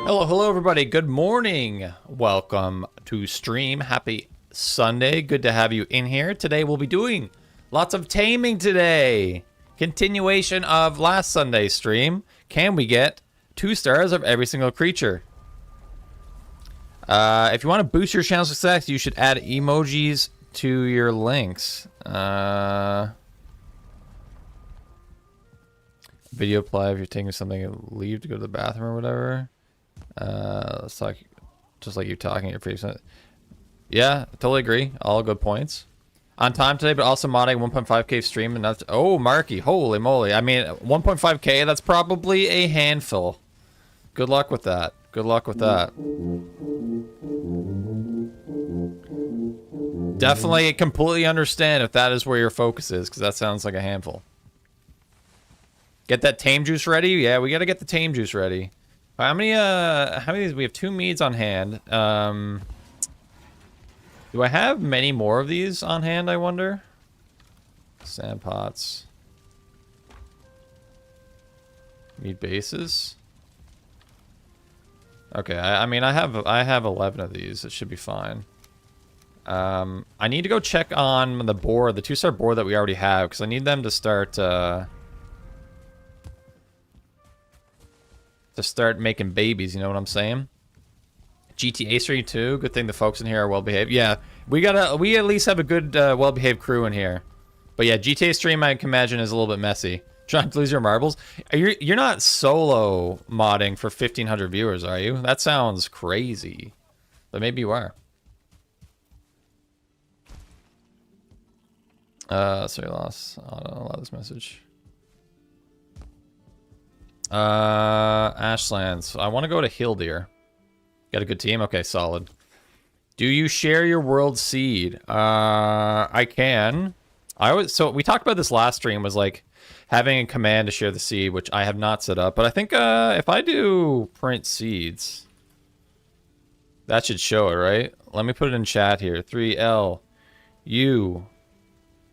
Hello everybody. Good morning. Welcome to stream. Happy Sunday. Good to have you in here. Today we'll be doing lots of taming today. Continuation of last Sunday's stream. Can we get 2 stars of every single creature? If you want to boost your channel success, you should add emojis to your links. Video play if you're taking something, leave to go to the bathroom or whatever. Let's talk, just like you talking at your face. Yeah, totally agree. All good points. On time today, but also modding 1.5k stream, and that's, oh, Marky, holy moly. I mean, 1.5k, that's probably a handful. Good luck with that. Good luck with that. Definitely completely understand if that is where your focus is, because that sounds like a handful. Get that tame juice ready? Yeah, we gotta get the tame juice ready. How many of these? We have 2 meads on hand. Do I have many more of these on hand, I wonder? Sand pots. Mead bases. Okay, I mean, I have 11 of these. It should be fine. I need to go check on the board, the 2-star board that we already have, because I need them to start making babies, you know what I'm saying? GTA stream too. Good thing the folks in here are well behaved. Yeah, we at least have a good well behaved crew in here. But yeah, GTA stream I can imagine is a little bit messy. Trying to lose your marbles. You're not solo modding for 1,500 viewers, are you? That sounds crazy. But maybe you are. Sorry, lost. I don't allow this message. Ashlands. I want to go to Hildir. Got a good team? Okay, solid. Do you share your world seed? I can. So we talked about this last stream, was like having a command to share the seed, which I have not set up. But I think if I do print seeds, that should show it, right? Let me put it in chat here. 3L U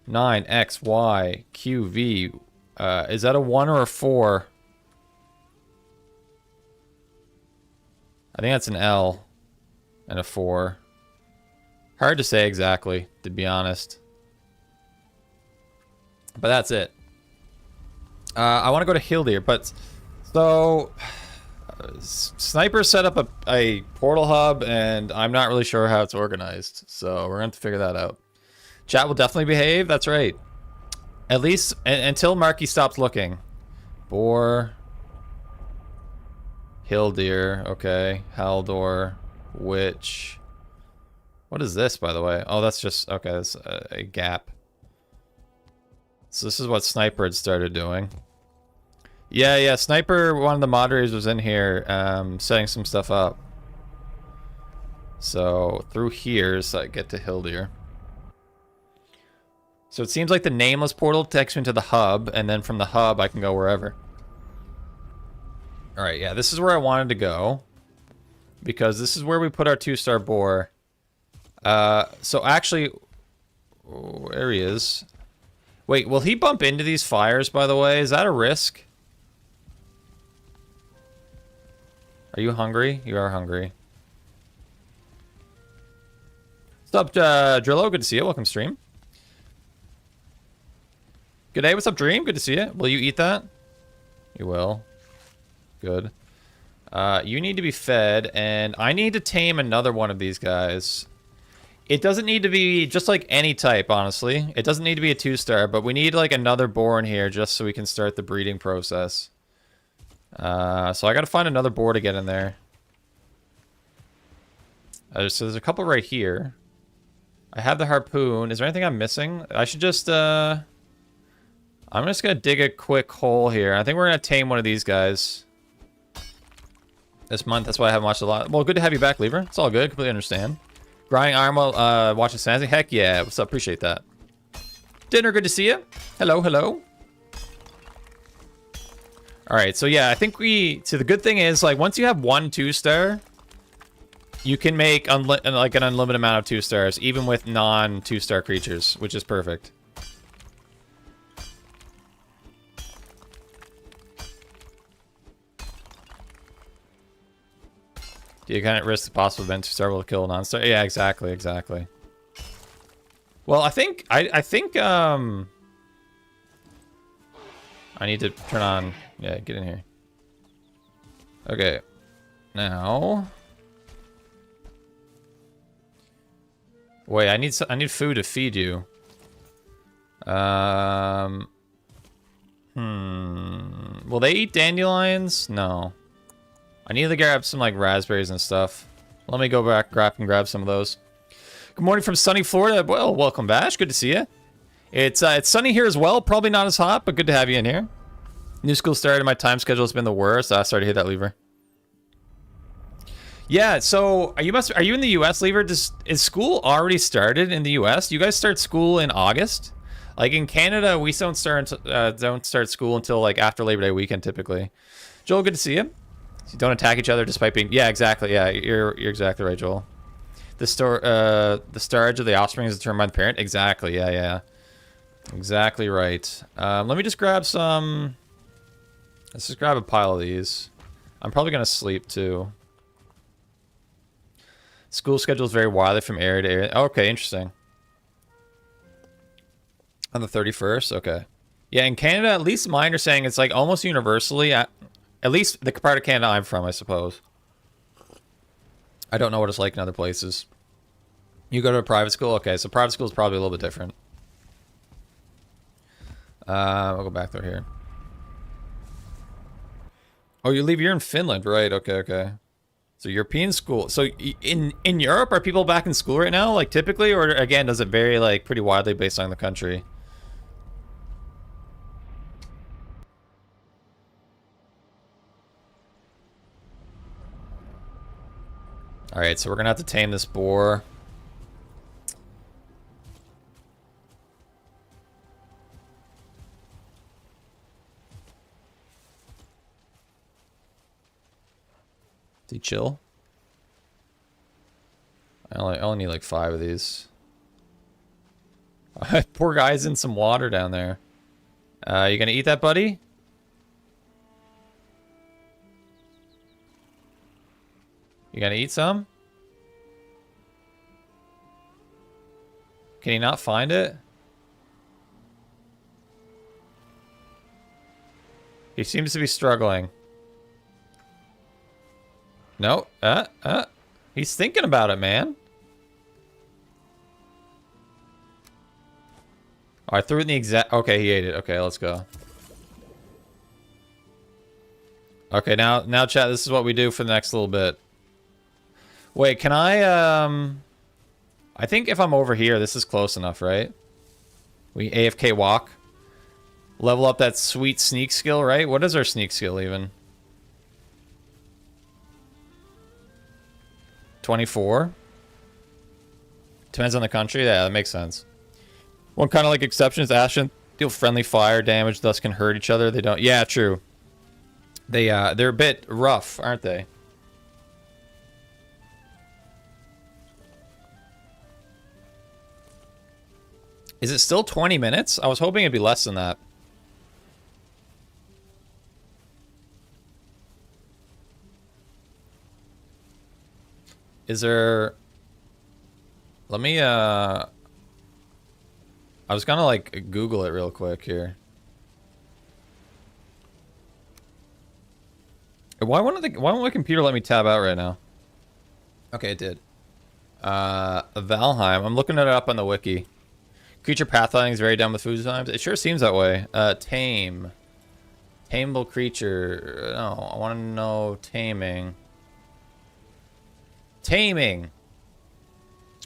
9X Y Q V. Is that a 1 or a 4? I think that's an L and a 4. Hard to say exactly, to be honest. But that's it. I want to go to Hildir, but so Sniper set up a portal hub, and I'm not really sure how it's organized. So we're going to have to figure that out. Chat will definitely behave. That's right. At least until Marky stops looking. Boar. Hildir, okay. Haldor, Witch. What is this, by the way? Oh, that's just, okay, that's a gap. So this is what Sniper had started doing. Yeah, Sniper, one of the moderators, was in here setting some stuff up. So through here, so I get to Hildir. So it seems like the nameless portal takes me to the hub, and then from the hub I can go wherever. Alright, yeah, this is where I wanted to go. Because this is where we put our 2-star boar. So actually... There he is. Wait, will he bump into these fires, by the way? Is that a risk? Are you hungry? You are hungry. What's up, Drillo? Good to see you. Welcome, stream. Good day. What's up, Dream? Good to see you. Will you eat that? You will. Good. You need to be fed, and I need to tame another one of these guys. It doesn't need to be just like any type, honestly. It doesn't need to be a 2-star, but we need like another boar in here just so we can start the breeding process. So I gotta find another boar to get in there. So there's a couple right here. I have the harpoon. Is there anything I'm missing? I should just, I'm just gonna dig a quick hole here. I think we're gonna tame one of these guys this month. That's why I haven't watched a lot. Well, good to have you back, Lever. It's all good. Completely understand. Grinding arm while watching Snazzy. Heck yeah. What's up? Appreciate that. Dinner, good to see you. Hello, hello. All right, so yeah, I think so the good thing is, like, once you have 1 2-star, you can make like an unlimited amount of 2-stars, even with non-2-star creatures, which is perfect. You can't risk the possible event to start with a kill non-star. Yeah, exactly, exactly. Well, I think I need to turn on. Yeah, get in here. Okay, now. Wait, I need food to feed you. Will they eat dandelions? No. I need to grab some like raspberries and stuff. Let me go back grab some of those. Good morning from sunny Florida. Well, welcome, Bash. Good to see you. It's sunny here as well. Probably not as hot, but good to have you in here. New school started. My time schedule has been the worst. Sorry to hit that lever. Yeah. So are you in the U.S. lever? Is school already started in the U.S.? You guys start school in August. Like in Canada, we don't start school until like after Labor Day weekend typically. Joel, good to see you. So don't attack each other despite being. Yeah, exactly. Yeah, you're exactly right, Joel. The storage of the offspring is determined by the parent. Exactly. Yeah. Exactly right. Let me just grab some. Let's just grab a pile of these. I'm probably gonna sleep too. School schedule is very wildly from area to area. Okay, interesting. On the 31st, okay. Yeah, in Canada, at least mine are saying it's like almost universally, at least the part of Canada I'm from, I suppose. I don't know what it's like in other places. You go to a private school? Okay, so private school is probably a little bit different. I'll go back through here. Oh, you're in Finland, right? Okay. So European school. So in Europe, are people back in school right now, like typically, or again, does it vary like pretty widely based on the country? All right, so we're gonna have to tame this boar. Is he chill? I only need like 5 of these. Poor guy's in some water down there. You gonna eat that, buddy? You gonna eat some? Can he not find it? He seems to be struggling. No. He's thinking about it, man. Oh, I threw it in the exact... Okay, he ate it. Okay, let's go. Okay, now, chat, this is what we do for the next little bit. Wait, can I think if I'm over here, this is close enough, right? We AFK walk. Level up that sweet sneak skill, right? What is our sneak skill even? 24? Depends on the country. Yeah, that makes sense. One kind of like exception is Ashen deal friendly fire damage, thus can hurt each other. They don't. Yeah, true. They're a bit rough, aren't they? Is it still 20 minutes? I was hoping it'd be less than that. Is there... Let me, I was gonna, like, Google it real quick here. Why won't my computer let me tab out right now? Okay, it did. Valheim. I'm looking it up on the wiki. Creature pathfinding is very down with food times. It sure seems that way. Tame. Tameable creature. No, I want to know taming. Taming!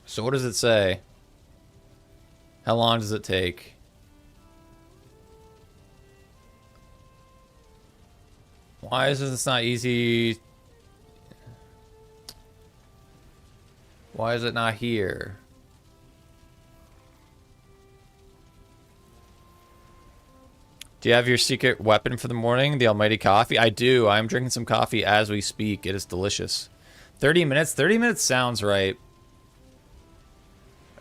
So what does it say? How long does it take? Why is this not easy? Why is it not here? Do you have your secret weapon for the morning? The almighty coffee? I do. I'm drinking some coffee as we speak. It is delicious. 30 minutes? 30 minutes sounds right.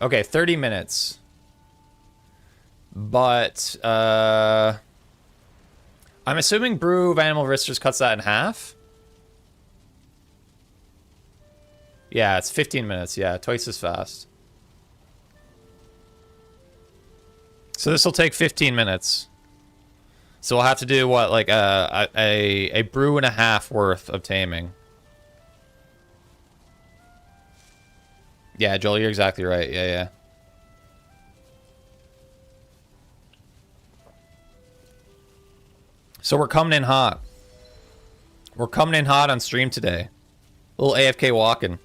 Okay, 30 minutes. But, I'm assuming Brew of Animal Wrist just cuts that in half. Yeah, it's 15 minutes. Yeah, twice as fast. So this will take 15 minutes. So we'll have to do what, like a brew and a half worth of taming. Yeah, Joel, you're exactly right. Yeah, yeah. So we're coming in hot. We're coming in hot on stream today. A little AFK walking.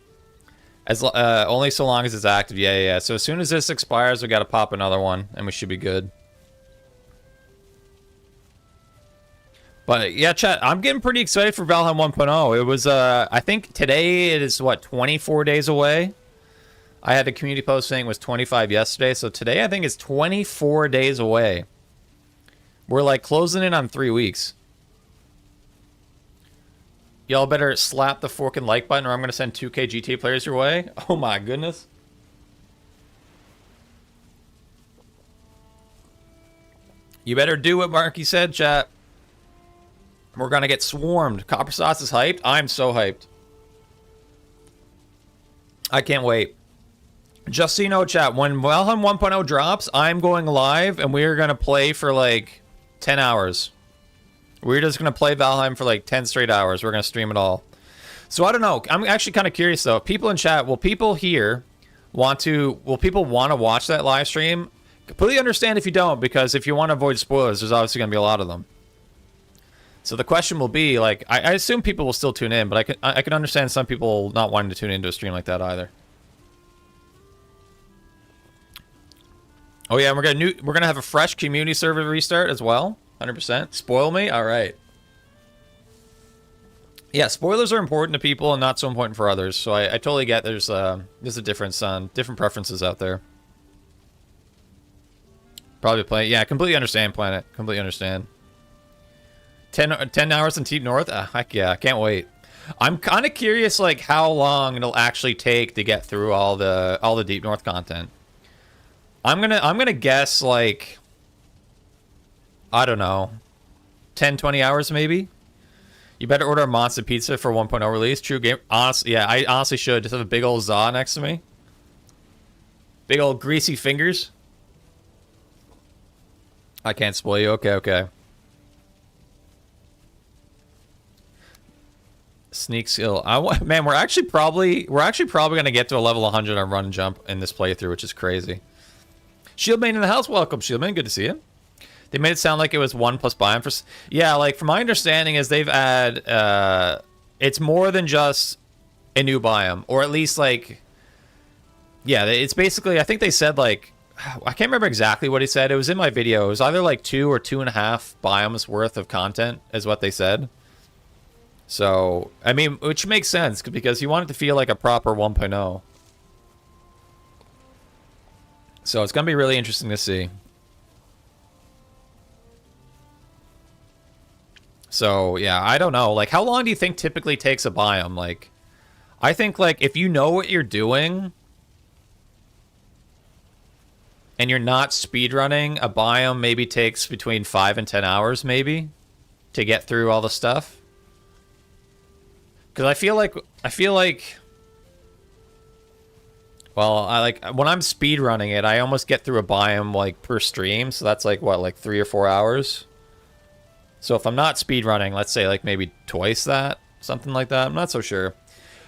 As only so long as it's active. Yeah, yeah, yeah. So as soon as this expires, we got to pop another one, and we should be good. But yeah, chat, I'm getting pretty excited for Valheim 1.0. It was, I think today it is, what, 24 days away? I had a community post saying it was 25 yesterday, so today I think it's 24 days away. We're like closing in on 3 weeks. Y'all better slap the fucking like button or I'm going to send 2K GTA players your way. Oh my goodness. You better do what Marky said, chat. We're going to get swarmed. Copper Sauce is hyped. I'm so hyped. I can't wait. Just so you know, chat, when Valheim 1.0 drops, I'm going live and we're going to play for like 10 hours. We're just going to play Valheim for like 10 straight hours. We're going to stream it all. So I don't know. I'm actually kind of curious though. People in chat, will people here want to watch that live stream? Completely understand if you don't, because if you want to avoid spoilers, there's obviously going to be a lot of them. So the question will be, like, I assume people will still tune in, but I can understand some people not wanting to tune into a stream like that either. Oh yeah, and we're gonna have a fresh community server restart as well. 100%. Spoil me? All right. Yeah, spoilers are important to people and not so important for others. So I totally get there's a difference on different preferences out there. Probably play. Yeah, completely understand, Planet. Completely understand. 10 hours in Deep North? Heck yeah, I can't wait. I'm kind of curious, like, how long it'll actually take to get through all the Deep North content. I'm gonna guess, like, I don't know, 10, 20 hours maybe? You better order a monster pizza for 1.0 release. True game. Honestly, yeah, I honestly should. Just have a big old za next to me. Big old greasy fingers. I can't spoil you. Okay, okay. Sneak skill. Man, we're actually probably gonna get to a level 100 on run and jump in this playthrough, which is crazy. Shieldmane in the house. Welcome, Shieldmane. Good to see you. They made it sound like it was 1 plus biome for... Yeah, like, from my understanding is they've added... it's more than just a new biome. Or at least, like... Yeah, it's basically... I think they said, like... I can't remember exactly what he said. It was in my video. It was either, like, 2 or 2.5 biomes worth of content, is what they said. So, I mean, which makes sense, because you want it to feel like a proper 1.0. So it's going to be really interesting to see. So, yeah, I don't know. Like, how long do you think typically takes a biome? Like, I think, like, if you know what you're doing and you're not speedrunning, a biome maybe takes between 5 and 10 hours, maybe, to get through all the stuff. Because I feel like... Well, when I'm speedrunning it, I almost get through a biome, like, per stream. So that's, like, what, like 3 or 4 hours? So if I'm not speedrunning, let's say, like, maybe twice that, something like that. I'm not so sure.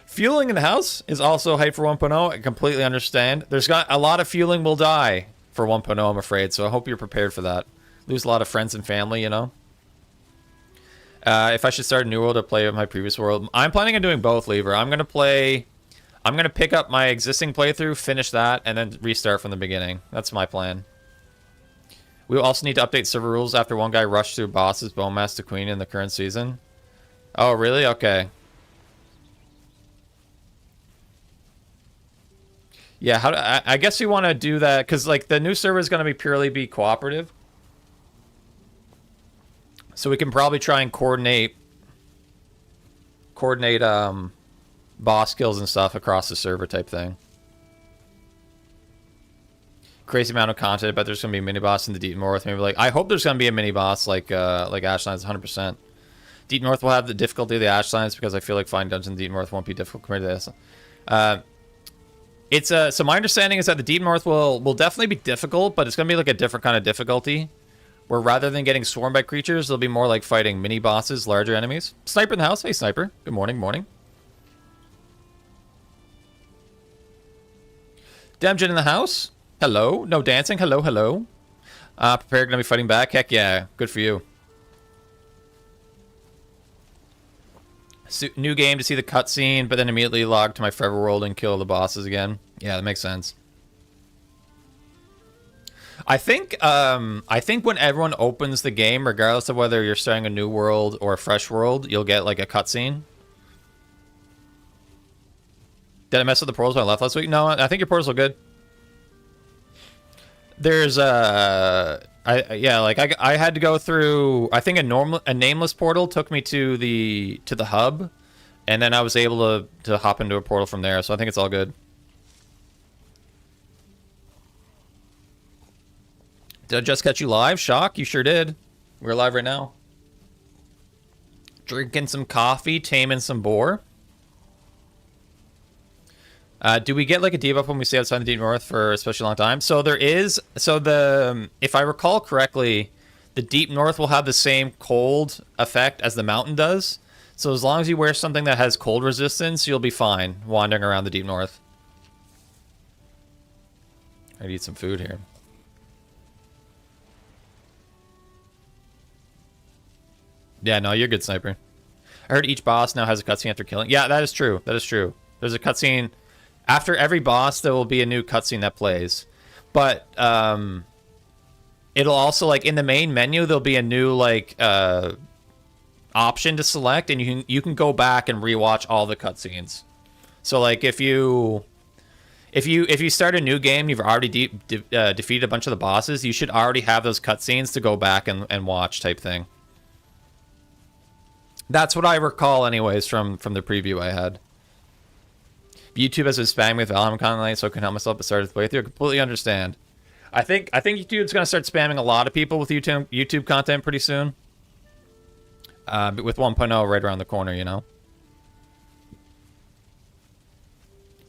Fueling in the house is also hype for 1.0. I completely understand. There's got a lot of fueling will die for 1.0, I'm afraid. So I hope you're prepared for that. Lose a lot of friends and family, you know? If I should start a new world or play with my previous world, I'm planning on doing both, Lever. I'm going to pick up my existing playthrough, finish that, and then restart from the beginning. That's my plan. We also need to update server rules after one guy rushed through bosses, Bowmaster Queen in the current season. Oh, really? Okay. Yeah, I guess we want to do that, because, like, the new server is going to purely be cooperative. So we can probably try and coordinate boss kills and stuff across the server type thing. Crazy amount of content, but there's gonna be a mini boss in the Deep North. Maybe, like, I hope there's gonna be a mini boss like Ashlands 100%. Deep North will have the difficulty of the Ashlands because I feel like finding dungeons in Deep North won't be difficult compared to this. So my understanding is that the Deep North will definitely be difficult, but it's gonna be like a different kind of difficulty, where rather than getting swarmed by creatures, they'll be more like fighting mini bosses, larger enemies. Sniper in the house. Hey, Sniper. Good morning. Morning. Demjin in the house. Hello. No dancing. Hello. Hello. Prepared gonna be fighting back. Heck yeah. Good for you. New game to see the cutscene, but then immediately log to my Forever World and kill the bosses again. Yeah, that makes sense. I think when everyone opens the game, regardless of whether you're starting a new world or a fresh world, you'll get like a cutscene. Did I mess with the portals when I left last week? No, I think your portals are good. There's I had to go through. I think a nameless portal took me to the hub, and then I was able to hop into a portal from there. So I think it's all good. Did I just catch you live? Shock, you sure did. We're live right now. Drinking some coffee, taming some boar. Do we get like a debuff when we stay outside the Deep North for a especially long time? So there is. So if I recall correctly, the Deep North will have the same cold effect as the mountain does. So as long as you wear something that has cold resistance, you'll be fine wandering around the Deep North. I need some food here. Yeah, no, you're good, Sniper. I heard each boss now has a cutscene after killing. Yeah, that is true. That is true. There's a cutscene. After every boss, there will be a new cutscene that plays. But it'll also, like, in the main menu, there'll be a new, like, option to select, and you can go back and rewatch all the cutscenes. So, like, if you start a new game, you've already defeated a bunch of the bosses, you should already have those cutscenes to go back and watch type thing. That's what I recall, anyways, from the preview I had. YouTube has been spamming with Valheim content, so I can help myself but started the playthrough. I completely understand. I think YouTube's gonna start spamming a lot of people with YouTube content pretty soon. But with 1.0 right around the corner, you know.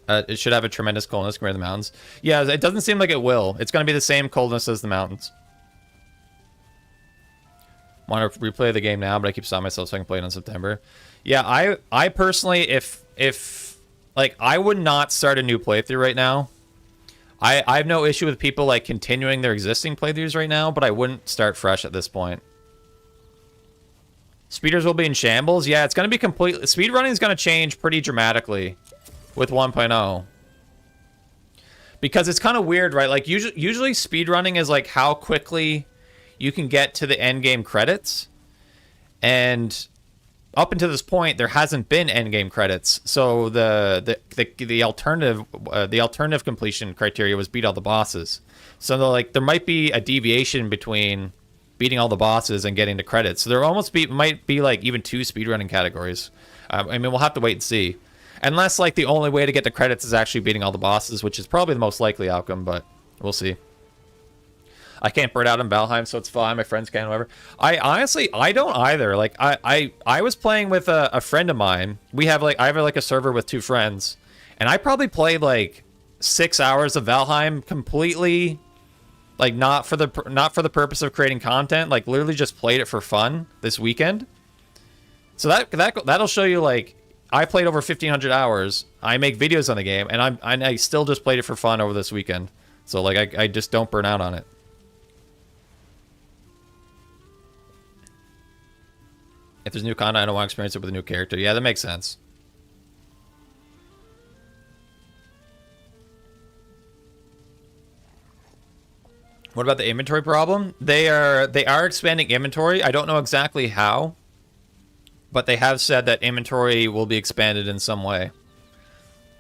It should have a tremendous coldness compared to the mountains. Yeah, it doesn't seem like it will. It's gonna be the same coldness as the mountains. Want to replay the game now, but I keep stopping myself so I can play it in September. Yeah, I personally, if like, I would not start a new playthrough right now. I have no issue with people, like, continuing their existing playthroughs right now, but I wouldn't start fresh at this point. Speeders will be in shambles. Yeah, it's going to be completely... Speedrunning is going to change pretty dramatically with 1.0. Because it's kind of weird, right? Like, usually speedrunning is, like, how quickly you can get to the endgame credits. And... up until this point, there hasn't been endgame credits, so the alternative completion criteria was beat all the bosses. So like there might be a deviation between beating all the bosses and getting the credits. So there might be like even two speedrunning categories. I mean, we'll have to wait and see, unless like the only way to get the credits is actually beating all the bosses, which is probably the most likely outcome. But we'll see. I can't burn out in Valheim, so it's fine. My friends can, whatever. I don't either. Like, I was playing with a friend of mine. I have like a server with two friends, and I probably played like 6 hours of Valheim completely, like not for the purpose of creating content. Like, literally just played it for fun this weekend. So that'll show you, like, I played over 1,500 hours. I make videos on the game, and I still just played it for fun over this weekend. So like I just don't burn out on it. If there's new content, I don't want to experience it with a new character. Yeah, that makes sense. What about the inventory problem? They are expanding inventory. I don't know exactly how, but they have said that inventory will be expanded in some way.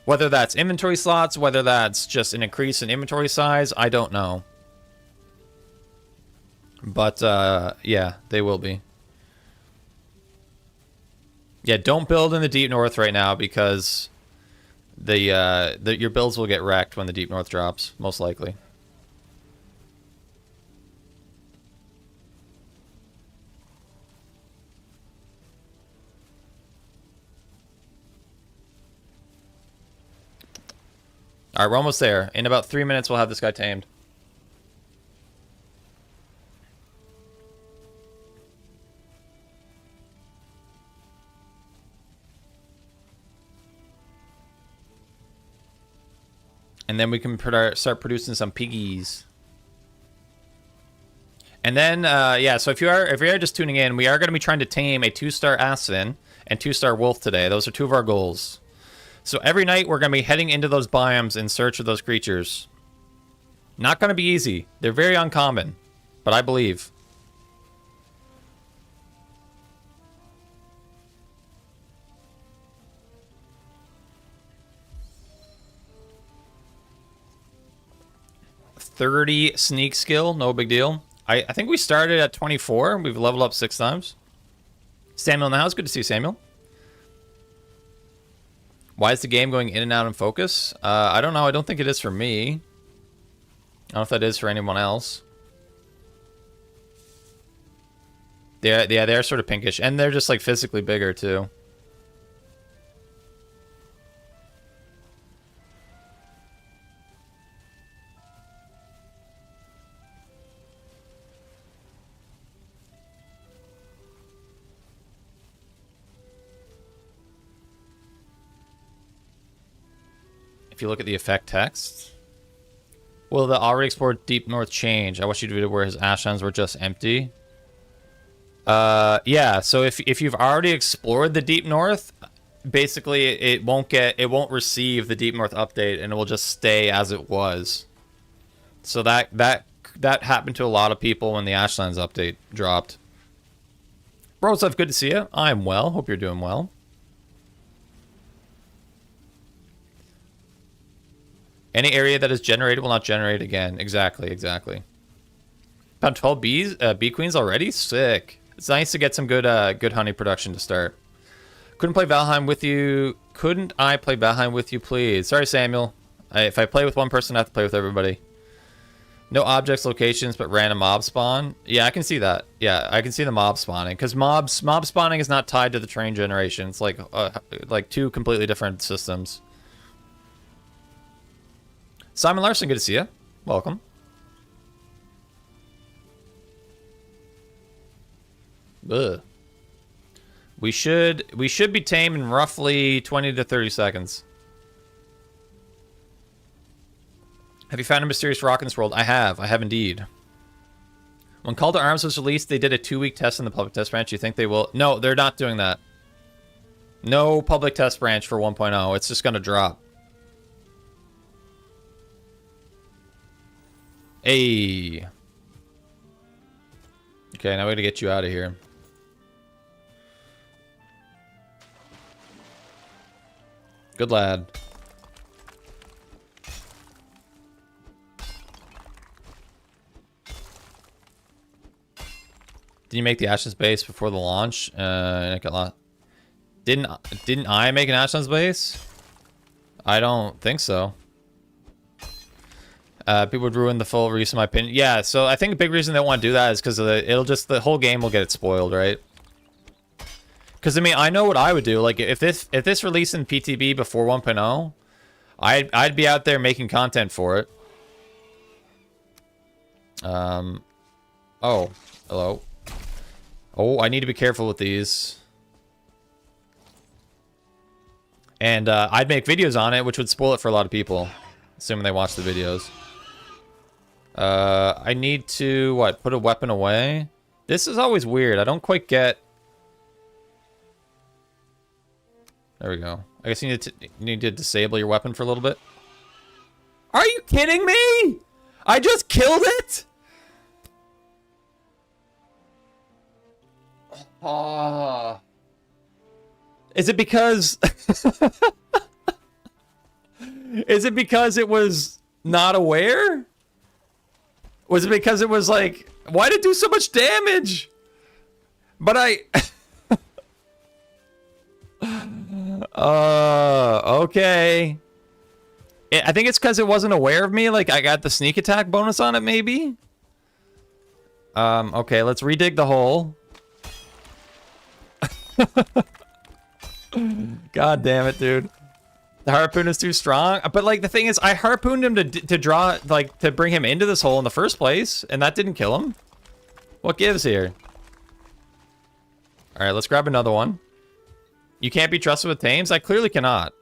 Whether that's inventory slots, whether that's just an increase in inventory size, I don't know. But yeah, they will be. Yeah, don't build in the Deep North right now because your builds will get wrecked when the Deep North drops, most likely. All right, we're almost there. In about 3 minutes, we'll have this guy tamed. And then we can start producing some piggies. And then, yeah, so if you are just tuning in, we are going to be trying to tame a 2-star aksvin and 2-star wolf today. Those are 2 of our goals. So every night we're going to be heading into those biomes in search of those creatures. Not going to be easy. They're very uncommon, but I believe. $30 sneak skill, no big deal. I think we started at 24. We've leveled up 6 times. Samuel in the house. Good to see you, Samuel. Why is the game going in and out in focus? I don't know. I don't think it is for me. I don't know if that is for anyone else. They're sort of pinkish. And they're just, like, physically bigger, too. If you look at the effect text, will the already explored Deep North change? I wish you to where his ashlands were just empty. Yeah. So if you've already explored the Deep North, basically it won't receive the Deep North update, and it will just stay as it was. So that happened to a lot of people when the ashlands update dropped. Bro, stuff, good to see you. I'm well. Hope you're doing well. Any area that is generated will not generate again. Exactly. Found 12 bee queens already? Sick. It's nice to get some good honey production to start. Couldn't I play Valheim with you, please? Sorry, Samuel. If I play with one person, I have to play with everybody. No objects, locations, but random mob spawn. Yeah, I can see that. Yeah, I can see the mob spawning. Because mob spawning is not tied to the train generation. It's like 2 completely different systems. Simon Larson, good to see you. Welcome. Ugh. We should be tame in roughly 20 to 30 seconds. Have you found a mysterious rock in this world? I have indeed. When Call to Arms was released, they did a 2-week test in the public test branch. You think they will? No, they're not doing that. No public test branch for 1.0. It's just going to drop. Hey. Okay, now we gotta get you out of here. Good lad. Did you make the Ashlands base before the launch? I got lost. Didn't I make an Ashlands base? I don't think so. People would ruin the full release, in my opinion. Yeah, so I think a big reason they want to do that is because of the whole game will get it spoiled, right? Because I mean, I know what I would do. Like if this released in PTB before 1.0, I'd be out there making content for it. Oh, hello. Oh, I need to be careful with these. And I'd make videos on it, which would spoil it for a lot of people, assuming they watch the videos. I need to, what, put a weapon away? This is always weird. I don't quite get... There we go. I guess you need to disable your weapon for a little bit. Are you kidding me? I just killed it? Is it because... Is it because it was not aware? Was it because it was like, why did it do so much damage? But okay. I think it's because it wasn't aware of me. Like, I got the sneak attack bonus on it, maybe? Okay, let's redig the hole. God damn it, dude. The harpoon is too strong. But like the thing is, I harpooned him to draw, like, to bring him into this hole in the first place, and that didn't kill him. What gives here? All right, let's grab another one. You can't be trusted with tames. I clearly cannot.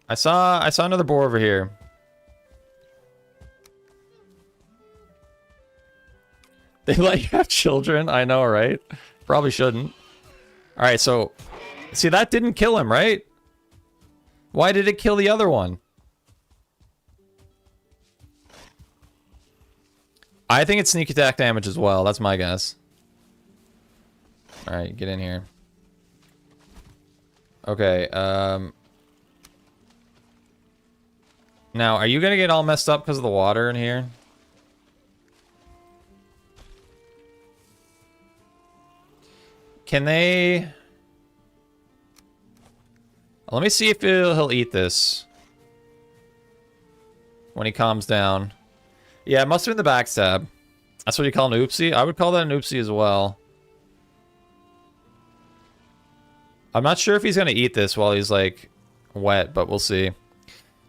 I saw another boar over here. They let you have children. I know, right? Probably shouldn't. All right, so see, that didn't kill him, right? Why did it kill the other one? I think it's sneak attack damage as well. That's my guess. All right, get in here. Okay, now, are you gonna get all messed up because of the water in here? Can they... Let me see if he'll eat this. When he calms down. Yeah, it must have been the backstab. That's what you call an oopsie? I would call that an oopsie as well. I'm not sure if he's going to eat this while he's, like, wet, but we'll see.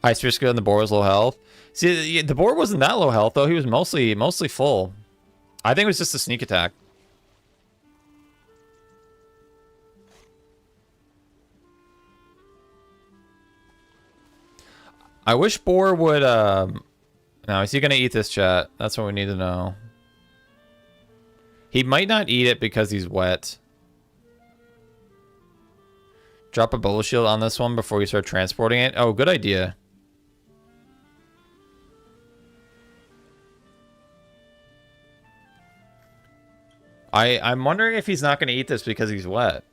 High spear skill and the boar was low health. See, the boar wasn't that low health, though. He was mostly full. I think it was just a sneak attack. I wish boar would, Now, is he going to eat this, chat? That's what we need to know. He might not eat it because he's wet. Drop a bullet shield on this one before you start transporting it. Oh, good idea. I'm wondering if he's not going to eat this because he's wet.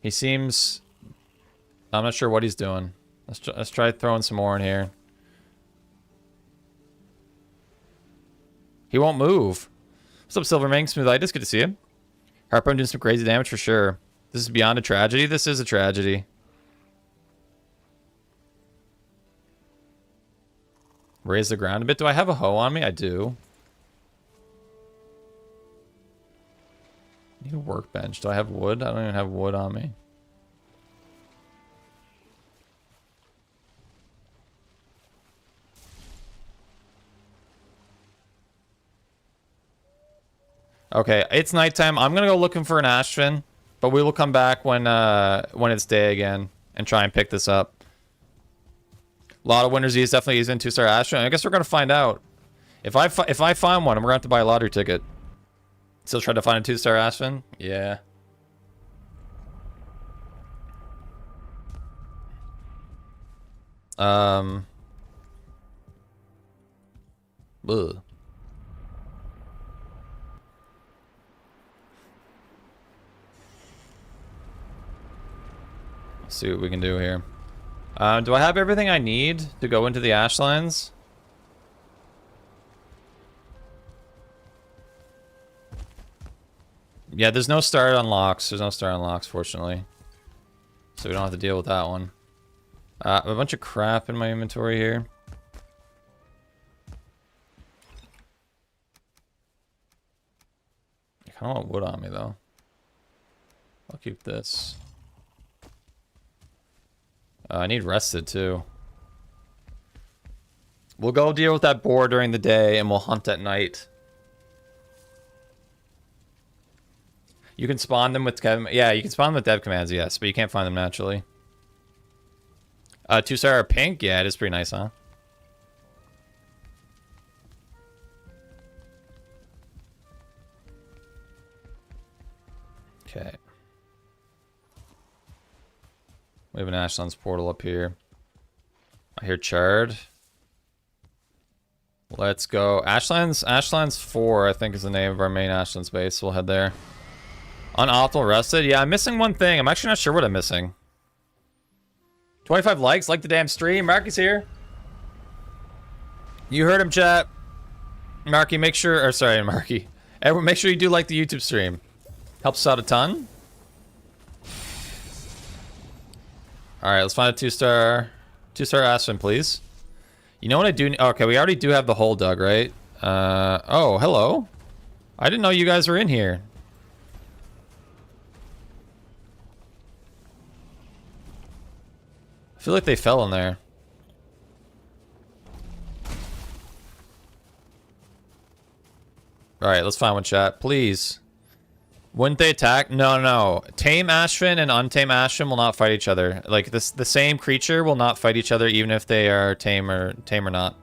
He seems... I'm not sure what he's doing. Let's try throwing some more in here. He won't move. What's up, Silverming? Smoothitis, good to see you. Harpoon doing some crazy damage for sure. This is beyond a tragedy. This is a tragedy. Raise the ground a bit. Do I have a hoe on me? I do. I need a workbench. Do I have wood? I don't even have wood on me. Okay, it's nighttime. I'm gonna go looking for an aksvin, but we will come back when it's day again and try and pick this up. A lot of Winter Z is definitely using 2-star aksvin. I guess we're gonna find out. If I find one, I'm gonna have to buy a lottery ticket. Still trying to find a 2-star aksvin? Yeah. Ugh. Let's see what we can do here. Do I have everything I need to go into the ashlands? Yeah, there's no star unlocks. There's no star unlocks, fortunately. So we don't have to deal with that one. I have a bunch of crap in my inventory here. I kind of want wood on me, though. I'll keep this. I need rested, too. We'll go deal with that boar during the day, and we'll hunt at night. You can spawn them with... Yeah, you can spawn them with dev commands, yes, but you can't find them naturally. 2-star pink? Yeah, it is pretty nice, huh? Okay. We have an Ashlands portal up here. I hear Chard. Let's go. Ashlands 4, I think, is the name of our main Ashlands base. We'll head there. Unoptimal rested? Yeah, I'm missing one thing. I'm actually not sure what I'm missing. 25 likes? Like the damn stream. Marky's here. You heard him, chat. Marky, make sure... Or, sorry, Marky. Everyone, make sure you do like the YouTube stream. Helps us out a ton. Alright, let's find a 2-star... 2-star aksvin, please. You know what I do... Okay, we already do have the hole dug, right? Oh, hello. I didn't know you guys were in here. I feel like they fell in there. Alright, let's find one, chat. Please. Wouldn't they attack? No, no. Tame aksvin and untame aksvin will not fight each other. Like, the same creature will not fight each other even if they are tame or not.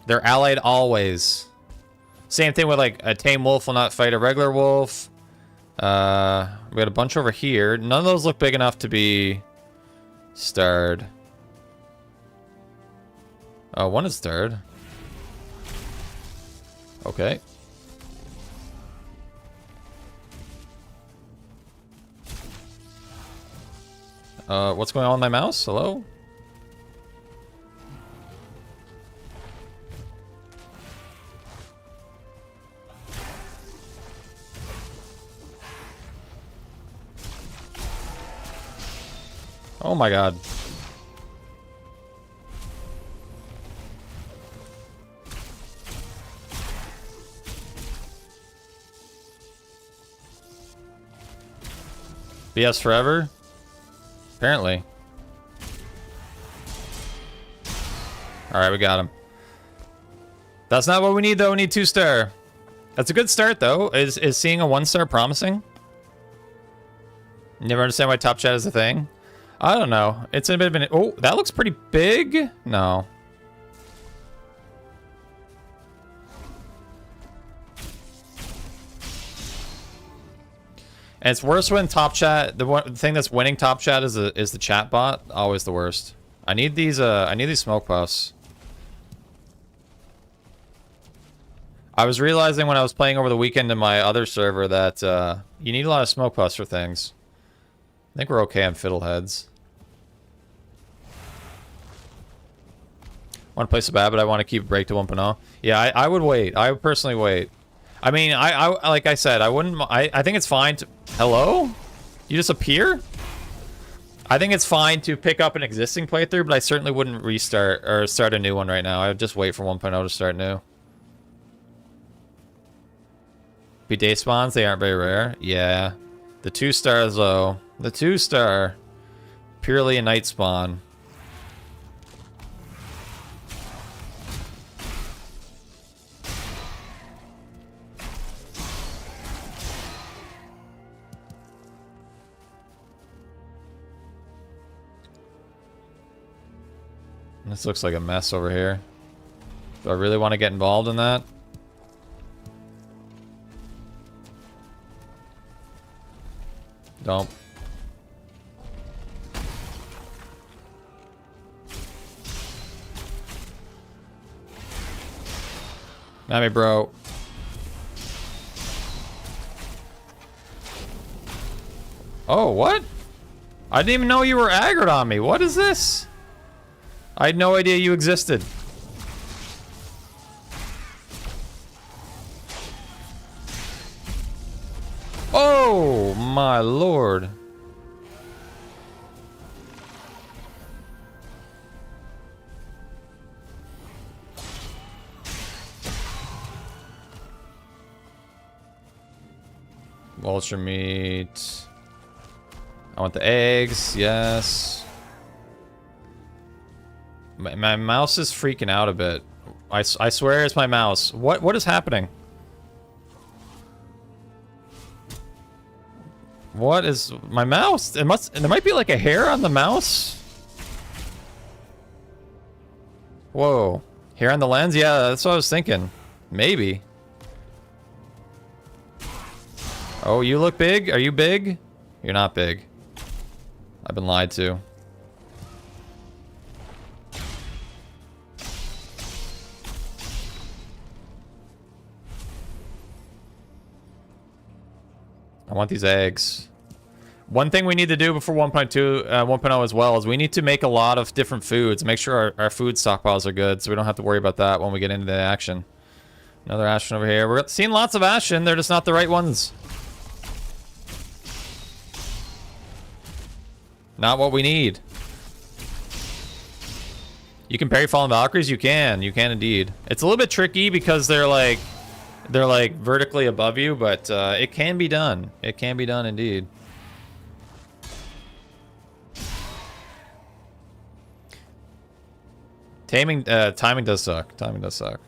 They're allied always. Same thing with, like, a tame wolf will not fight a regular wolf. We got a bunch over here. None of those look big enough to be starred. Oh, one is starred. Okay. What's going on with my mouse? Hello? Oh my god. BS forever? Apparently. Alright, we got him. That's not what we need, though. We need 2-star. That's a good start, though. Is seeing a 1-star promising? Never understand why top chat is a thing? I don't know. It's a bit of an... Oh, that looks pretty big. No. And it's worse when top chat, the thing that's winning top chat is the chat bot. Always the worst. I need these smoke puffs. I was realizing when I was playing over the weekend in my other server that you need a lot of smoke puffs for things. I think we're okay on fiddleheads. Want to play so bad, but I want to keep break to 1.0. Yeah, I would wait. I would personally wait. I mean, I like I said, I wouldn't. I think it's fine to. Hello? You just appear? I think it's fine to pick up an existing playthrough, but I certainly wouldn't restart or start a new one right now. I would just wait for 1.0 to start new. Be day spawns, they aren't very rare. Yeah. The 2-stars though. The 2-star. Purely a night spawn. This looks like a mess over here. Do I really want to get involved in that? Don't. Not me, bro. Oh, what? I didn't even know you were aggroed on me. What is this? I had no idea you existed. Oh, my lord. Vulture meat. I want the eggs, yes. My mouse is freaking out a bit. I swear it's my mouse. What is happening? What is my mouse? There might be like a hair on the mouse. Whoa. Hair on the lens? Yeah, that's what I was thinking. Maybe. Oh, you look big? Are you big? You're not big. I've been lied to. I want these eggs. One thing we need to do before 1.0 as well is we need to make a lot of different foods. Make sure our food stockpiles are good so we don't have to worry about that when we get into the action. Another aksvin over here. We're seeing lots of aksvin. They're just not the right ones. Not what we need. You can parry Fallen Valkyries? You can. You can indeed. It's a little bit tricky because they're like... They're like vertically above you, but it can be done. It can be done indeed. Taming, timing does suck. Timing does suck.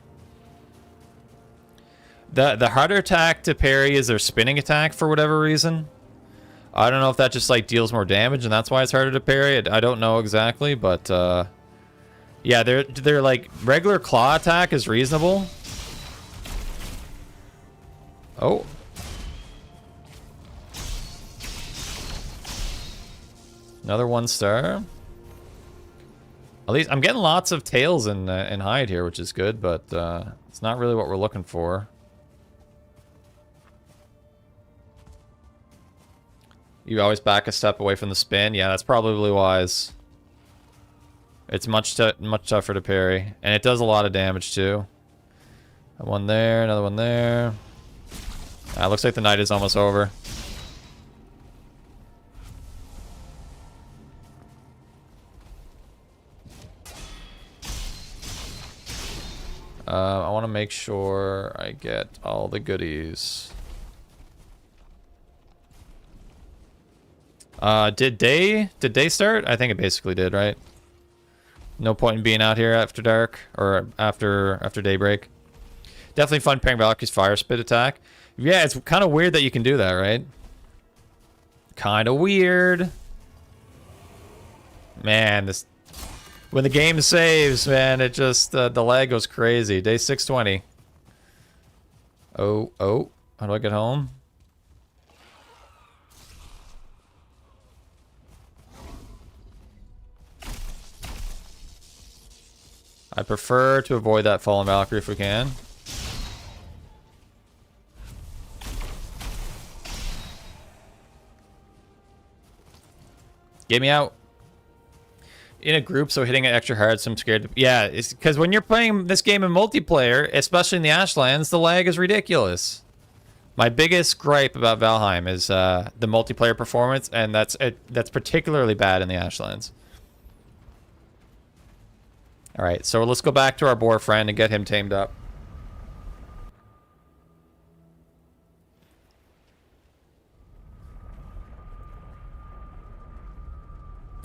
The harder attack to parry is their spinning attack for whatever reason. I don't know if that just like deals more damage and that's why it's harder to parry. I don't know exactly, but yeah, they're like regular claw attack is reasonable. Oh. Another 1-star. At least I'm getting lots of tails and hide here, which is good, but it's not really what we're looking for. You always back a step away from the spin. Yeah, that's probably wise. It's much tougher to parry, and it does a lot of damage too. One there, another one there. Looks like the night is almost over. I want to make sure I get all the goodies. Did day start? I think it basically did, right? No point in being out here after dark or after daybreak. Definitely fun pairing Valkyrie's fire spit attack. Yeah, it's kind of weird that you can do that, right? Kind of weird. Man, this when the game saves, man, it just the lag goes crazy. Day 620. Oh, how do I get home? I prefer to avoid that fallen Valkyrie if we can. Get me out. In a group, so hitting it extra hard, so I'm scared to... Yeah, it's because when you're playing this game in multiplayer, especially in the Ashlands, the lag is ridiculous. My biggest gripe about Valheim is the multiplayer performance, and that's particularly bad in the Ashlands. Alright, so let's go back to our boar friend and get him tamed up.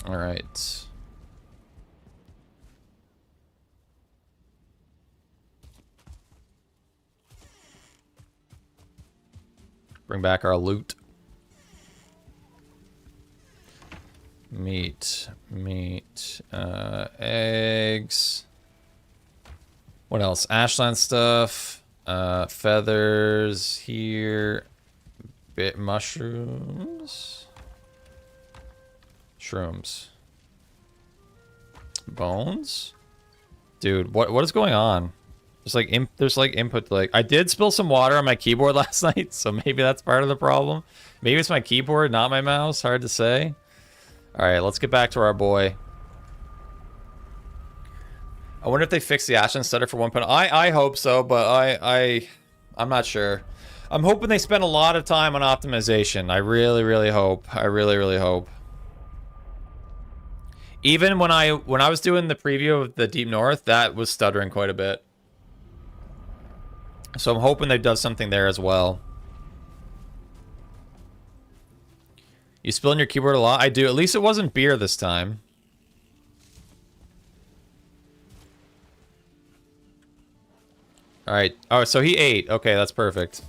Alright. Bring back our loot. Meat, eggs. What else? Ashland stuff, feathers here, bit mushrooms, shrooms, bones. Dude, what is going on? There's like input, like I did spill some water on my keyboard last night, so maybe that's part of the problem. Maybe it's my keyboard, not my mouse. Hard to say. All right, let's get back to our boy. I wonder if they fixed the Ashland stutter for 1.0. I hope so, but I'm not sure. I'm hoping they spend a lot of time on optimization. I really hope. I really hope. Even when I was doing the preview of the Deep North, that was stuttering quite a bit. So I'm hoping they've done something there as well. You spill on your keyboard a lot? I do. At least it wasn't beer this time. Alright. Oh, so he ate. Okay, that's perfect.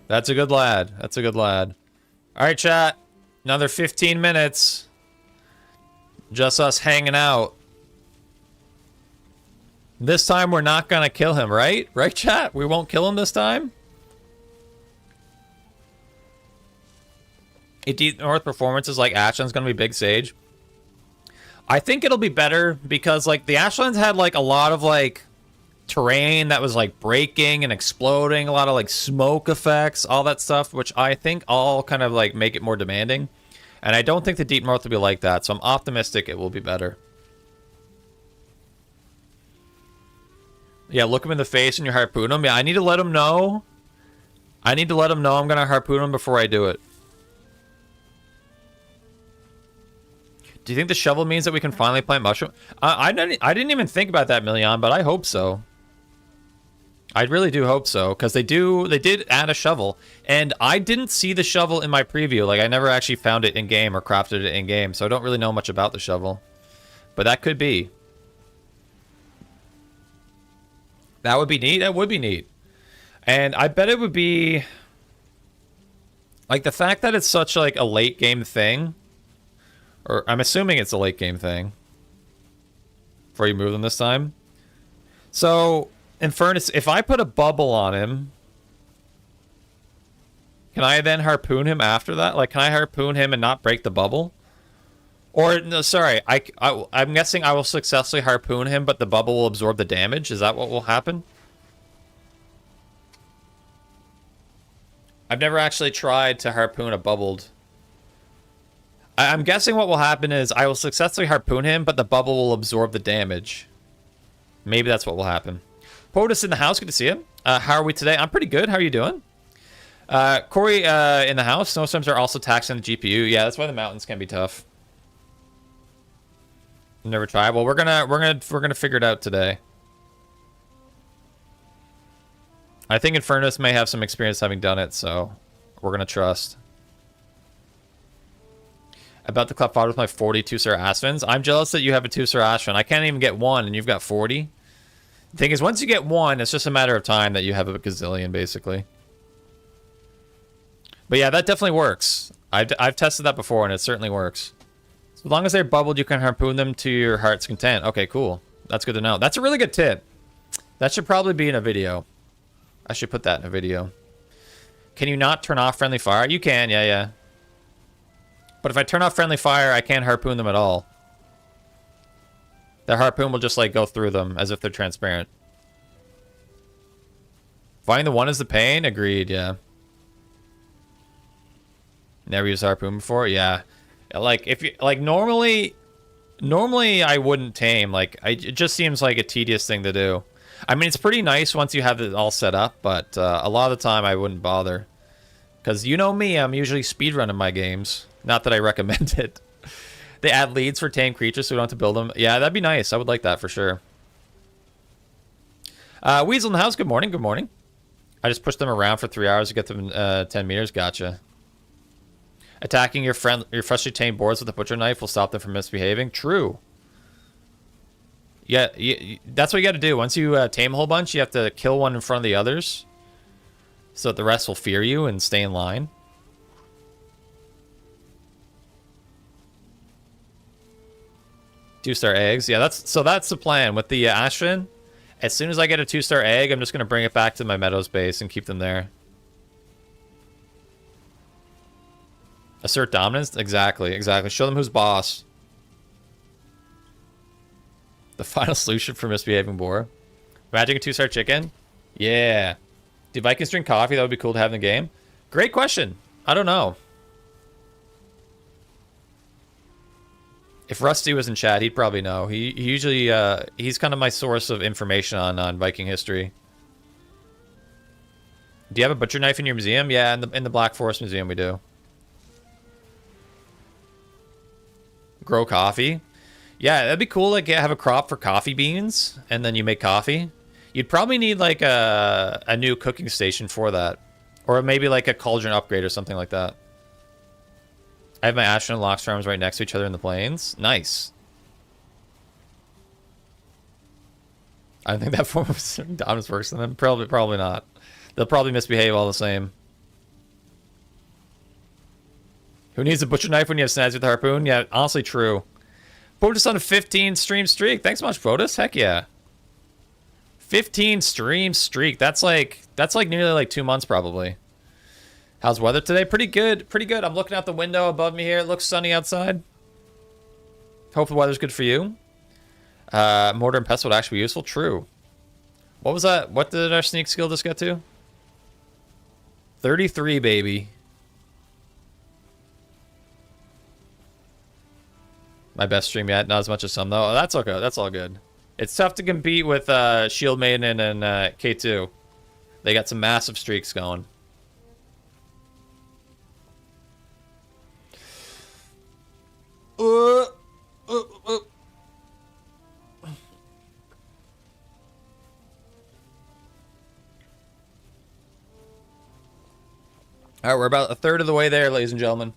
That's a good lad. That's a good lad. Alright, chat. Another 15 minutes. Just us hanging out. This time we're not gonna kill him, right? Right, chat? We won't kill him this time? Deep North performance is like Ashland's gonna be Big Sage. I think it'll be better because like the Ashlands had like a lot of like terrain that was like breaking and exploding, a lot of like smoke effects, all that stuff, which I think all kind of like make it more demanding. And I don't think the Deep North will be like that, so I'm optimistic it will be better. Yeah, look him in the face and you harpoon him. Yeah, I need to let him know. I need to let him know I'm gonna harpoon him before I do it. Do you think the shovel means that we can finally plant mushroom? I didn't even think about that, Million, but I hope so. I really do hope so, because they did add a shovel, and I didn't see the shovel in my preview. Like, I never actually found it in game or crafted it in game, so I don't really know much about the shovel. But that could be. That would be neat. That would be neat. And I bet it would be like the fact that it's such like a late game thing, or I'm assuming it's a late game thing before you move them this time. So in Furnace, if I put a bubble on him, can I then harpoon him after that? Like, can I harpoon him and not break the bubble? Or, no, sorry, I'm guessing I will successfully harpoon him, but the bubble will absorb the damage. Is that what will happen? I've never actually tried to harpoon a bubbled. I'm guessing what will happen is I will successfully harpoon him, but the bubble will absorb the damage. Maybe that's what will happen. POTUS in the house, good to see you. How are we today? I'm pretty good. How are you doing? Corey in the house. Snowstorms are also taxing the GPU. Yeah, that's why the mountains can be tough. Never tried. Well, we're gonna figure it out today. I think Infernus may have some experience having done it, so we're gonna trust. About to clap forward with my 40 2-star aksvins. I'm jealous that you have a 2-star aksvin. I can't even get one, and you've got 40. The thing is, once you get one, it's just a matter of time that you have a gazillion, basically. But yeah, that definitely works. I've tested that before, and it certainly works. So as long as they're bubbled, you can harpoon them to your heart's content. Okay, cool. That's good to know. That's a really good tip. That should probably be in a video. I should put that in a video. Can you not turn off friendly fire? You can, yeah. But if I turn off friendly fire, I can't harpoon them at all. The harpoon will just like go through them as if they're transparent. Finding the one is the pain? Agreed, yeah. Never used harpoon before? Yeah. Like, if you, like, normally I wouldn't tame. Like, it just seems like a tedious thing to do. I mean, it's pretty nice once you have it all set up, but a lot of the time I wouldn't bother. Because you know me, I'm usually speedrunning my games. Not that I recommend it. They add leads for tame creatures so we don't have to build them. Yeah, that'd be nice. I would like that for sure. Weasel in the house, good morning, good morning. I just pushed them around for 3 hours to get them 10 meters. Gotcha. Attacking your freshly tamed boards with a butcher knife will stop them from misbehaving. True. Yeah, that's what you got to do. Once you tame a whole bunch, you have to kill one in front of the others, so that the rest will fear you and stay in line. Two-star eggs. Yeah, that's the plan with the aksvin. As soon as I get a 2-star egg, I'm just gonna bring it back to my meadows base and keep them there. Assert dominance. Exactly. Show them who's boss. The final solution for misbehaving boar. Imagine a 2-star chicken? Yeah. Do Vikings drink coffee? That would be cool to have in the game. Great question. I don't know. If Rusty was in chat, he'd probably know. He usually, he's kind of my source of information on Viking history. Do you have a butcher knife in your museum? Yeah, in the Black Forest Museum we do. Grow coffee? Yeah, that'd be cool. Like, have a crop for coffee beans, and then you make coffee. You'd probably need like a new cooking station for that, or maybe like a cauldron upgrade or something like that. I have my aksvin and lox farms right next to each other in the plains. Nice. I don't think that form of dominance works in them. Probably not. They'll probably misbehave all the same. Who needs a butcher knife when you have snazzy with a harpoon? Yeah, honestly, true. POTUS on a 15 stream streak. Thanks so much, POTUS. Heck yeah. 15 stream streak. That's like nearly like 2 months probably. How's weather today? Pretty good. Pretty good. I'm looking out the window above me here. It looks sunny outside. Hope the weather's good for you. Mortar and pestle would actually be useful. True. What was that? What did our sneak skill just get to? 33, baby. My best stream yet. Not as much as some, though. That's okay. That's all good. It's tough to compete with Shield Maiden and K2. They got some massive streaks going. All right, we're about a third of the way there, ladies and gentlemen.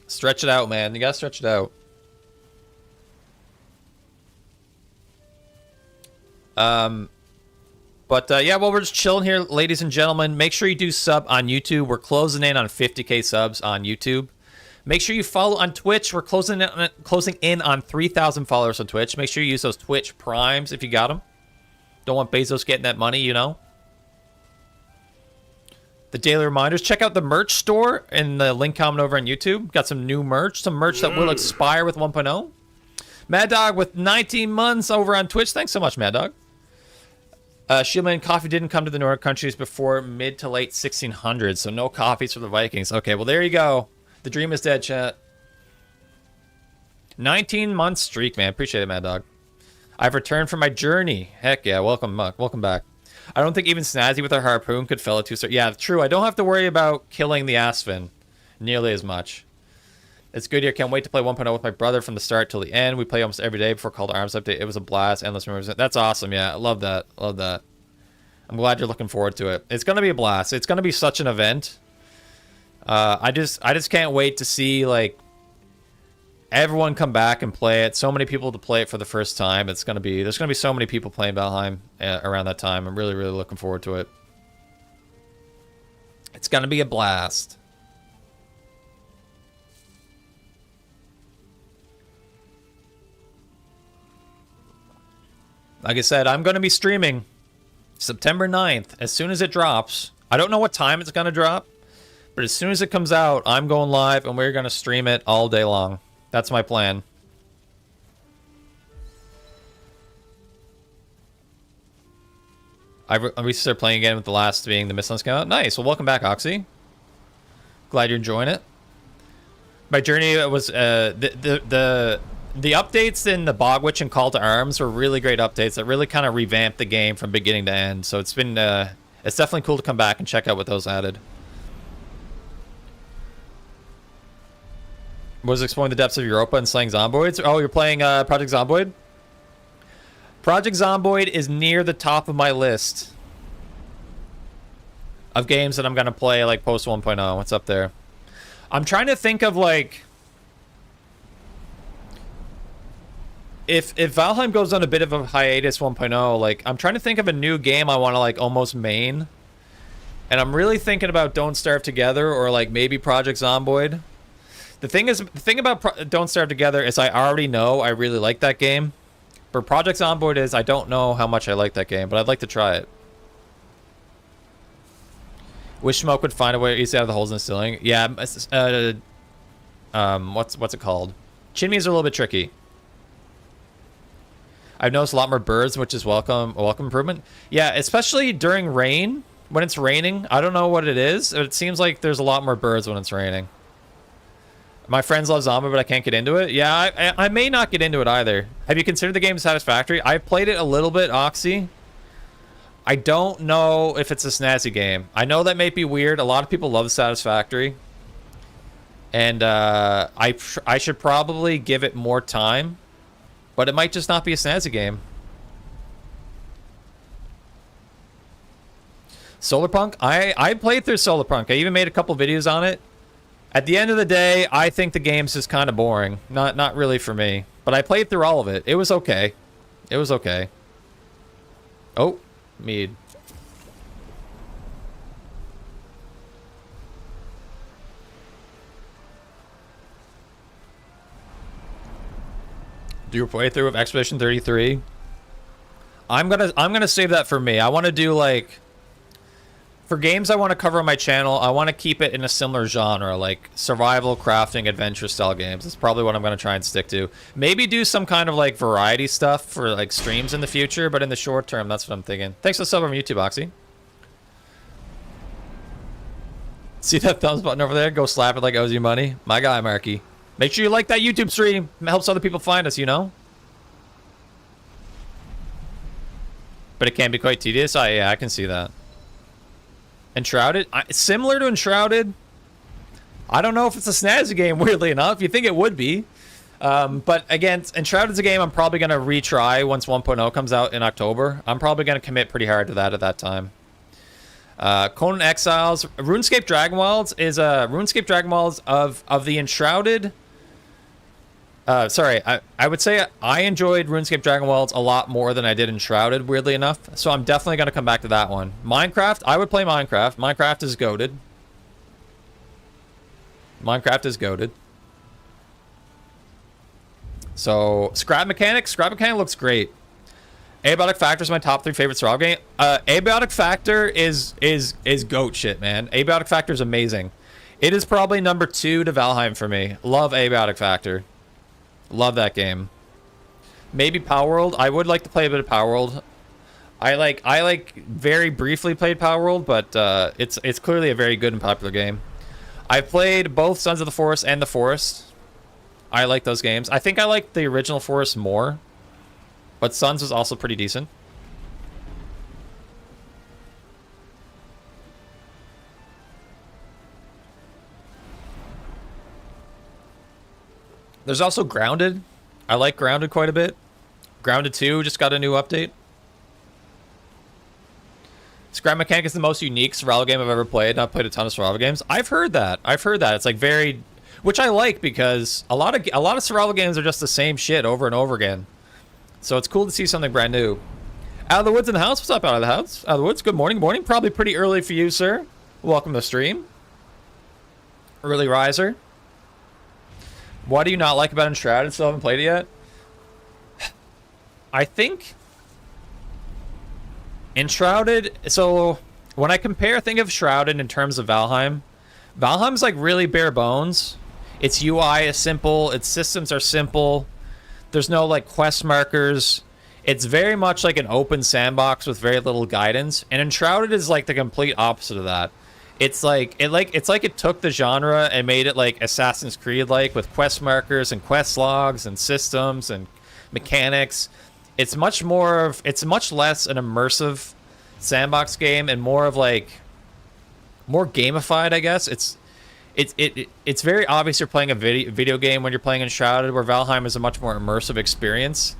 Stretch it out, man. You gotta stretch it out. Yeah, well, we're just chilling here, ladies and gentlemen. Make sure you do sub on YouTube. We're closing in on 50K subs on YouTube. Make sure you follow on Twitch. We're closing in on 3,000 followers on Twitch. Make sure you use those Twitch Primes if you got them. Don't want Bezos getting that money, you know. The daily reminders. Check out the merch store in the link comment over on YouTube. Got some new merch. Some merch that will expire with 1.0. Mad Dog with 19 months over on Twitch. Thanks so much, Mad Dog. Shieldman, coffee didn't come to the Nordic countries before mid to late 1600s, so no coffees for the Vikings. Okay, well, there you go. The dream is dead, chat. 19-month streak, man. Appreciate it, Mad Dog. I've returned from my journey. Heck yeah, welcome back. I don't think even Snazzy with a harpoon could fell a 2-star. Yeah, true. I don't have to worry about killing the aksvin nearly as much. It's good here. Can't wait to play 1.0 with my brother from the start till the end. We play almost every day before Call to Arms update. It was a blast. Endless memories. That's awesome. Yeah, I love that. Love that. I'm glad you're looking forward to it. It's going to be a blast. It's going to be such an event. I just can't wait to see, like, everyone come back and play it. So many people to play it for the first time. There's going to be so many people playing Valheim around that time. I'm really, really looking forward to it. It's going to be a blast. Like I said, I'm going to be streaming September 9th as soon as it drops. I don't know what time it's going to drop, but as soon as it comes out, I'm going live and we're going to stream it all day long. That's my plan. I recently started playing again with the last being the Mistlands came out. Nice. Well, welcome back, Oxy. Glad you're enjoying it. My journey was the updates in the Bogwitch and Call to Arms were really great updates that really kind of revamped the game from beginning to end. So it's been it's definitely cool to come back and check out what those added. Was exploring the depths of Europa and slaying zomboids. Oh, you're playing Project Zomboid? Project Zomboid is near the top of my list of games that I'm going to play like post 1.0. What's up there? I'm trying to think of like if Valheim goes on a bit of a hiatus 1.0, like I'm trying to think of a new game I want to like almost main. And I'm really thinking about Don't Starve Together or like maybe Project Zomboid. The thing about Don't Starve Together is I already know I really like that game. But Project Zomboid is I don't know how much I like that game, but I'd like to try it. Wish Smoke would find a way easy out of the holes in the ceiling. Yeah, what's it called? Chinmies are a little bit tricky. I've noticed a lot more birds, which is a welcome improvement. Yeah, especially during rain. When it's raining, I don't know what it is. It seems like there's a lot more birds when it's raining. My friends love Zombie, but I can't get into it. Yeah, I may not get into it either. Have you considered the game satisfactory? I've played it a little bit, Oxy. I don't know if it's a snazzy game. I know that may be weird. A lot of people love Satisfactory. And I should probably give it more time. But it might just not be a snazzy game. Solarpunk? I played through Solarpunk. I even made a couple videos on it. At the end of the day, I think the game's just kind of boring. Not really for me. But I played through all of it. It was okay. It was okay. Oh, mead. Do your playthrough of Expedition 33. I'm gonna save that for me. I want to do like for games I want to cover on my channel. I want to keep it in a similar genre, like survival, crafting, adventure style games. That's probably what I'm gonna try and stick to. Maybe do some kind of like variety stuff for like streams in the future, but in the short term, that's what I'm thinking. Thanks for the sub on YouTube, Oxy. See that thumbs button over there? Go slap it like it owes you money. My guy, Marky. Make sure you like that YouTube stream. It helps other people find us, you know? But it can be quite tedious. Yeah, I can see that. Enshrouded? Similar to Enshrouded. I don't know if it's a snazzy game, weirdly enough. You think it would be. But again, Enshrouded's a game I'm probably going to retry once 1.0 comes out in October. I'm probably going to commit pretty hard to that at that time. Conan Exiles. RuneScape Dragon Wilds is RuneScape Dragon Wilds of the Enshrouded. Sorry, I would say I enjoyed RuneScape Dragon Wilds a lot more than I did Enshrouded, weirdly enough. So I'm definitely going to come back to that one. Minecraft, I would play Minecraft. Minecraft is goated. Minecraft is goated. So, Scrap Mechanic. Scrap Mechanic looks great. Abiotic Factor is my top 3 favorite survival game. Abiotic Factor is goat shit, man. Abiotic Factor is amazing. It is probably number 2 to Valheim for me. Love Abiotic Factor. Love that game. Maybe Power World. I would like to play a bit of Power World. I like very briefly played Power World, but it's clearly a very good and popular game. I've played both Sons of the Forest and The Forest. I like those games. I think I like the original Forest more, but Sons was also pretty decent. There's also Grounded. I like Grounded quite a bit. Grounded 2 just got a new update. Scrap Mechanic is the most unique survival game I've ever played. I've played a ton of survival games. I've heard that. It's like very, which I like because a lot of survival games are just the same shit over and over again. So it's cool to see something brand new. Out of the Woods in the House. What's up, Out of the House? Out of the Woods. Good morning. Morning. Probably pretty early for you, sir. Welcome to the stream. Early riser. What do you not like about Enshrouded? Still haven't played it yet. I think Enshrouded. So when I think of Shrouded in terms of Valheim, Valheim's like really bare bones. Its UI is simple. Its systems are simple. There's no like quest markers. It's very much like an open sandbox with very little guidance. And Enshrouded is like the complete opposite of that. It's like it took the genre and made it like Assassin's Creed like with quest markers and quest logs and systems and mechanics. It's much less an immersive sandbox game and more of like more gamified, I guess. It's very obvious you're playing a video game when you're playing Enshrouded, where Valheim is a much more immersive experience.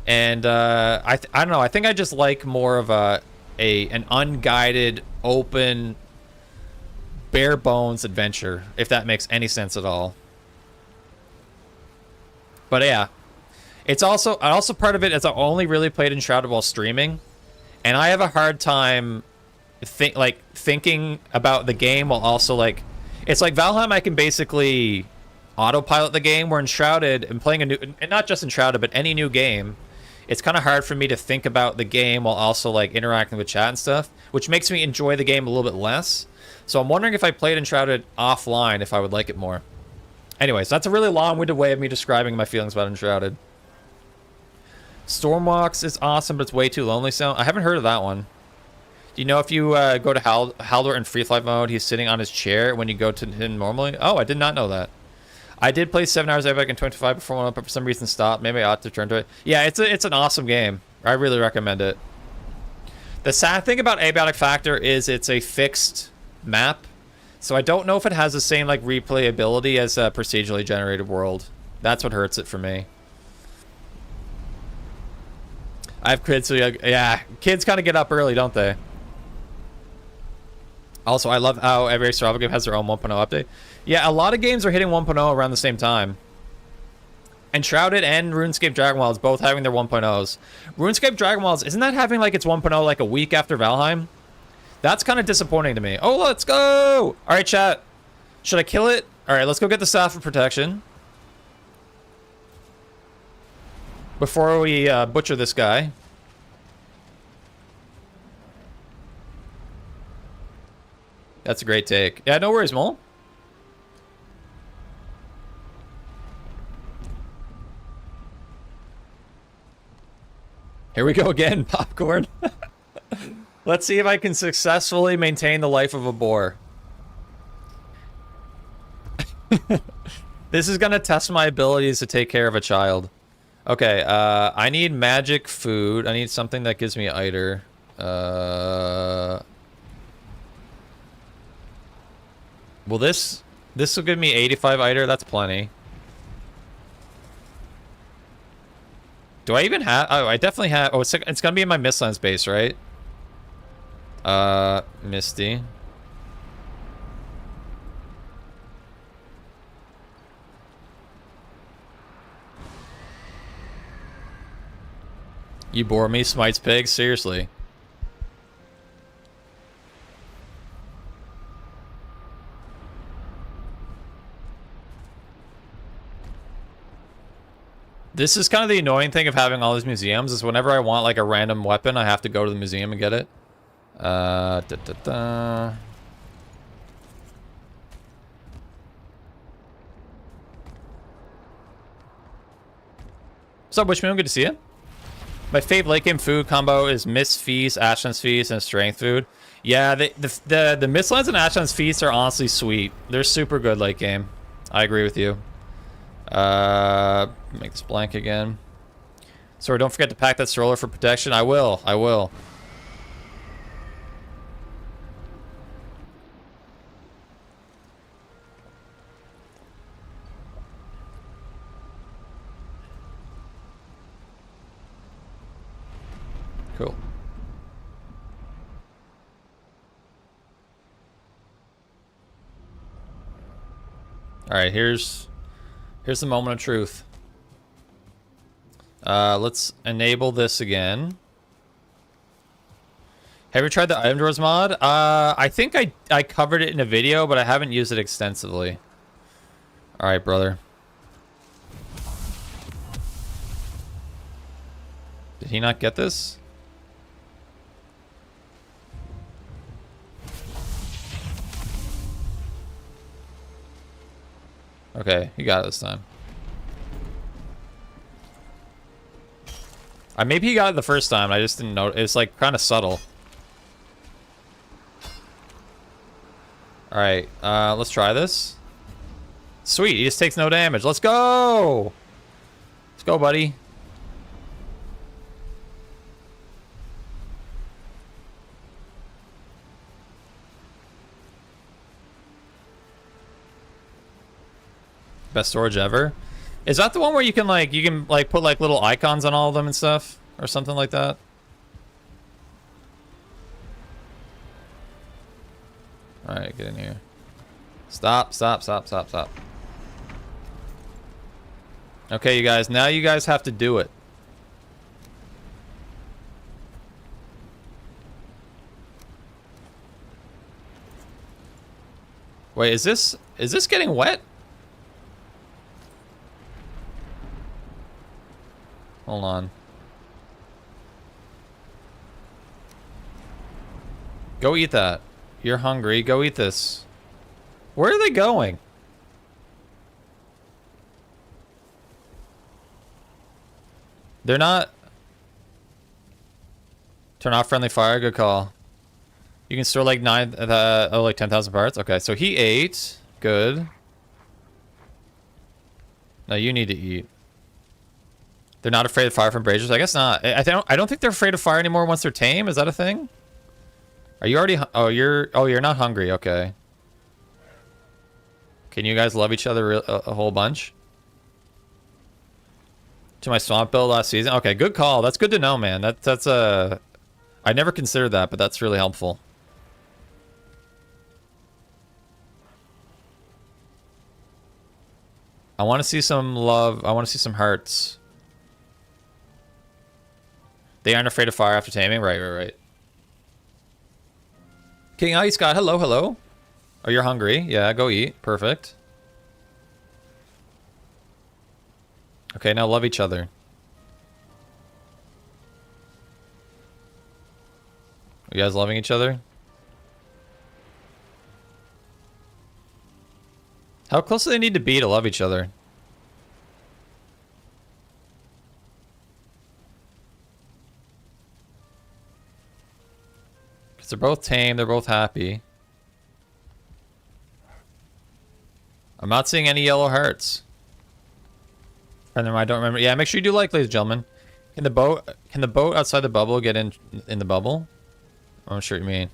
And I don't know. I think I just like more of an unguided, open, bare bones adventure, if that makes any sense at all. But yeah, it's also part of it is I only really played Enshrouded while streaming, and I have a hard time thinking about the game while also like, it's like Valheim I can basically autopilot the game, where Enshrouded and playing and not just Enshrouded but any new game, it's kind of hard for me to think about the game while also like interacting with chat and stuff, which makes me enjoy the game a little bit less. So I'm wondering if I played Enshrouded offline, if I would like it more. Anyways, that's a really long-winded way of me describing my feelings about Enshrouded. Stormwalks is awesome, but it's way too lonely sound. I haven't heard of that one. Do you know if you go to Haldor in free flight mode, he's sitting on his chair when you go to him normally? Oh, I did not know that. I did play 7 hours back in 25 before one up, but for some reason stopped. Maybe I ought to turn to it. Yeah, it's an awesome game. I really recommend it. The sad thing about Abiotic Factor is it's a fixed map, so I don't know if it has the same like replayability as a procedurally generated world. That's what hurts it for me. I have kids, so yeah, kids kind of get up early, don't they? Also, I love how every survival game has their own 1.0 update. Yeah, a lot of games are hitting 1.0 around the same time. Enshrouded and RuneScape Dragon Wilds both having their 1.0s. RuneScape Dragon Wilds, isn't that having like its 1.0 like a week after Valheim? That's kind of disappointing to me. Oh, let's go! All right, chat. Should I kill it? All right, let's go get the Staff of Protection before we butcher this guy. That's a great take. Yeah, no worries, Mole. Here we go again, popcorn. Let's see if I can successfully maintain the life of a boar. This is gonna test my abilities to take care of a child. Okay, I need magic food. I need something that gives me iter. Well, this will give me 85 iter. That's plenty. Do I even have... Oh, I definitely have... Oh, it's gonna be in my Mistlands base, right? Misty. You bore me, Smites Pig? Seriously. This is kind of the annoying thing of having all these museums, is whenever I want like a random weapon, I have to go to the museum and get it. What's up, Wishmoon? Good to see you. My fave late game food combo is Mist Feast, Ashland's Feast, and Strength food. Yeah, the Mistlands and Ashland's Feast are honestly sweet. They're super good late game. I agree with you. Make this blank again. Sorry, don't forget to pack that stroller for protection. I will. I will. Cool. All right, here's the moment of truth. Let's enable this again. Have you tried the item drawers mod? I think I covered it in a video, but I haven't used it extensively. All right, brother. Did he not get this? Okay, he got it this time. Maybe he got it the first time. I just didn't know. It's like kind of subtle. All right, let's try this. Sweet, he just takes no damage. Let's go. Let's go, buddy. Best storage ever. Is that the one where you can put like little icons on all of them and stuff or something like that? All right, get in here. Stop, stop, stop, stop, stop. Okay, you guys, now you guys have to do it. Wait, is this getting wet? Hold on. Go eat that. You're hungry. Go eat this. Where are they going? They're not... Turn off friendly fire. Good call. You can store like 10,000 parts. Okay, so he ate. Good. Now you need to eat. They're not afraid of fire from braziers? I guess not. I don't think they're afraid of fire anymore once they're tame. Is that a thing? Are you already... Oh, you're not hungry. Okay. Can you guys love each other a whole bunch? To my swamp build last season? Okay, good call. That's good to know, man. That's I never considered that, but that's really helpful. I want to see some love. I want to see some hearts. They aren't afraid of fire after taming? Right. King Ice God, hello, hello. Oh, you're hungry? Yeah, go eat. Perfect. Okay, now love each other. Are you guys loving each other? How close do they need to be to love each other? They're both tame. They're both happy. I'm not seeing any yellow hearts. And then I don't remember. Yeah, make sure you do like, ladies and gentlemen. Can the boat outside the bubble get in the bubble? I'm sure you mean.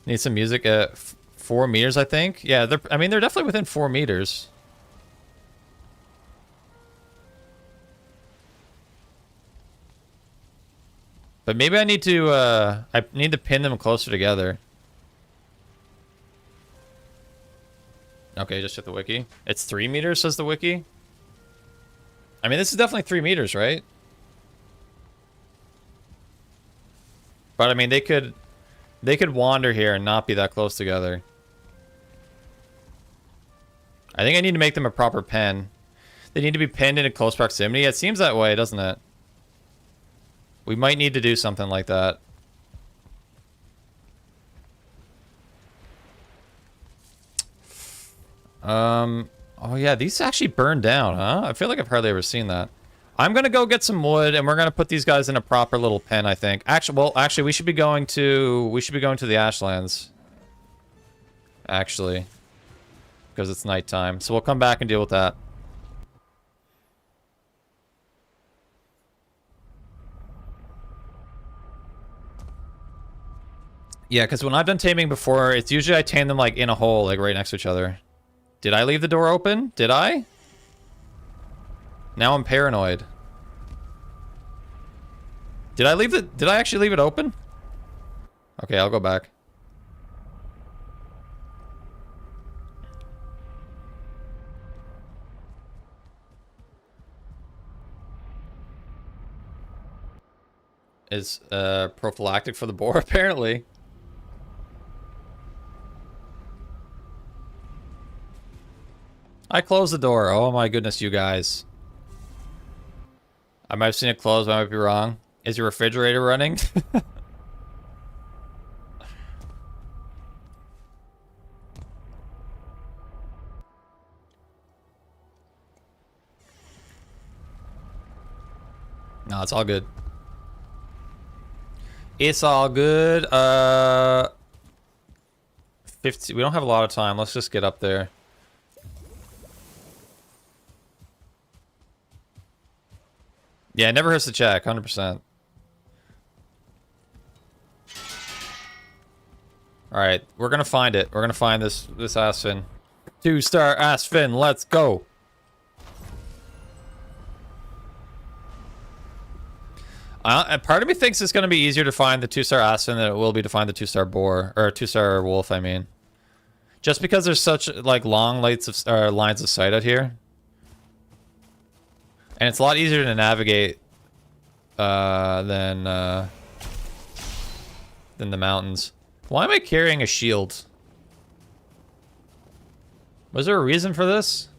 Need some music at 4 meters, I think. Yeah, they're definitely within 4 meters. But maybe I need to pin them closer together. Okay, just hit the wiki. It's 3 meters, says the wiki. I mean, this is definitely 3 meters, right? But I mean, they could wander here and not be that close together. I think I need to make them a proper pen. They need to be pinned in a close proximity. It seems that way, doesn't it? We might need to do something like that. Oh yeah, these actually burned down, huh? I feel like I've hardly ever seen that. I'm gonna go get some wood, and we're gonna put these guys in a proper little pen, I think. Actually, we should be going to the Ashlands. Actually, because it's nighttime, so we'll come back and deal with that. Yeah, because when I've done taming before, it's usually I tame them like in a hole, like right next to each other. Did I leave the door open? Did I? Now I'm paranoid. Did I actually leave it open? Okay, I'll go back. Is prophylactic for the boar, apparently. I closed the door. Oh my goodness, you guys. I might have seen it closed, but I might be wrong. Is your refrigerator running? No, it's all good. It's all good. 50. We don't have a lot of time. Let's just get up there. Yeah, it never hurts to check, 100%. Alright, we're gonna find it. We're gonna find this aksvin. 2-star aksvin, let's go! Part of me thinks it's gonna be easier to find the 2-star aksvin than it will be to find the 2-star boar. Or 2-star wolf, I mean. Just because there's such, like, long lines of sight out here. And it's a lot easier to navigate than the mountains. Why am I carrying a shield? Was there a reason for this?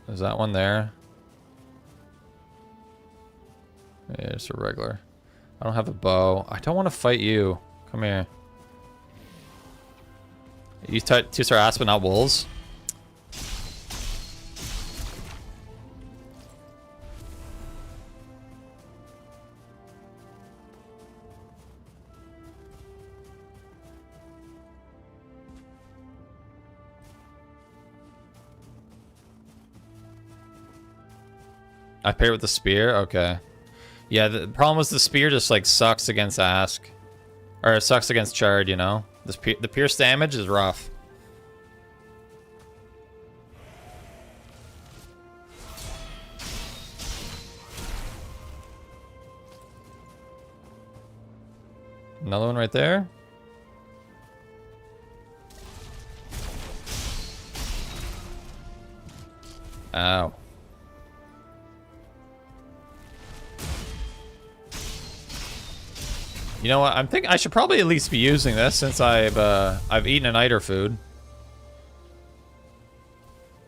Is that one there? Yeah, it's a regular. I don't have a bow. I don't want to fight you. Come here. You 2-star aksvin, not wolves? I paired with the spear? Okay. Yeah, the problem was the spear just, like, sucks against ask. Or it sucks against charred, you know? The pierce damage is rough. Another one right there. Ow. You know what? I'm thinking I should probably at least be using this since I've eaten a niter food.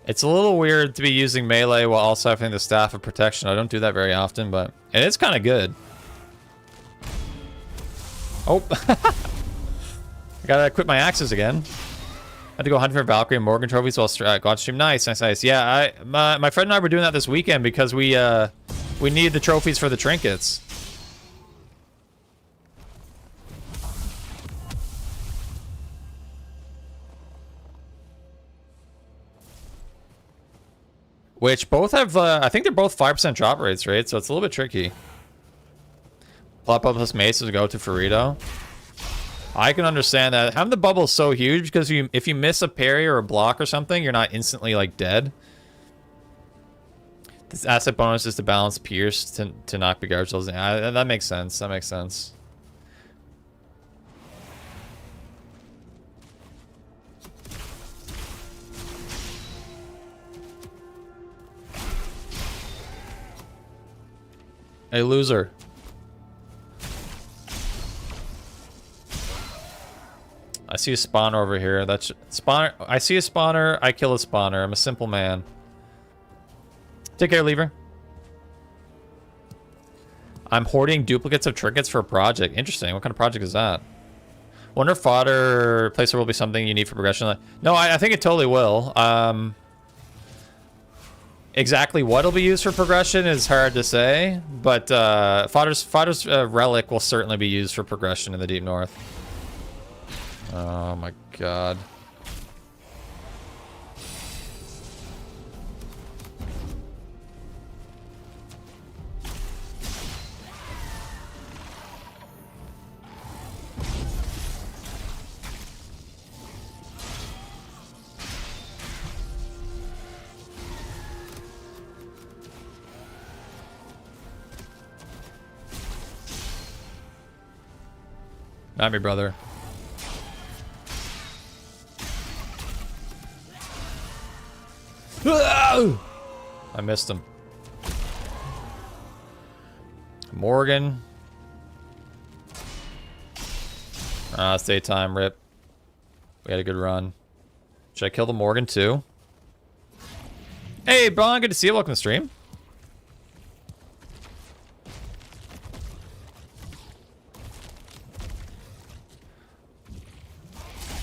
It's a little weird to be using melee while also having the staff of protection. I don't do that very often, but it is kind of good. Oh, I gotta equip my axes again. I had to go hunting for Valkyrie and Morgan trophies while God stream. Nice, nice, nice. Yeah, my friend and I were doing that this weekend because we needed the trophies for the trinkets. Which both have, I think they're both 5% drop rates, right? So it's a little bit tricky. Plop up plus mace to go to Ferrito. I can understand that. Having the bubble is so huge because if you miss a parry or a block or something, you're not instantly like dead. This asset bonus is to balance Pierce to knock the garbage levels in. That makes sense. That makes sense. Hey, loser. I see a spawner over here. That's spawner. I see a spawner. I kill a spawner. I'm a simple man. Take care, Lever. I'm hoarding duplicates of trinkets for a project. Interesting. What kind of project is that? Wonder if fodder placer will be something you need for progression. No, I think it totally will. Exactly what it'll be used for progression is hard to say, but fodder's relic will certainly be used for progression in the Deep North. Oh my god. Not me, brother. I missed him. Morgan. It's daytime, rip. We had a good run. Should I kill the Morgan too? Hey, Bon, good to see you. Welcome to the stream.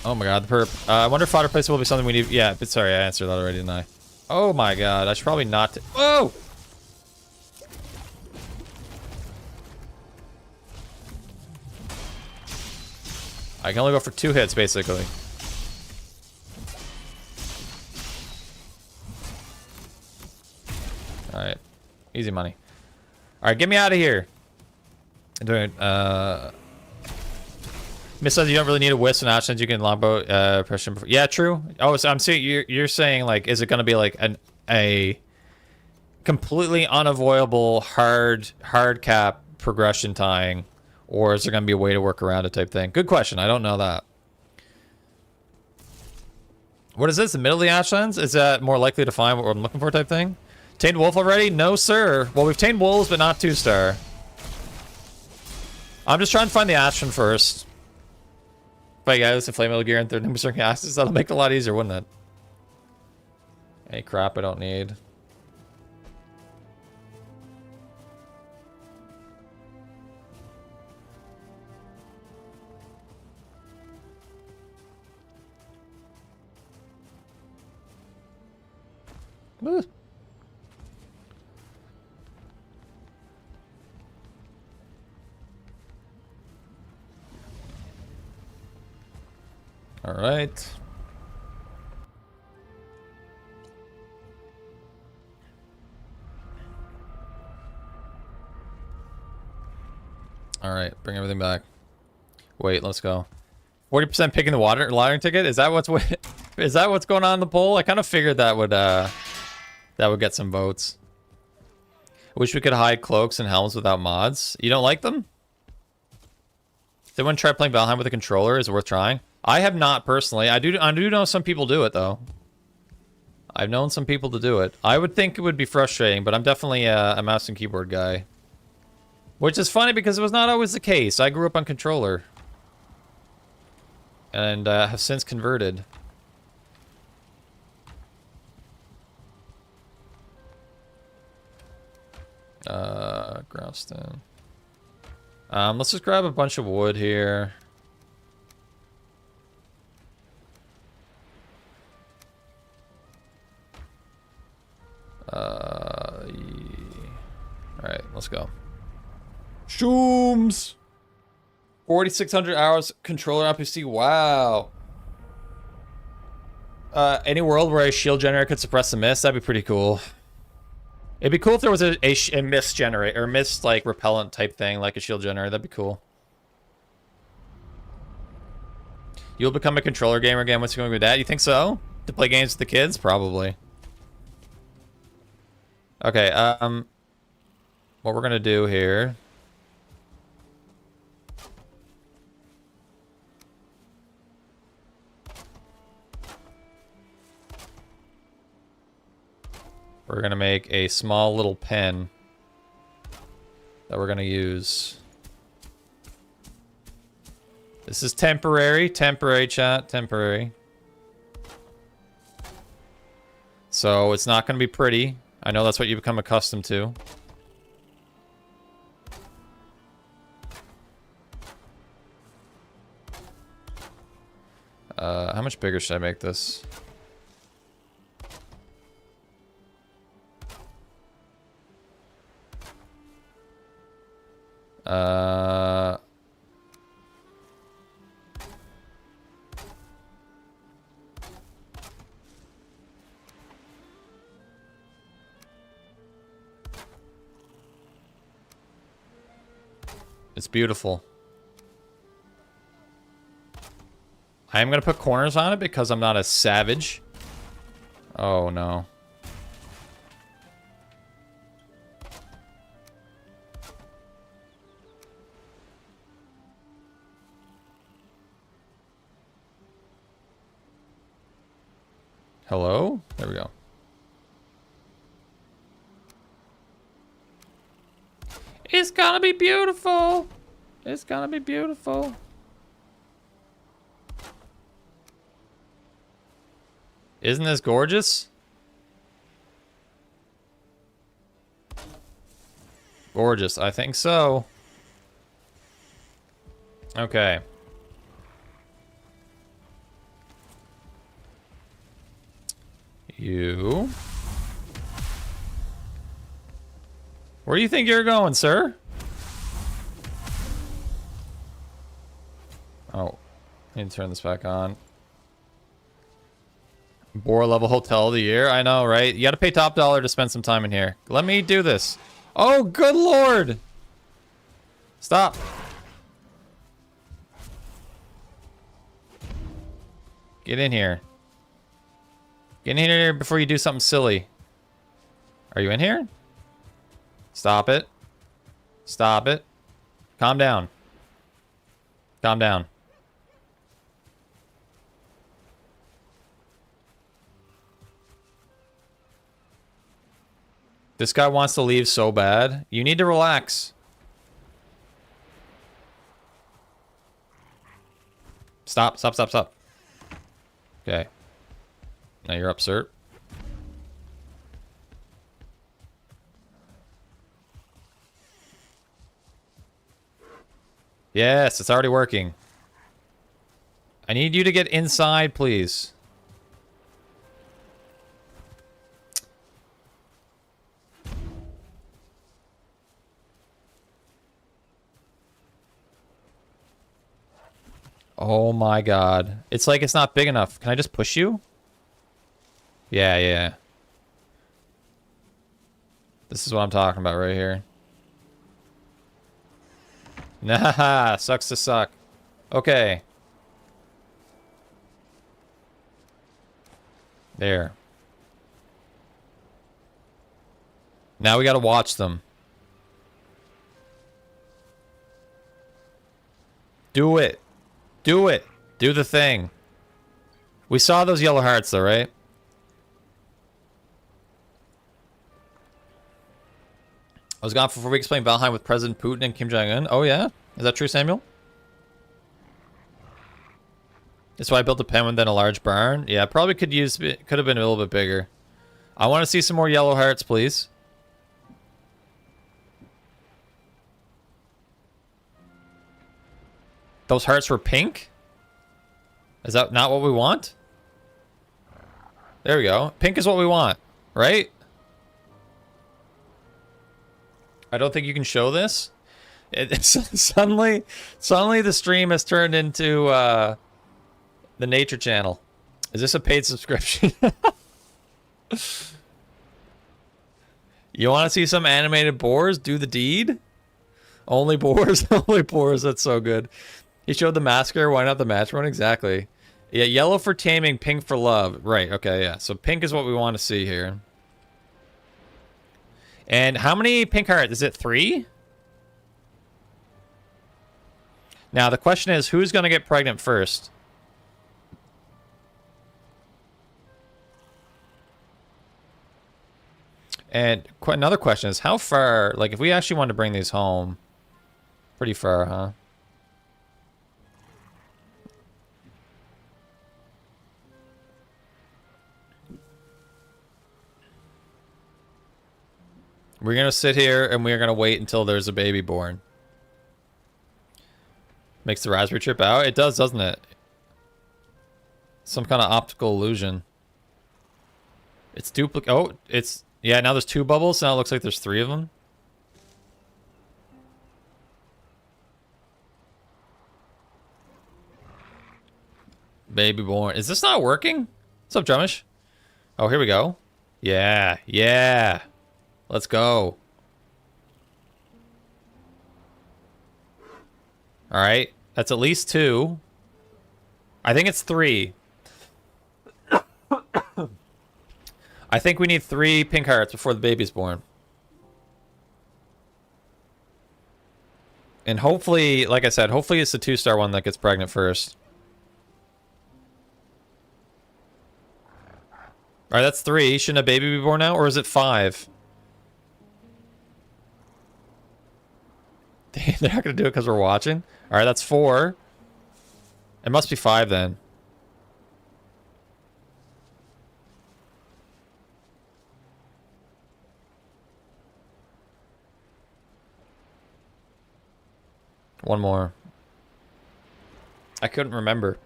Oh my god, the perp. I wonder if fodder place will be something we need. Yeah, but sorry, I answered that already, didn't I? Oh my god, I should probably not. Whoa! I can only go for 2 hits, basically. Alright. Easy money. Alright, get me out of here. I'm doing, Miss says you don't really need a wisp and actions. You can longbow pressure. Yeah, true. Oh, so I'm saying you're saying like, is it going to be like a completely unavoidable hard cap progression tying, or is there going to be a way to work around it type thing? Good question. I don't know that. What is this? The middle of the Ashlands? Is that more likely to find what I'm looking for type thing? Tamed wolf already? No, sir. Well, we've tamed wolves, but not 2-star. I'm just trying to find the Ashland first. But yeah, it's a flame metal gear and third number circuit axis. That'll make it a lot easier, wouldn't it? Any crap I don't need. All right. All right, bring everything back. Wait, let's go. 40% picking the lottery ticket. Is that what's going on in the poll? I kind of figured that would get some votes. Wish we could hide cloaks and helms without mods. You don't like them? Did anyone try playing Valheim with a controller? Is it worth trying? I have not personally. I do know some people do it though. I've known some people to do it. I would think it would be frustrating, but I'm definitely a mouse and keyboard guy. Which is funny because it was not always the case. I grew up on controller. And have since converted. Groundstone. Let's just grab a bunch of wood here. Alright, let's go. Shooms! 4,600 hours controller RPC. Wow. Any world where a shield generator could suppress the mist, that'd be pretty cool. It'd be cool if there was a mist generator, or mist, like, repellent type thing, like a shield generator. That'd be cool. You'll become a controller gamer again once you're going with dad. You think so? To play games with the kids? Probably. Okay, what we're gonna do here. We're gonna make a small little pen that we're gonna use. This is temporary, chat, temporary. So it's not gonna be pretty. I know that's what you become accustomed to. How much bigger should I make this? It's beautiful. I am going to put corners on it because I'm not a savage. Oh, no. Hello? There we go. It's gonna be beautiful. It's gonna be beautiful. Isn't this gorgeous? Gorgeous, I think so. Okay. You. Where do you think you're going, sir? Oh, I need to turn this back on. Boar level hotel of the year. I know, right? You gotta pay top dollar to spend some time in here. Let me do this. Oh, good lord! Stop. Get in here. Get in here before you do something silly. Are you in here? Stop it. Stop it. Calm down. Calm down. This guy wants to leave so bad. You need to relax. Stop, stop, stop, stop. Okay. Now you're up, sir. Yes, it's already working. I need you to get inside, please. Oh my god. It's like it's not big enough. Can I just push you? Yeah, yeah. This is what I'm talking about right here. Nah, sucks to suck. Okay. There. Now we gotta watch them. Do it. Do it. Do the thing. We saw those yellow hearts though, right? I was gone for 4 weeks playing Valheim with President Putin and Kim Jong-un. Oh yeah? Is that true, Samuel? That's why I built a pen and then a large barn. Yeah, probably could have been a little bit bigger. I want to see some more yellow hearts, please. Those hearts were pink? Is that not what we want? There we go. Pink is what we want, right? I don't think you can show this. Suddenly the stream has turned into the nature channel. Is this a paid subscription? You want to see some animated boars do the deed? Only boars? Only boars. That's so good. He showed the massacre. Why not the match one? Exactly. Yeah, yellow for taming, pink for love. Right, okay, yeah. So pink is what we want to see here. And how many pink hearts? Is it 3? Now, the question is, who's going to get pregnant first? And another question is, how far... Like, if we actually want to bring these home... Pretty far, huh? We're going to sit here, and we're going to wait until there's a baby born. Makes the raspberry trip out? It does, doesn't it? Some kind of optical illusion. It's duplicate. Oh, it's... Yeah, now there's 2 bubbles. So now it looks like there's 3 of them. Baby born. Is this not working? What's up, Drumish? Oh, here we go. Yeah, yeah. Let's go. All right. That's at least 2. I think it's 3. I think we need 3 pink hearts before the baby's born. And hopefully, like I said, hopefully it's the 2-star one that gets pregnant first. All right, that's 3. Shouldn't a baby be born now? Or is it 5? They're not going to do it because we're watching? All right, that's 4. It must be 5 then. One more. I couldn't remember.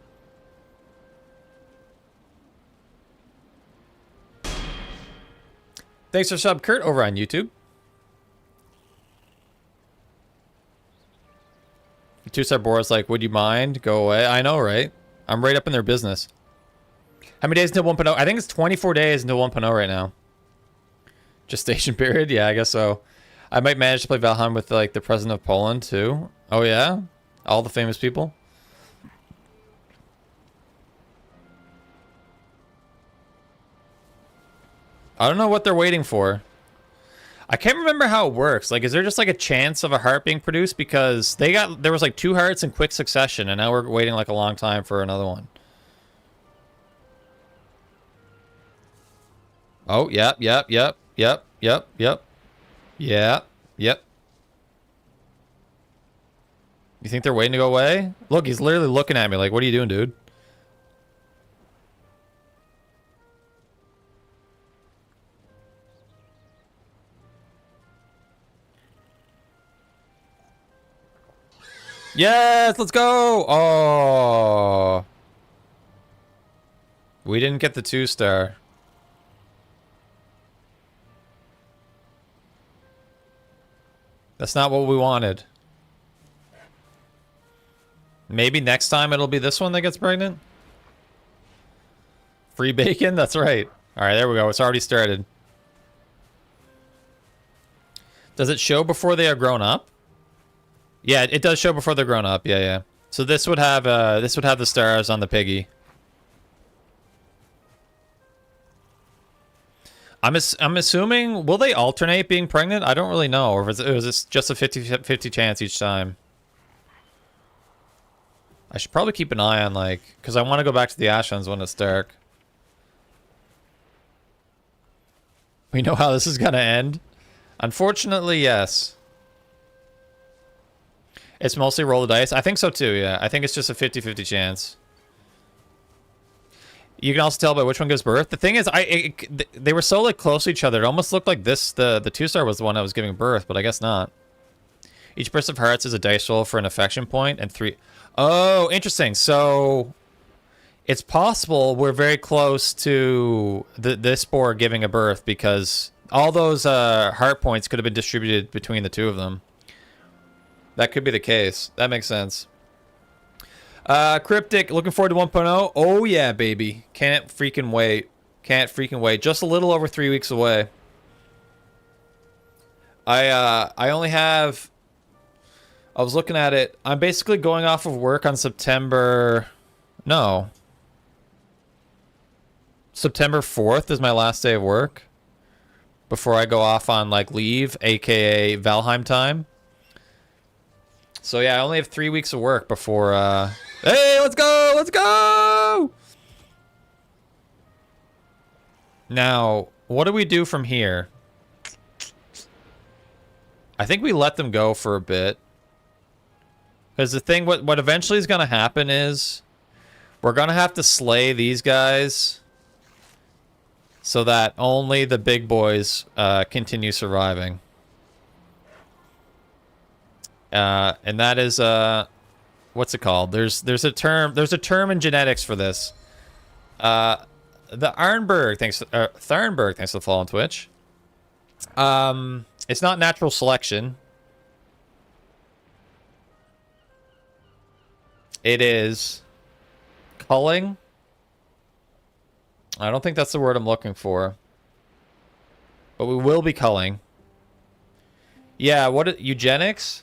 Thanks for sub, Kurt, over on YouTube. 2-star Boris like, would you mind? Go away. I know, right? I'm right up in their business. How many days until 1.0? I think it's 24 days until 1.0 right now. Gestation period? Yeah, I guess so. I might manage to play Valheim with, like, the president of Poland, too. Oh, yeah? All the famous people? I don't know what they're waiting for. I can't remember how it works. Like, is there just like a chance of a heart being produced? Because there was like 2 hearts in quick succession, and now we're waiting like a long time for another one. Oh, yep. You think they're waiting to go away? Look, he's literally looking at me like, what are you doing, dude? Yes, let's go! Oh. We didn't get the 2-star. That's not what we wanted. Maybe next time it'll be this one that gets pregnant? Free bacon? That's right. Alright, there we go. It's already started. Does it show before they are grown up? Yeah, it does show before they're grown up. Yeah. So this would have the stars on the piggy. I'm assuming, will they alternate being pregnant? I don't really know, or is it just a 50-50 chance each time? I should probably keep an eye on, like, because I want to go back to the Ashlands when it's dark. We know how this is gonna end. Unfortunately, yes. It's mostly roll the dice. I think so too, yeah. I think it's just a 50-50 chance. You can also tell by which one gives birth. The thing is, they were so like close to each other. It almost looked like the 2-star was the one that was giving birth, but I guess not. Each burst of hearts is a dice roll for an affection point, and 3... Oh, interesting. So it's possible we're very close to this spore giving a birth, because all those heart points could have been distributed between the 2 of them. That could be the case. That makes sense. Cryptic, looking forward to 1.0. Oh yeah, baby. Can't freaking wait. Can't freaking wait. Just a little over 3 weeks away. I only have I was looking at it. I'm basically going off of work on September... No. September 4th is my last day of work. Before I go off on, like, leave, aka Valheim time. So, yeah, I only have 3 weeks of work before, Hey, let's go! Let's go! Now, what do we do from here? I think we let them go for a bit. Because the thing, what eventually is going to happen is... We're going to have to slay these guys... So that only the big boys continue surviving. And that is... what's it called? There's a term in genetics for this. The Arnberg, Tharnberg, thanks for the follow on Twitch. It's not natural selection. It is culling. I don't think that's the word I'm looking for. But we will be culling. Yeah, eugenics?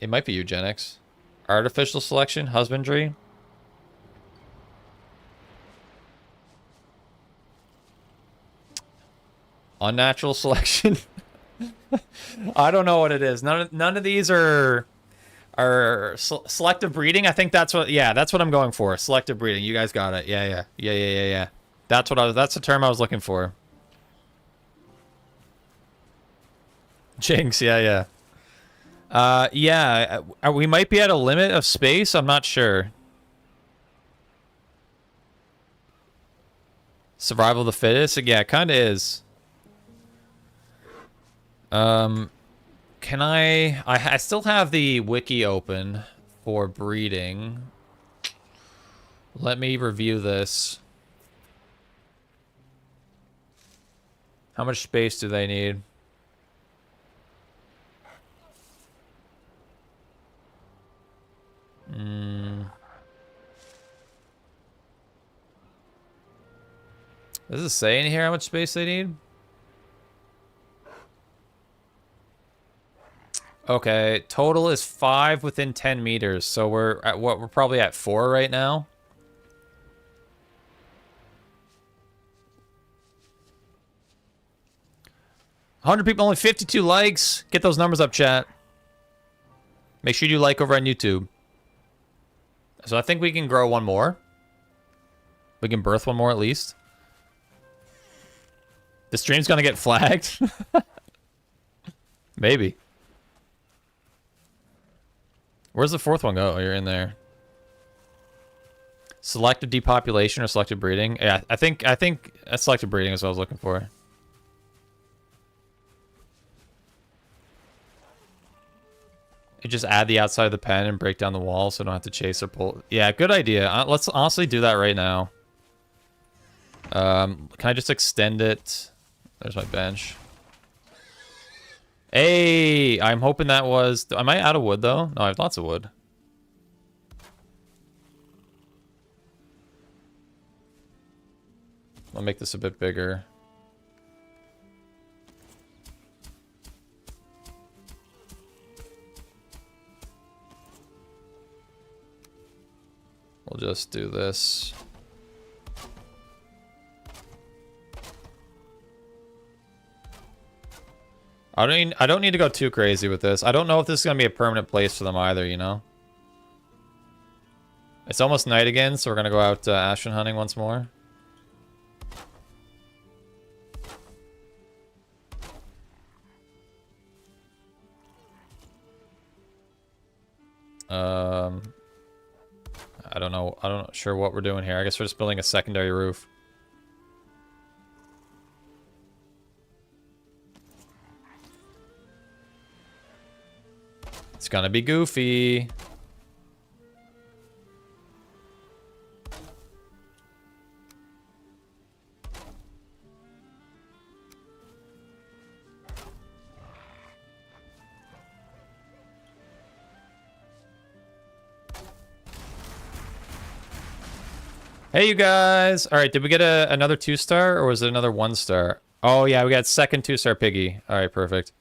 It might be eugenics. Artificial selection, husbandry. Unnatural selection. I don't know what it is. None of these are selective breeding. I think that's what. Yeah, that's what I'm going for. Selective breeding. You guys got it. Yeah. That's the term I was looking for. Jinx. Yeah. We might be at a limit of space. I'm not sure. Survival of the fittest. Yeah, it kind of is. Can I still have the wiki open for breeding. Let me review this. How much space do they need? Does it say in here how much space they need? Okay, total is 5 within 10 meters. So we're at what? We're probably at 4 right now. $100 people, only 52 likes. Get those numbers up, chat. Make sure you like over on YouTube. So I think we can grow one more. We can birth one more at least. The stream's gonna get flagged. Maybe. Where's the fourth one go? Oh, you're in there. Selective depopulation or selective breeding? Yeah, I think selective breeding is what I was looking for. You just add the outside of the pen and break down the wall so I don't have to chase or pull. Yeah, good idea. Let's honestly do that right now. Can I just extend it? There's my bench. Hey, I'm hoping that was... Am I out of wood, though? No, I have lots of wood. I'll make this a bit bigger. We'll just do this. I don't need to go too crazy with this. I don't know if this is going to be a permanent place for them either, you know? It's almost night again, so we're going to go out aksvin hunting once more. I don't know. I'm not sure what we're doing here. I guess we're just building a secondary roof. It's gonna be goofy. Hey, you guys. All right, did we get another 2-star or was it another 1-star? Oh, yeah, we got second 2-star piggy. All right, perfect.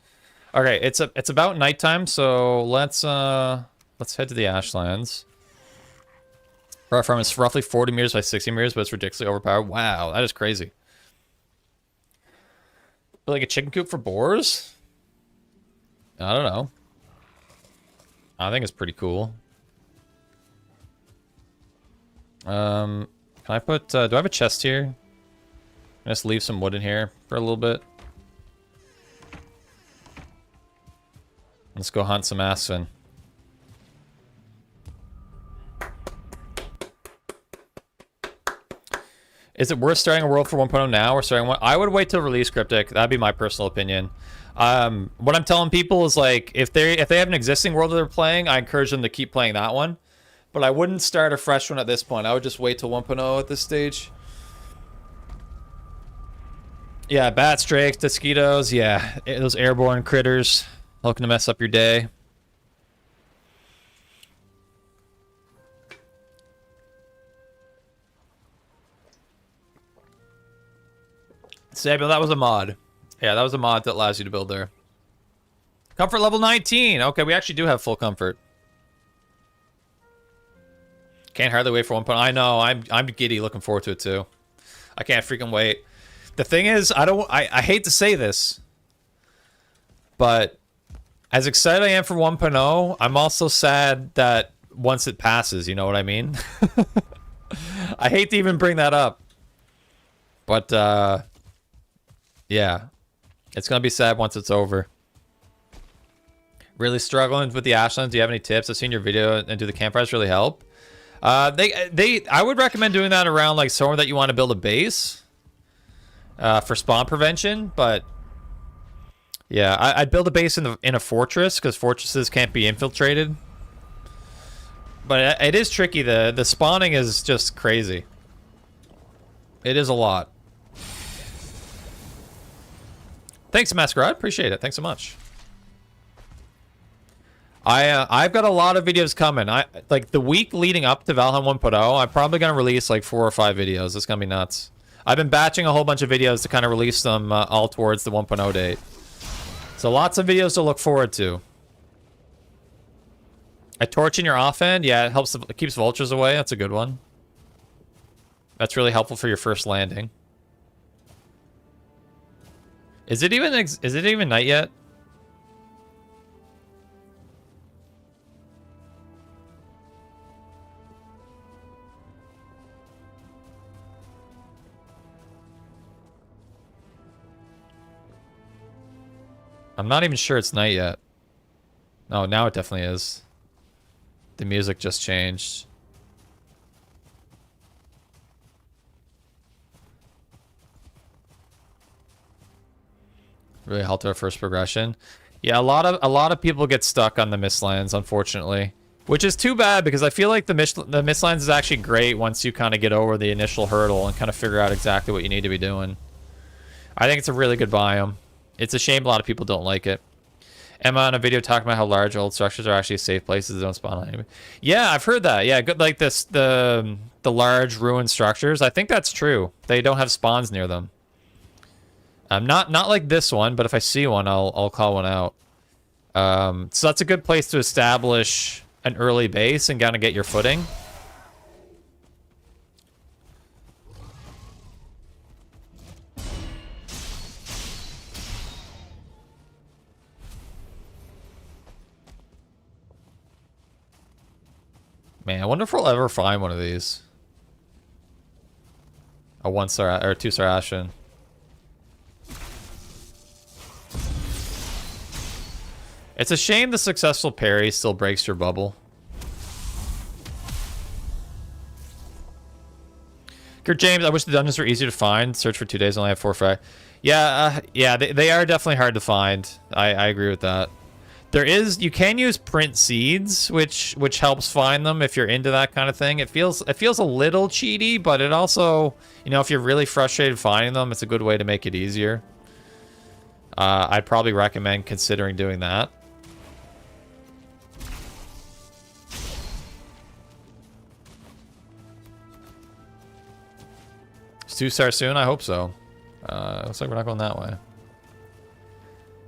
Okay, it's about nighttime, so let's head to the Ashlands. Our farm is roughly 40 meters by 60 meters, but it's ridiculously overpowered. Wow, that is crazy. But like a chicken coop for boars? I don't know. I think it's pretty cool. Can I put, do I have a chest here? Just leave some wood in here for a little bit. Let's go hunt some aksvin. Is it worth starting a world for 1.0 now or starting one? I would wait till release Cryptic. That'd be my personal opinion. What I'm telling people is like if they have an existing world that they're playing, I encourage them to keep playing that one. But I wouldn't start a fresh one at this point. I would just wait till 1.0 at this stage. Yeah, bats, drakes, mosquitoes. Yeah, those airborne critters looking to mess up your day. Samuel, that was a mod. Yeah, that was a mod that allows you to build there. Comfort level 19. Okay, we actually do have full comfort. Can't hardly wait for 1.0. I know, I'm giddy looking forward to it too. I can't freaking wait. The thing is, I hate to say this, but as excited I am for 1.0, I'm also sad that once it passes, you know what I mean? I hate to even bring that up. But, yeah. It's going to be sad once it's over. Really struggling with the Ashlands. Do you have any tips? I've seen your video and do the campfires really help? I would recommend doing that around like somewhere that you want to build a base for spawn prevention, but yeah, I'd build a base in a fortress because fortresses can't be infiltrated. But it is tricky. The spawning is just crazy. It is a lot. Thanks, Masquerade. Appreciate it. Thanks so much. I've got a lot of videos coming. Like the week leading up to Valheim 1.0, I'm probably gonna release like 4 or 5 videos. It's gonna be nuts. I've been batching a whole bunch of videos to kind of release them all towards the 1.0 date. So lots of videos to look forward to. A torch in your offhand, yeah, it keeps vultures away. That's a good one. That's really helpful for your first landing. Is it even night yet? I'm not even sure it's night yet. No, now it definitely is. The music just changed. Really helped our first progression. Yeah, a lot of people get stuck on the Mistlands, unfortunately. Which is too bad because I feel like the Mistlands is actually great once you kind of get over the initial hurdle and kind of figure out exactly what you need to be doing. I think it's a really good biome. It's a shame a lot of people don't like it. Emma on a video talking about how large old structures are actually safe places that don't spawn on anybody. Yeah, I've heard that. Yeah, good, like the large ruined structures. I think that's true. They don't have spawns near them. Not like this one, but if I see one, I'll call one out. So that's a good place to establish an early base and kind of get your footing. Man, I wonder if we'll ever find one of these. A 1-star or 2-star aksvin. It's a shame the successful parry still breaks your bubble. Kurt James, I wish the dungeons were easier to find. Search for 2 days, only have 4 or 5. Yeah, yeah, they are definitely hard to find. I agree with that. You can use print seeds, which helps find them if you're into that kind of thing. It feels a little cheaty, but it also, you know, if you're really frustrated finding them, it's a good way to make it easier. I'd probably recommend considering doing that. It's 2-star soon? I hope so. Looks like we're not going that way.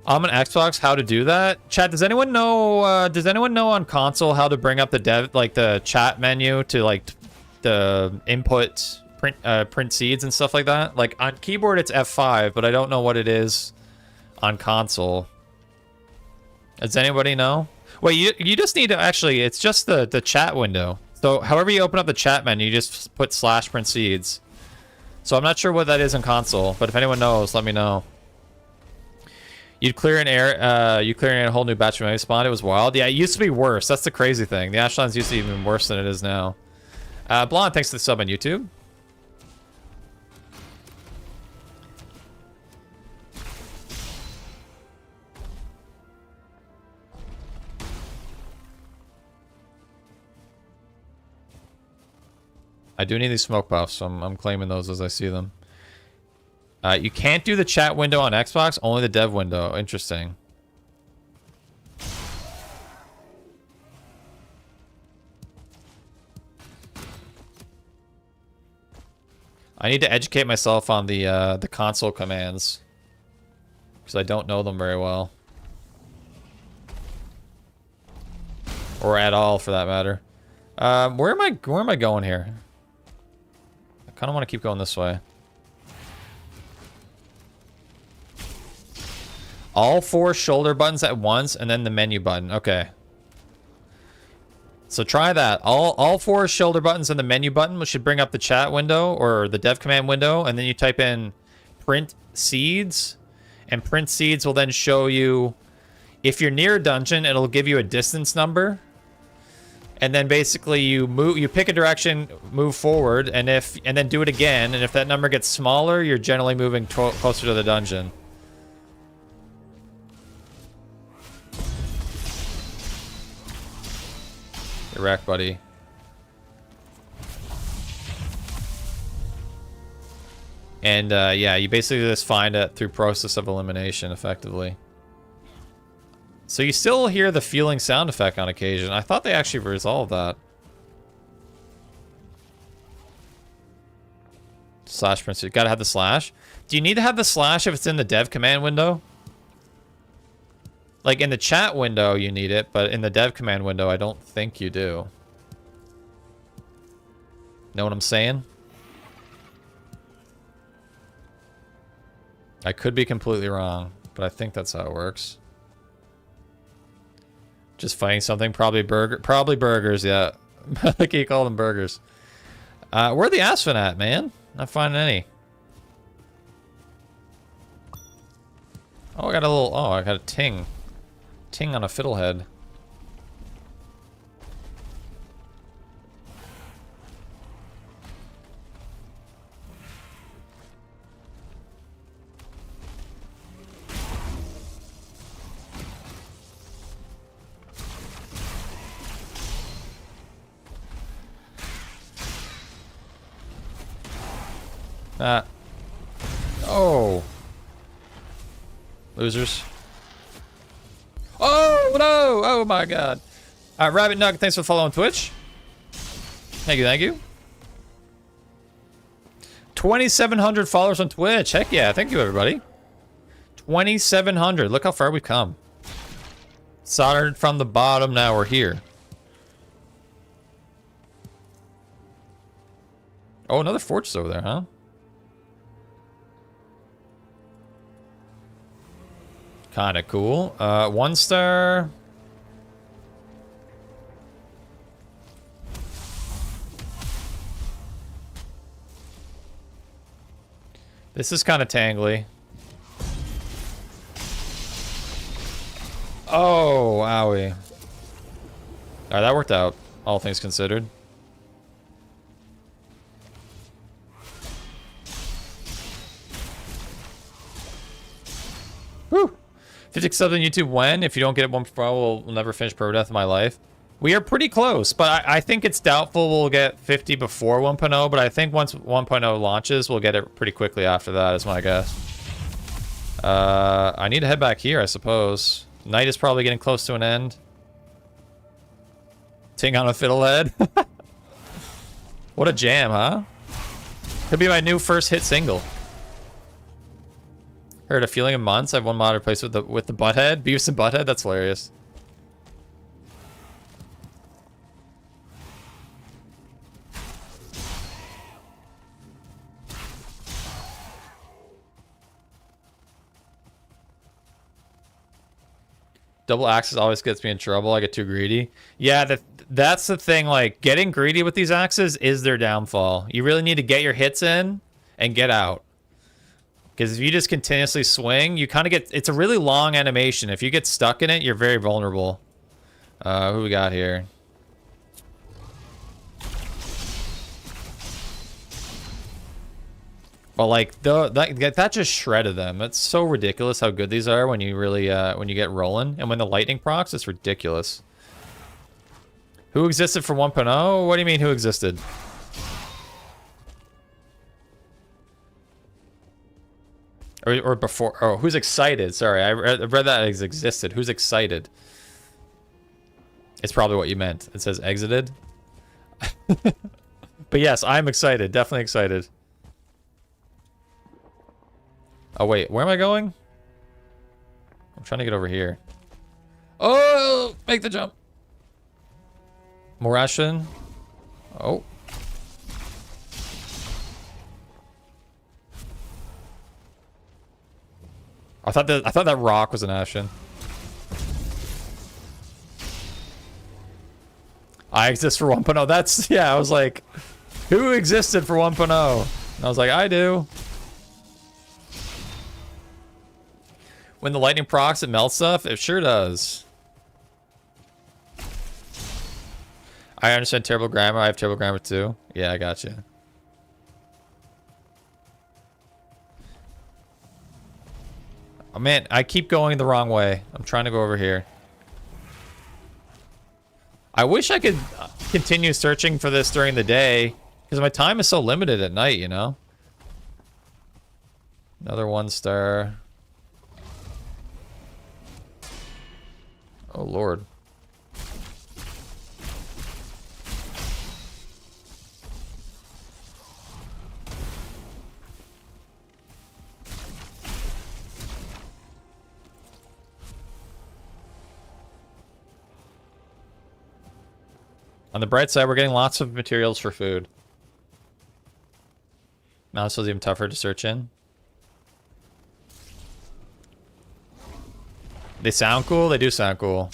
On an Xbox, how to do that? Chat, does anyone know? Does anyone know on console how to bring up the dev, like the chat menu to like the input print seeds and stuff like that? Like on keyboard, it's F5, but I don't know what it is on console. Does anybody know? Wait, you just need to actually. It's just the chat window. So however you open up the chat menu, you just put /print seeds. So I'm not sure what that is in console, but if anyone knows, let me know. You'd clear an air, you clearing a whole new batch of enemy spawn. It was wild. Yeah, it used to be worse. That's the crazy thing. The Ashlands used to be even worse than it is now. Blonde, thanks for the sub on YouTube. I do need these smoke buffs, so I'm claiming those as I see them. You can't do the chat window on Xbox, only the dev window. Interesting. I need to educate myself on the console commands, because I don't know them very well. Or at all, for that matter. Where am I going here? I kind of want to keep going this way. All 4 shoulder buttons at once, and then the menu button. Okay. So try that. All 4 shoulder buttons and the menu button, which should bring up the chat window or the dev command window, and then you type in print seeds, and print seeds will then show you if you're near a dungeon, it'll give you a distance number. And then basically you pick a direction, move forward, and then do it again, and if that number gets smaller, you're generally moving closer to the dungeon. You're wrecked, buddy. And yeah, you basically just find it through process of elimination, effectively. So you still hear the feeling sound effect on occasion. I thought they actually resolved that. /print. You gotta have the slash. Do you need to have the slash if it's in the dev command window? Like in the chat window, you need it, but in the dev command window, I don't think you do. Know what I'm saying? I could be completely wrong, but I think that's how it works. Just fighting something, probably burgers, yeah. I think you call them burgers. Where are the aksvin at, man? Not finding any. Oh, I got a little, I got a ting. Ting on a fiddlehead. Oh. Losers. Oh, no! Oh, my God. Rabbit Nugget, thanks for following Twitch. Thank you, thank you. 2,700 followers on Twitch. Heck yeah, thank you, everybody. 2,700. Look how far we've come. Started from the bottom, now we're here. Oh, another fortress over there, huh? Kind of cool. 1 star. This is kind of tangly. Oh, owie. Alright, that worked out, all things considered. Whew. 50 subs on YouTube when? If you don't get it 1.0, we'll never finish Pro Death in my life. We are pretty close, but I think it's doubtful we'll get 50 before 1.0, but I think once 1.0 launches, we'll get it pretty quickly after that, is my guess. I need to head back here, I suppose. Night is probably getting close to an end. Ting on a fiddlehead. What a jam, huh? Could be my new first hit single. Heard a feeling in months. I have one mod replaced with the butthead. Beavis and Butthead. That's hilarious. Double axes always gets me in trouble. I get too greedy. Yeah, that's the thing. Like, getting greedy with these axes is their downfall. You really need to get your hits in and get out. Because if you just continuously swing, you kind of get... It's a really long animation. If you get stuck in it, you're very vulnerable. Who we got here? Well, like, that just shredded them. It's so ridiculous how good these are when you really, when you get rolling. And when the lightning procs, it's ridiculous. Who existed for 1.0? What do you mean, who existed? Or before... Oh, who's excited? Sorry, I read that as existed. Who's excited? It's probably what you meant. It says exited. But yes, I'm excited. Definitely excited. Oh, wait. Where am I going? I'm trying to get over here. Oh! Make the jump. More ration. Oh. I thought that rock was an Ashen. I exist for 1.0. That's... Yeah, I was like... Who existed for 1.0? And I was like, I do. When the lightning procs, it melts stuff? It sure does. I understand terrible grammar. I have terrible grammar too. Yeah, I got you. Oh man, I keep going the wrong way. I'm trying to go over here. I wish I could continue searching for this during the day, because my time is so limited at night, you know? Another 1-star. Oh, Lord. On the bright side, we're getting lots of materials for food. Now this is even tougher to search in. They sound cool? They do sound cool.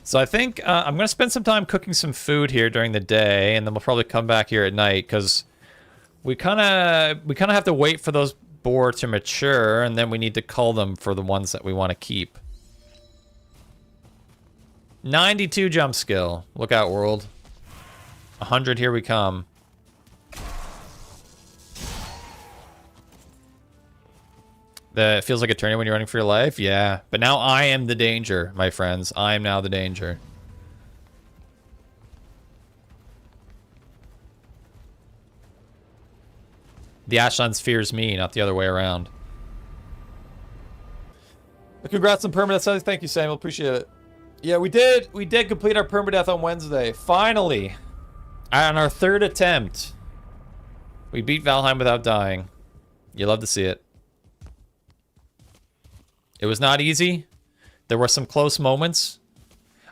So I think I'm going to spend some time cooking some food here during the day, and then we'll probably come back here at night, because we kind of have to wait for those boar to mature, and then we need to cull them for the ones that we want to keep. 92 jump skill. Look out, world. 100, here we come. It feels like a tourney when you're running for your life? Yeah. But now I am the danger, my friends. I am now the danger. The Ashlands fears me, not the other way around. Congrats on permadeath. Thank you, Samuel. Appreciate it. Yeah, we did complete our permadeath on Wednesday. Finally. On our 3rd attempt. We beat Valheim without dying. You love to see it. It was not easy. There were some close moments.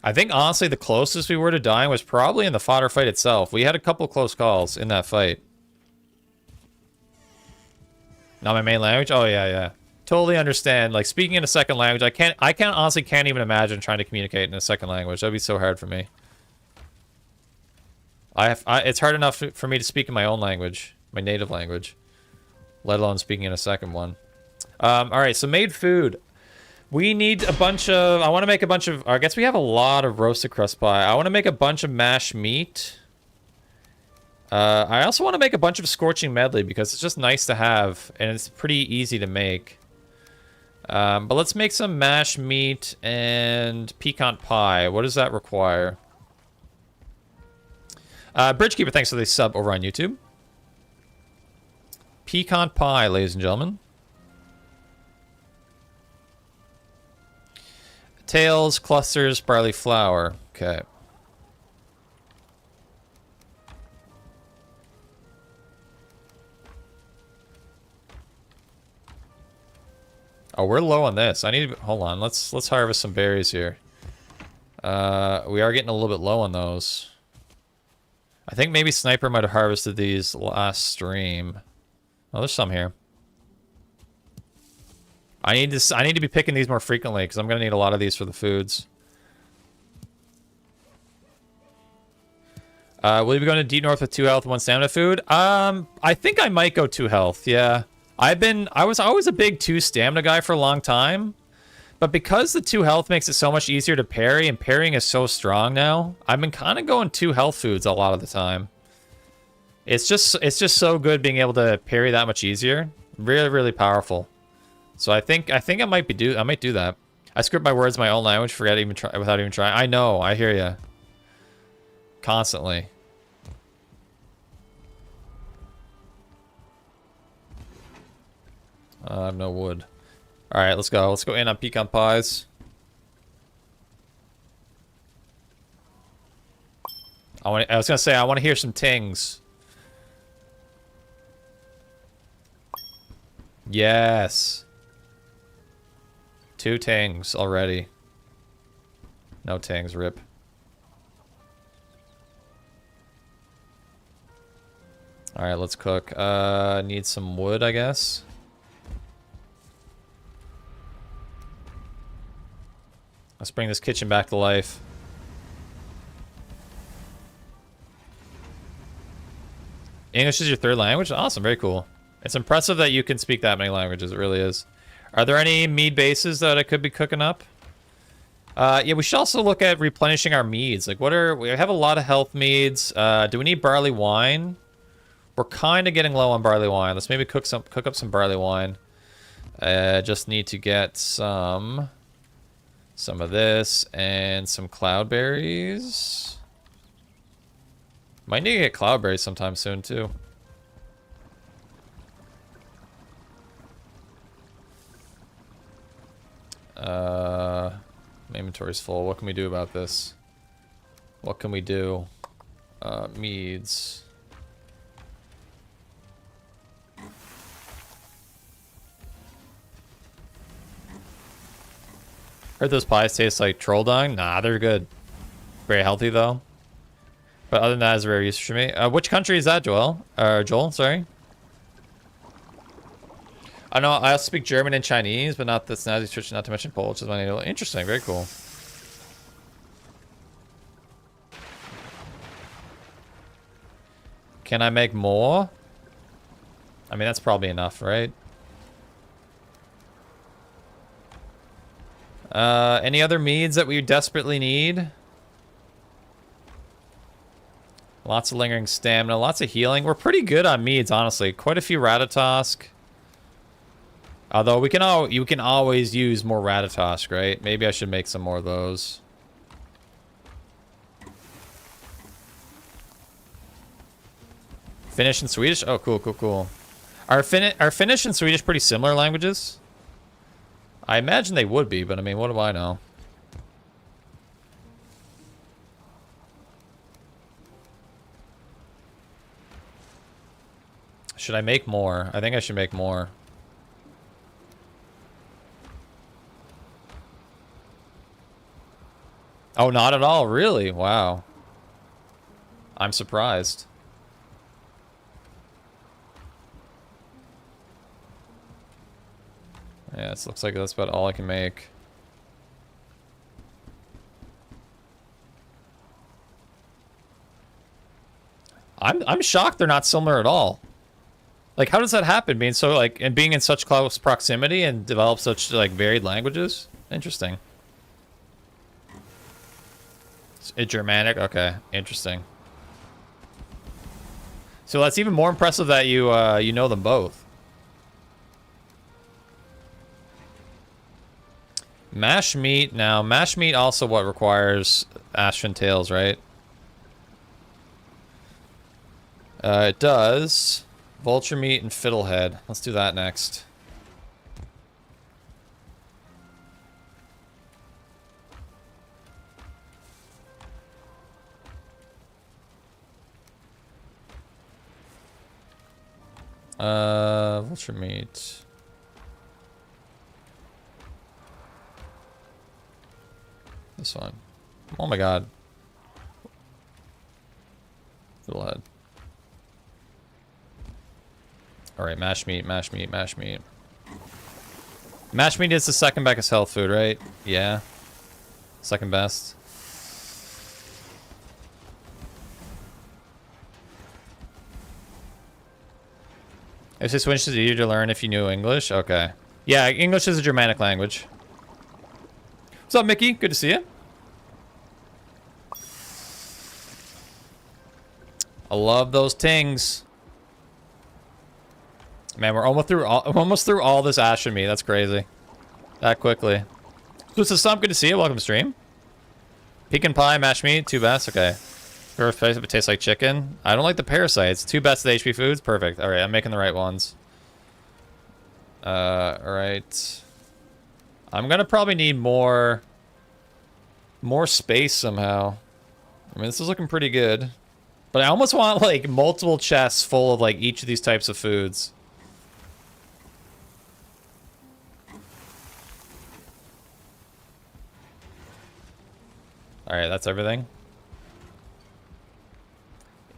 I think, honestly, the closest we were to dying was probably in the fodder fight itself. We had a couple close calls in that fight. Not my main language? Oh, yeah, yeah. Totally understand. Like, speaking in a second language, I honestly can't even imagine trying to communicate in a second language. That'd be so hard for me. It's hard enough for me to speak in my own language, my native language, let alone speaking in a second one. All right, so made food. We need a bunch of... I want to make a bunch of... I guess we have a lot of roasted crust pie. I want to make a bunch of mashed meat. I also want to make a bunch of scorching medley because it's just nice to have, and it's pretty easy to make. But let's make some mashed meat and pecan pie. What does that require? Bridgekeeper, thanks for the sub over on YouTube. Pecan pie, ladies and gentlemen. Tails, clusters, barley flour. Okay. Oh, we're low on this. I need to... Hold on. Let's harvest some berries here. We are getting a little bit low on those. I think maybe Sniper might have harvested these last stream. Oh, there's some here. I need to be picking these more frequently because I'm gonna need a lot of these for the foods. Will you be going to deep north with 2 health, 1 stamina food? I think I might go 2 health. Yeah, I was always a big 2 stamina guy for a long time, but because the 2 health makes it so much easier to parry, and parrying is so strong now, I've been kind of going 2 health foods a lot of the time. It's just so good being able to parry that much easier. Really, really powerful. So I think I might do that. I script my words in my own language, without even trying. I know, I hear you. Constantly. I have no wood. All right, let's go. Let's go in on pecan pies. I was gonna say I want to hear some tings. Yes. 2 tings already. No tings, rip. All right, let's cook. Need some wood, I guess. Let's bring this kitchen back to life. English is your 3rd language? Awesome, very cool. It's impressive that you can speak that many languages, it really is. Are there any mead bases that I could be cooking up? Yeah, we should also look at replenishing our meads. Like, we have a lot of health meads. Do we need barley wine? We're kind of getting low on barley wine. Let's maybe cook up some barley wine. Just need to get some of this and some cloudberries. Might need to get cloudberries sometime soon too. My inventory's full. What can we do about this? What can we do? Meads. Heard those pies taste like troll dung? Nah, they're good. Very healthy though. But other than that, it's very useful for me. Which country is that, Joel? Joel, sorry. I know I also speak German and Chinese, but not the Snazzy Twitch, not to mention Polish. Is my native. Interesting, very cool. Can I make more? I mean, that's probably enough, right? Any other meads that we desperately need? Lots of lingering stamina, lots of healing. We're pretty good on meads, honestly. Quite a few Ratatosk. Although you can always use more Ratatosk, right? Maybe I should make some more of those. Finnish and Swedish? Oh, cool, cool, cool. Are Finnish and Swedish pretty similar languages? I imagine they would be, but I mean, what do I know? Should I make more? I think I should make more. Oh, not at all, really? Wow. I'm surprised. Yeah, it looks like that's about all I can make. I'm shocked they're not similar at all. Like, how does that happen? Being so and being in such close proximity and develop such like varied languages. Interesting. It's Germanic. Okay, interesting. So that's even more impressive that you you know them both. Mash meat. Now, mash meat also what requires aksvin tails, right? It does. Vulture meat and fiddlehead. Let's do that next. Vulture meat. This one. Oh my god. Fiddlehead. Alright, mashed meat, mashed meat, mashed meat. Mashed meat is the second best health food, right? Yeah. Second best. If this Swedish is easier to learn if you knew English? Okay. Yeah, English is a Germanic language. What's up, Mickey? Good to see you. I love those tings. Man, we're almost through all this ash and me. That's crazy. That quickly. Who's the stump? Good to see you. Welcome to stream. Pecan pie, mashed meat, 2 best. Okay. First place if it tastes like chicken. I don't like the parasites. 2 best of the HP foods. Perfect. All right, I'm making the right ones. All right. I'm gonna probably need more space somehow. I mean, this is looking pretty good, but I almost want like multiple chests full of like each of these types of foods. All right, that's everything.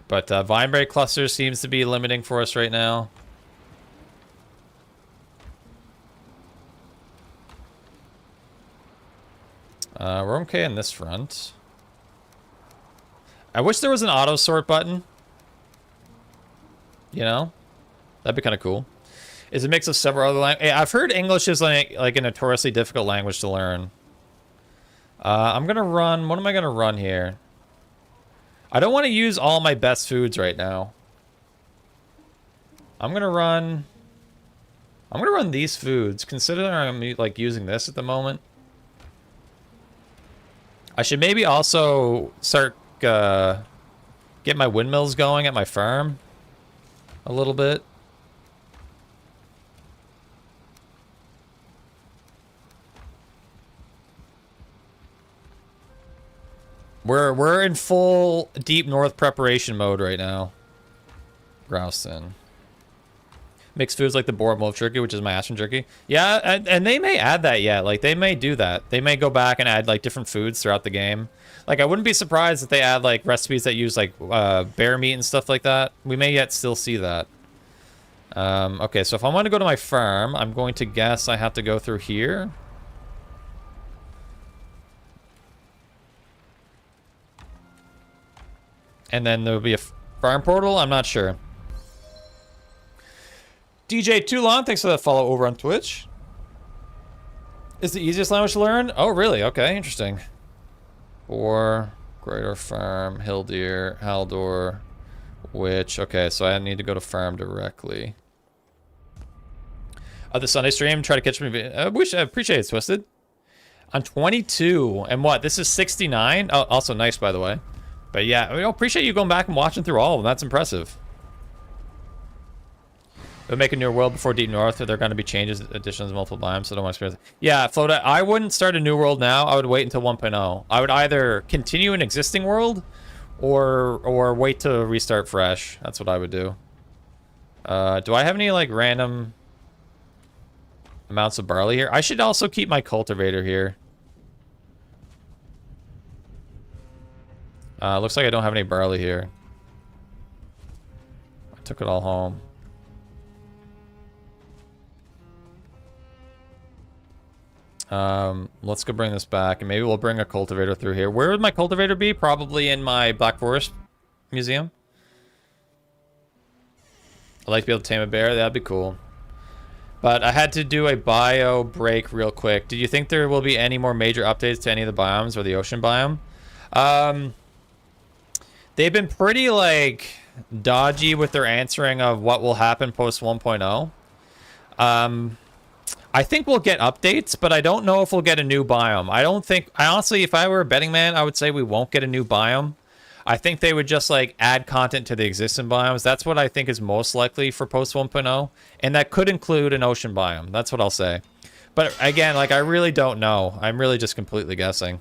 But vineberry cluster seems to be limiting for us right now. We're okay on this front. I wish there was an auto sort button. You know? That'd be kind of cool. It's a mix of several other languages. I've heard English is like a notoriously difficult language to learn. I'm gonna run... What am I gonna run here? I don't want to use all my best foods right now. I'm gonna run these foods, considering I'm like using this at the moment. I should maybe also start get my windmills going at my farm a little bit. We're in full deep north preparation mode right now. Grouston. Mixed foods like the boar wolf jerky, which is my aksvin jerky. Yeah, and they may add that yet. Like, they may do that. They may go back and add, like, different foods throughout the game. Like, I wouldn't be surprised if they add, like, recipes that use, like, bear meat and stuff like that. We may yet still see that. Okay, so if I want to go to my farm, I'm going to guess I have to go through here. And then there'll be a farm portal? I'm not sure. DJ Too Long, thanks for that follow over on Twitch. Is the easiest language to learn? Oh, really? Okay, interesting. Or Greater Farm, Hildir, Haldor, Witch. Okay, so I need to go to farm directly. The Sunday stream, try to catch me. I appreciate it, Twisted. I'm 22, and what? This is 69? Oh, also nice, by the way. But yeah, I appreciate you going back and watching through all of them. That's impressive. They'll make a new world before Deep North, or there are going to be changes, additions, multiple biomes, so don't want to experience. Yeah, Floda, I wouldn't start a new world now. I would wait until 1.0. I would either continue an existing world, or wait to restart fresh. That's what I would do. Do I have any, like, random amounts of barley here? I should also keep my cultivator here. Looks like I don't have any barley here. I took it all home. Let's go bring this back, and maybe we'll bring a cultivator through here. Where would my cultivator be? Probably in my Black Forest museum. I'd like to be able to tame a bear. That'd be cool. But I had to do a bio break real quick. Do you think there will be any more major updates to any of the biomes or the ocean biome? They've been pretty, like, dodgy with their answering of what will happen post 1.0. I think we'll get updates, but I don't know if we'll get a new biome. I honestly, if I were a betting man, I would say we won't get a new biome. I think they would just, like, add content to the existing biomes. That's what I think is most likely for post 1.0. And that could include an ocean biome. That's what I'll say. But again, like, I really don't know. I'm really just completely guessing.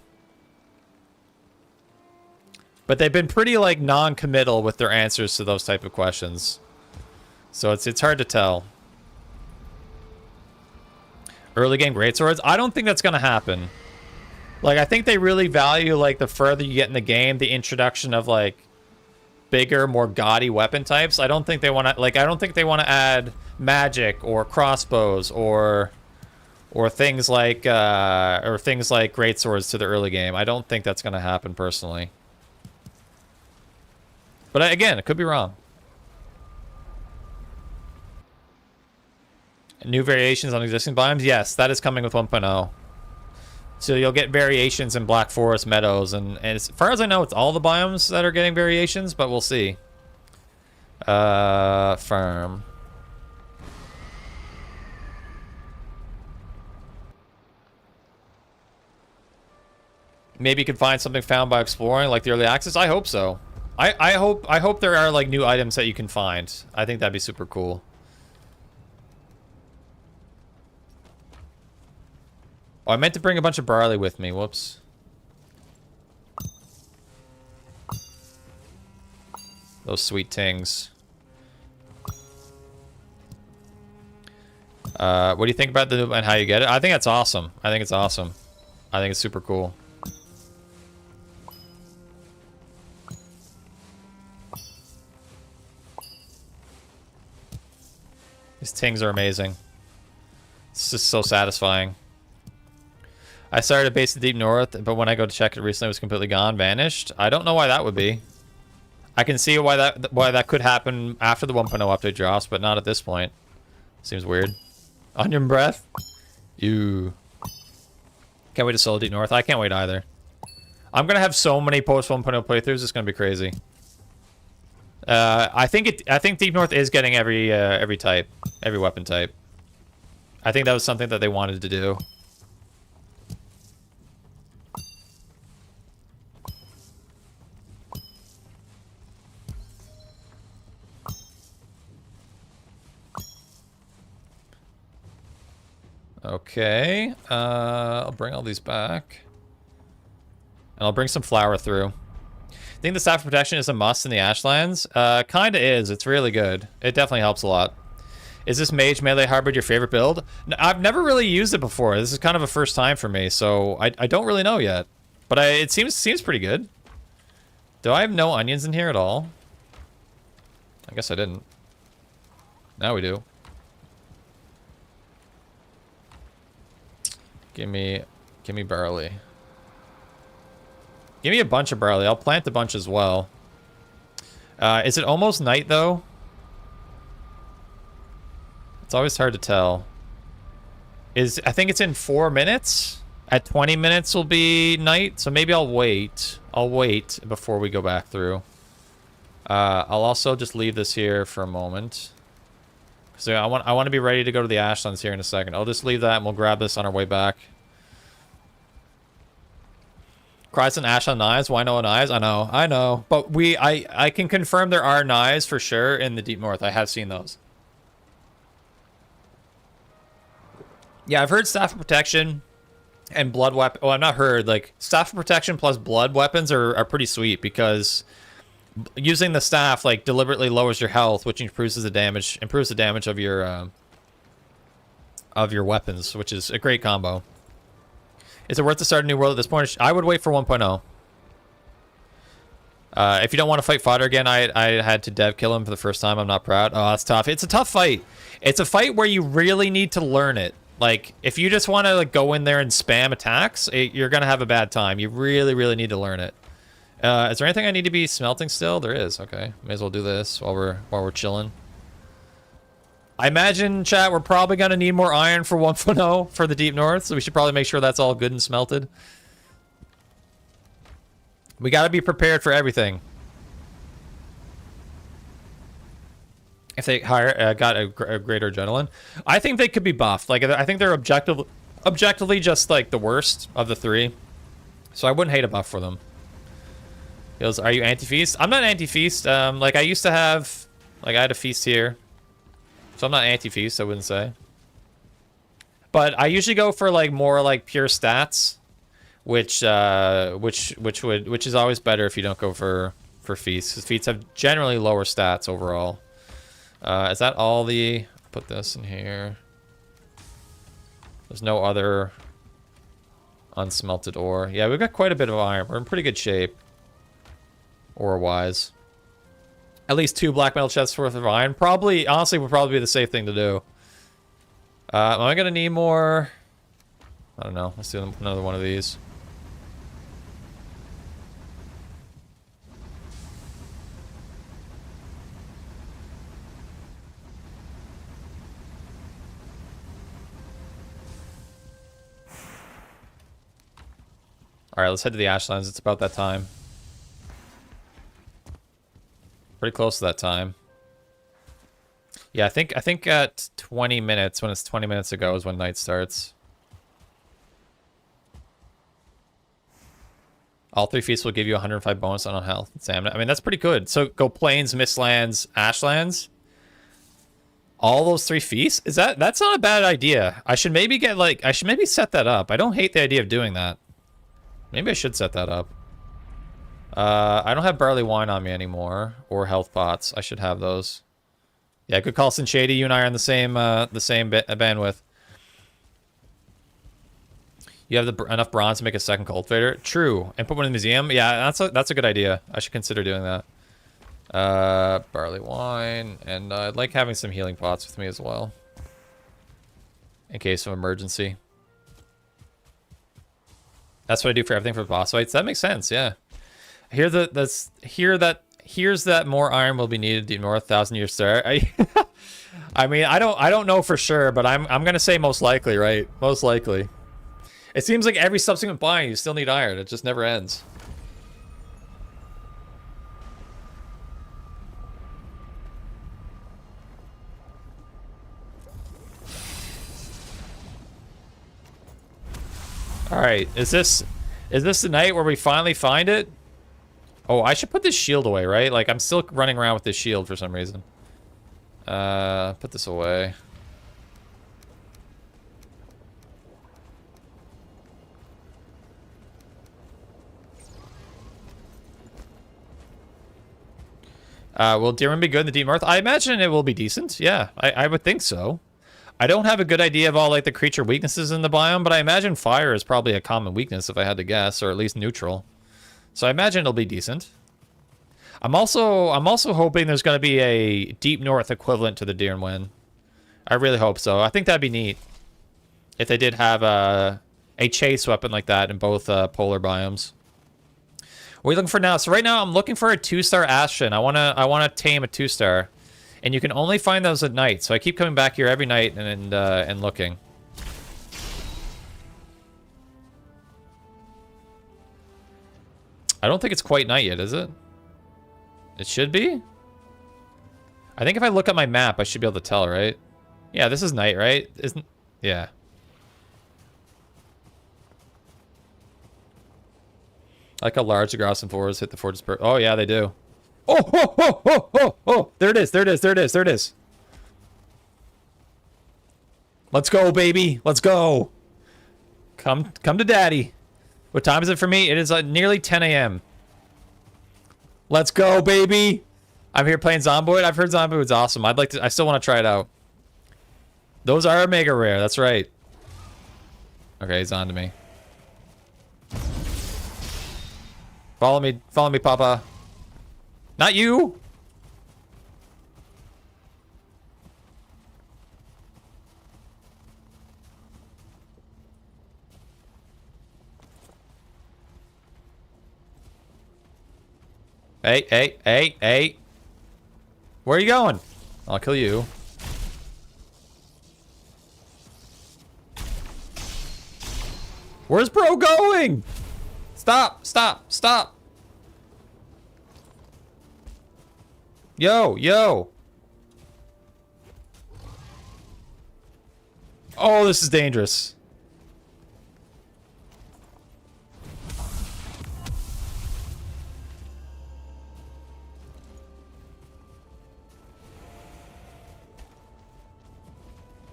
But they've been pretty, like, non-committal with their answers to those type of questions. So it's hard to tell. Early game greatswords? I don't think that's going to happen. Like, I think they really value, like, the further you get in the game, the introduction of, like, bigger, more gaudy weapon types. I don't think they want to, like, I don't think they want to add magic or crossbows or things like great swords to the early game. I don't think that's going to happen personally. But again, it could be wrong. New variations on existing biomes? Yes, that is coming with 1.0. So you'll get variations in Black Forest Meadows, and as far as I know, it's all the biomes that are getting variations, but we'll see. Farm. Maybe you could find something found by exploring, like the early access. I hope so. I hope there are like new items that you can find. I think that'd be super cool. Oh, I meant to bring a bunch of barley with me. Whoops. Those sweet tings. What do you think about the and how you get it? I think that's awesome. I think it's awesome. I think it's super cool. These tings are amazing. It's just so satisfying. I started a base in the deep north, but when I go to check it recently, it was completely gone, vanished. I don't know why that would be. I can see why that could happen after the 1.0 update drops, but not at this point. Seems weird. Onion breath? You. Can't wait to solo deep north. I can't wait either. I'm gonna have so many post 1.0 playthroughs. It's gonna be crazy. I think deep north is getting every type, every weapon type. I think that was something that they wanted to do. Okay, I'll bring all these back. And I'll bring some flour through. I think the staff of protection is a must in the Ashlands. Kinda is. It's really good. It definitely helps a lot. Is this Mage Melee Hybrid your favorite build? I've never really used it before. This is kind of a first time for me, so I don't really know yet. But it seems pretty good. Do I have no onions in here at all? I guess I didn't. Now we do. Give me barley. Give me a bunch of barley. I'll plant a bunch as well. Is it almost night though? It's always hard to tell. I think it's in 4 minutes. At 20 minutes will be night, so maybe I'll wait. I'll wait before we go back through. I'll also just leave this here for a moment. So I want to be ready to go to the Ashlands here in a second. I'll just leave that and we'll grab this on our way back. Cries and Ashland knives. Why no knives? I know. But I can confirm there are knives for sure in the deep north. I have seen those. Yeah, I've heard staff of protection and blood weapon. Oh, I've not heard like staff of protection plus blood weapons are pretty sweet because using the staff like deliberately lowers your health, which improves the damage of your weapons, which is a great combo. Is it worth to start a new world at this point? I would wait for 1.0. If you don't want to fight fodder again, I had to dev kill him for the first time. I'm not proud. Oh, that's tough. It's a tough fight. It's a fight where you really need to learn it. Like, if you just want to like go in there and spam attacks, you're gonna have a bad time. You really need to learn it. Is there anything I need to be smelting still? There is. Okay, may as well do this while we're chilling. I imagine, chat, we're probably gonna need more iron for 1.0 for the deep north, so we should probably make sure that's all good and smelted. We gotta be prepared for everything. If they got a greater adrenaline, I think they could be buffed. Like, I think they're objectively just like the worst of the three, so I wouldn't hate a buff for them. Goes, are you anti-feast? I'm not anti-feast. Like I used to have, like I had a feast here, so I'm not anti-feast. I wouldn't say. But I usually go for like more like pure stats, which is always better if you don't go for feasts. Because feasts have generally lower stats overall. Is that all the? Put this in here. There's no other Unsmelted ore. Yeah, we've got quite a bit of iron. We're in pretty good shape. Ore-wise. At least 2 black metal chests worth of iron. Probably, honestly, would probably be the safe thing to do. Am I gonna need more? I don't know. Let's do another one of these. Alright, let's head to the Ashlands. It's about that time. Pretty close to that time. Yeah, I think at 20 minutes, when it's 20 minutes ago, is when night starts. All 3 feasts will give you 105 bonus on health and stamina. I mean, that's pretty good. So go Plains, Mistlands, Ashlands. All those 3 feasts? That's not a bad idea. I should maybe set that up. I don't hate the idea of doing that. Maybe I should set that up. I don't have barley wine on me anymore, or health pots. I should have those. Yeah, good call, Sin Shady. You and I are on the same bandwidth. You have enough bronze to make a second cultivator. True, and put one in the museum. Yeah, that's a good idea. I should consider doing that. Barley wine, and I'd like having some healing pots with me as well, in case of emergency. That's what I do for everything for boss fights. That makes sense. Yeah. Here's that more iron will be needed to north 1,000-year star. I mean, I don't know for sure, but I'm gonna say most likely, right? Most likely. It seems like every subsequent bind you still need iron. It just never ends. All right, is this the night where we finally find it? Oh, I should put this shield away, right? Like, I'm still running around with this shield for some reason. Put this away. Will Deerman be good in the Deep North? I imagine it will be decent. Yeah, I would think so. I don't have a good idea of all, like, the creature weaknesses in the biome, but I imagine fire is probably a common weakness if I had to guess, or at least neutral. So I imagine it'll be decent. I'm also hoping there's going to be a Deep North equivalent to the Deernwen. I really hope so. I think that'd be neat if they did have a chase weapon like that in both polar biomes. What are we looking for now? So right now I'm looking for a 2-star aksvin. I wanna tame a 2-star, and you can only find those at night. So I keep coming back here every night and looking. I don't think it's quite night yet, is it? It should be? I think if I look at my map, I should be able to tell, right? Yeah, this is night, right? Isn't... Yeah. Like how large the grass and forests hit the fortress per... Oh, yeah, they do. Oh, oh, oh, oh, oh, oh! There it is, there it is, there it is, there it is. Let's go, baby. Let's go. Come to daddy. What time is it for me? It is nearly 10 a.m. Let's go, baby. I'm here playing Zomboid. I've heard Zomboid's awesome. I still want to try it out. Those are mega rare. That's right. Okay, he's on to me. Follow me, Papa. Not you. Hey, hey, hey, hey. Where are you going? I'll kill you. Where's bro going? Stop, stop, stop. Yo, yo. Oh, this is dangerous.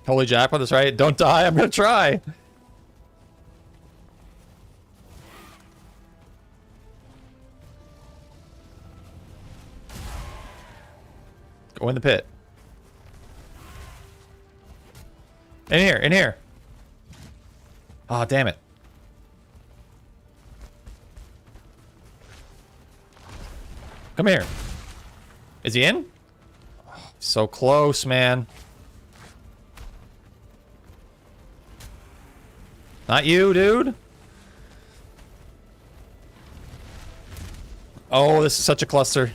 Holy jackpot, that's right. Don't die, I'm gonna try. Go in the pit. In here, in here. Oh, damn it. Come here. Is he in? Oh, so close, man. Not you, dude. Oh, this is such a cluster.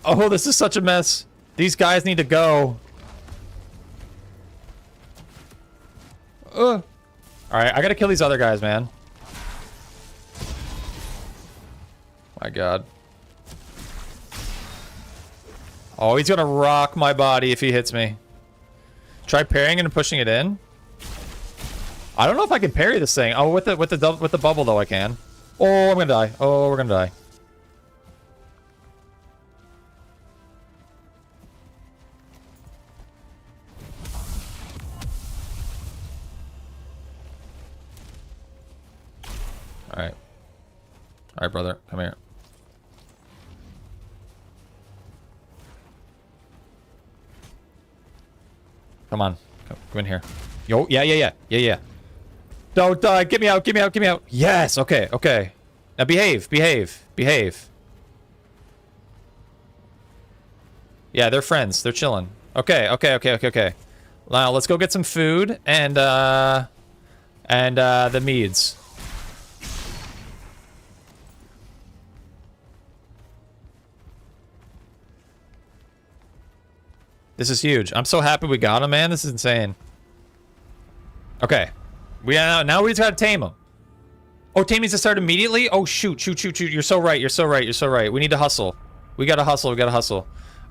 Oh, this is such a mess. These guys need to go. Alright, I gotta kill these other guys, man. My god. Oh, he's gonna rock my body if he hits me. Try parrying and pushing it in. I don't know if I can parry this thing. Oh, with the bubble though I can. Oh, I'm gonna die. Oh, we're gonna die. Alright. Alright, brother. Come here. Come on. Come in here. Yo, yeah. Don't die. Get me out. Get me out. Get me out. Yes. Okay. Okay. Now behave. Behave. Yeah, they're friends. They're chilling. Okay. Now let's go get some food and the meads. This is huge. I'm so happy we got him, man. This is insane. Okay. Now we just gotta tame him. Oh, tame needs to start immediately? Oh, shoot. You're so right. We need to hustle. We gotta hustle.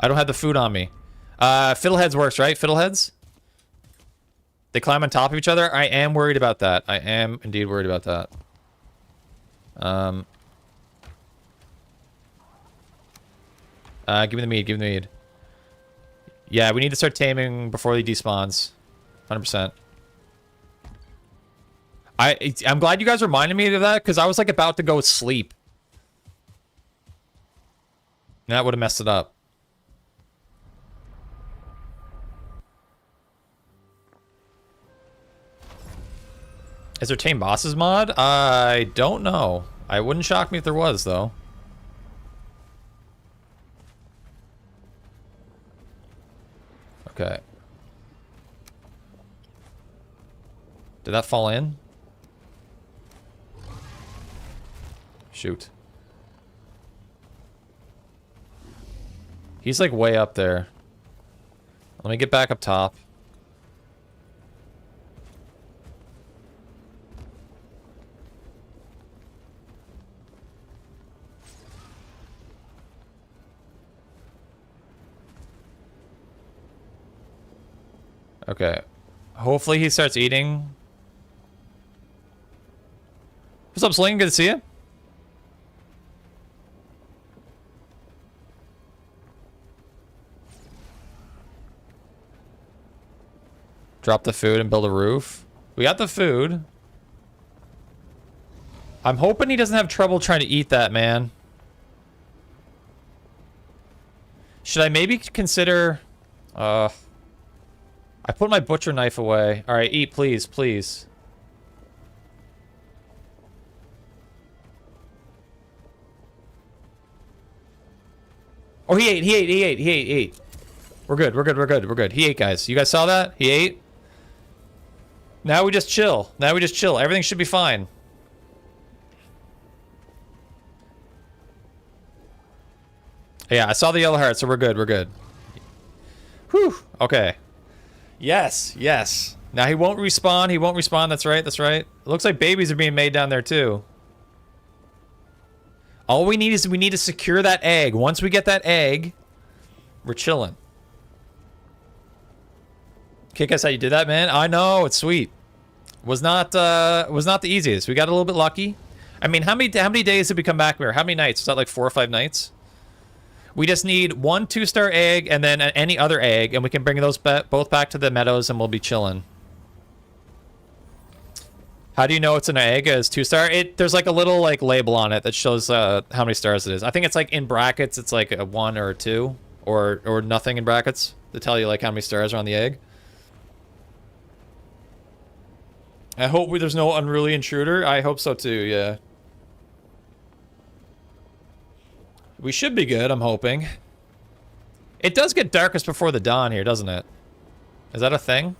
I don't have the food on me. Fiddleheads works, right? Fiddleheads? They climb on top of each other? I am worried about that. I am indeed worried about that. Give me the mead. Yeah, we need to start taming before he despawns. 100%. I'm glad you guys reminded me of that, because I was like about to go sleep. And that would have messed it up. Is there Tame Bosses mod? I don't know. I wouldn't shock me if there was, though. Okay. Did that fall in? Shoot. He's like way up there. Let me get back up top. Okay. Hopefully he starts eating. What's up, Sling? Good to see you. Drop the food and build a roof. We got the food. I'm hoping he doesn't have trouble trying to eat that, man. Should I maybe consider... I put my butcher knife away. Alright, eat, please, please. Oh, he ate. We're good. He ate, guys. You guys saw that? He ate. Now we just chill. Everything should be fine. Yeah, I saw the yellow heart, so we're good. Whew. Okay. Yes. Now he won't respawn. That's right. It looks like babies are being made down there too. All we need is to secure that egg. Once we get that egg, we're chilling. Kick us how you did that, man. I know, it's sweet. Was not the easiest. We got a little bit lucky. I mean, how many days did we come back here? How many nights? Was that like 4 or 5 nights? We just need 1 2-star egg and then any other egg, and we can bring those both back to the meadows, and we'll be chilling. How do you know it's an egg as 2-star? There's like a little like label on it that shows how many stars it is. I think it's like in brackets. It's like a 1 or a 2, or nothing in brackets to tell you like how many stars are on the egg. I hope there's no unruly intruder. I hope so too, yeah. We should be good, I'm hoping. It does get darkest before the dawn here, doesn't it? Is that a thing?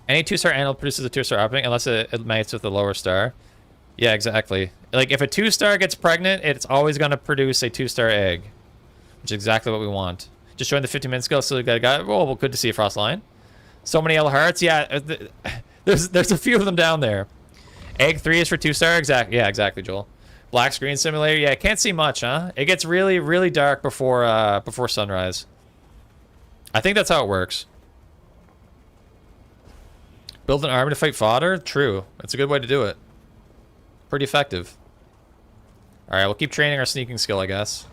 Any 2-star animal produces a 2-star opening unless it mates with a lower star. Yeah, exactly. Like, if a 2-star gets pregnant, it's always going to produce a 2-star egg. Which is exactly what we want. Just joined the 50-minute skill, so we got a guy. Oh, well, good to see you, Frostline. So many yellow hearts. Yeah, there's a few of them down there. Egg 3 is for 2-star. Exactly. Yeah, exactly, Joel. Black screen simulator. Yeah, can't see much, huh? It gets really, really dark before sunrise. I think that's how it works. Build an army to fight fodder? True. That's a good way to do it. Pretty effective. Alright, we'll keep training our sneaking skill, I guess.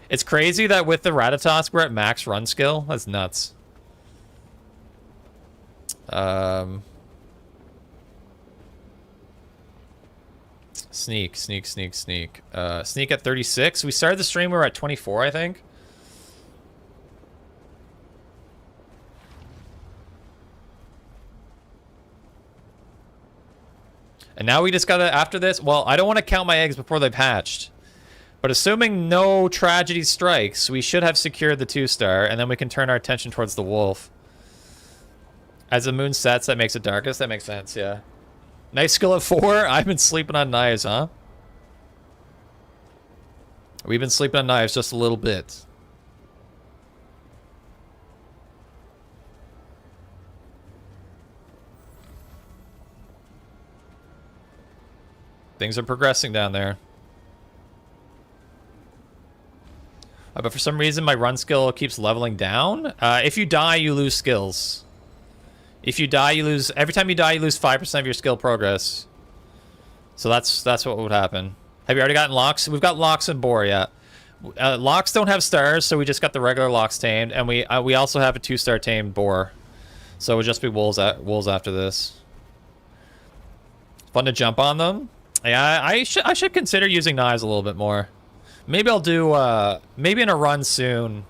It's crazy that with the Ratatosk, we're at max run skill. That's nuts. Sneak. Sneak at 36. We started the stream, we were at 24, I think. And now we just gotta, after this, well, I don't want to count my eggs before they've hatched. But assuming no tragedy strikes, we should have secured the 2-star, and then we can turn our attention towards the wolf. As the moon sets, that makes it darkest. That makes sense, yeah. Nice skill at 4. I've been sleeping on knives, huh? We've been sleeping on knives just a little bit. Things are progressing down there. But for some reason, my run skill keeps leveling down. If you die, you lose skills. If you die, you lose... Every time you die, you lose 5% of your skill progress. So that's what would happen. Have you already gotten locks? We've got locks and boar, yeah. Locks don't have stars, so we just got the regular locks tamed. And we also have a 2-star tamed boar. So it would just be wolves after this. Fun to jump on them. Yeah, I should consider using knives a little bit more. Maybe I'll do, maybe in a run soon.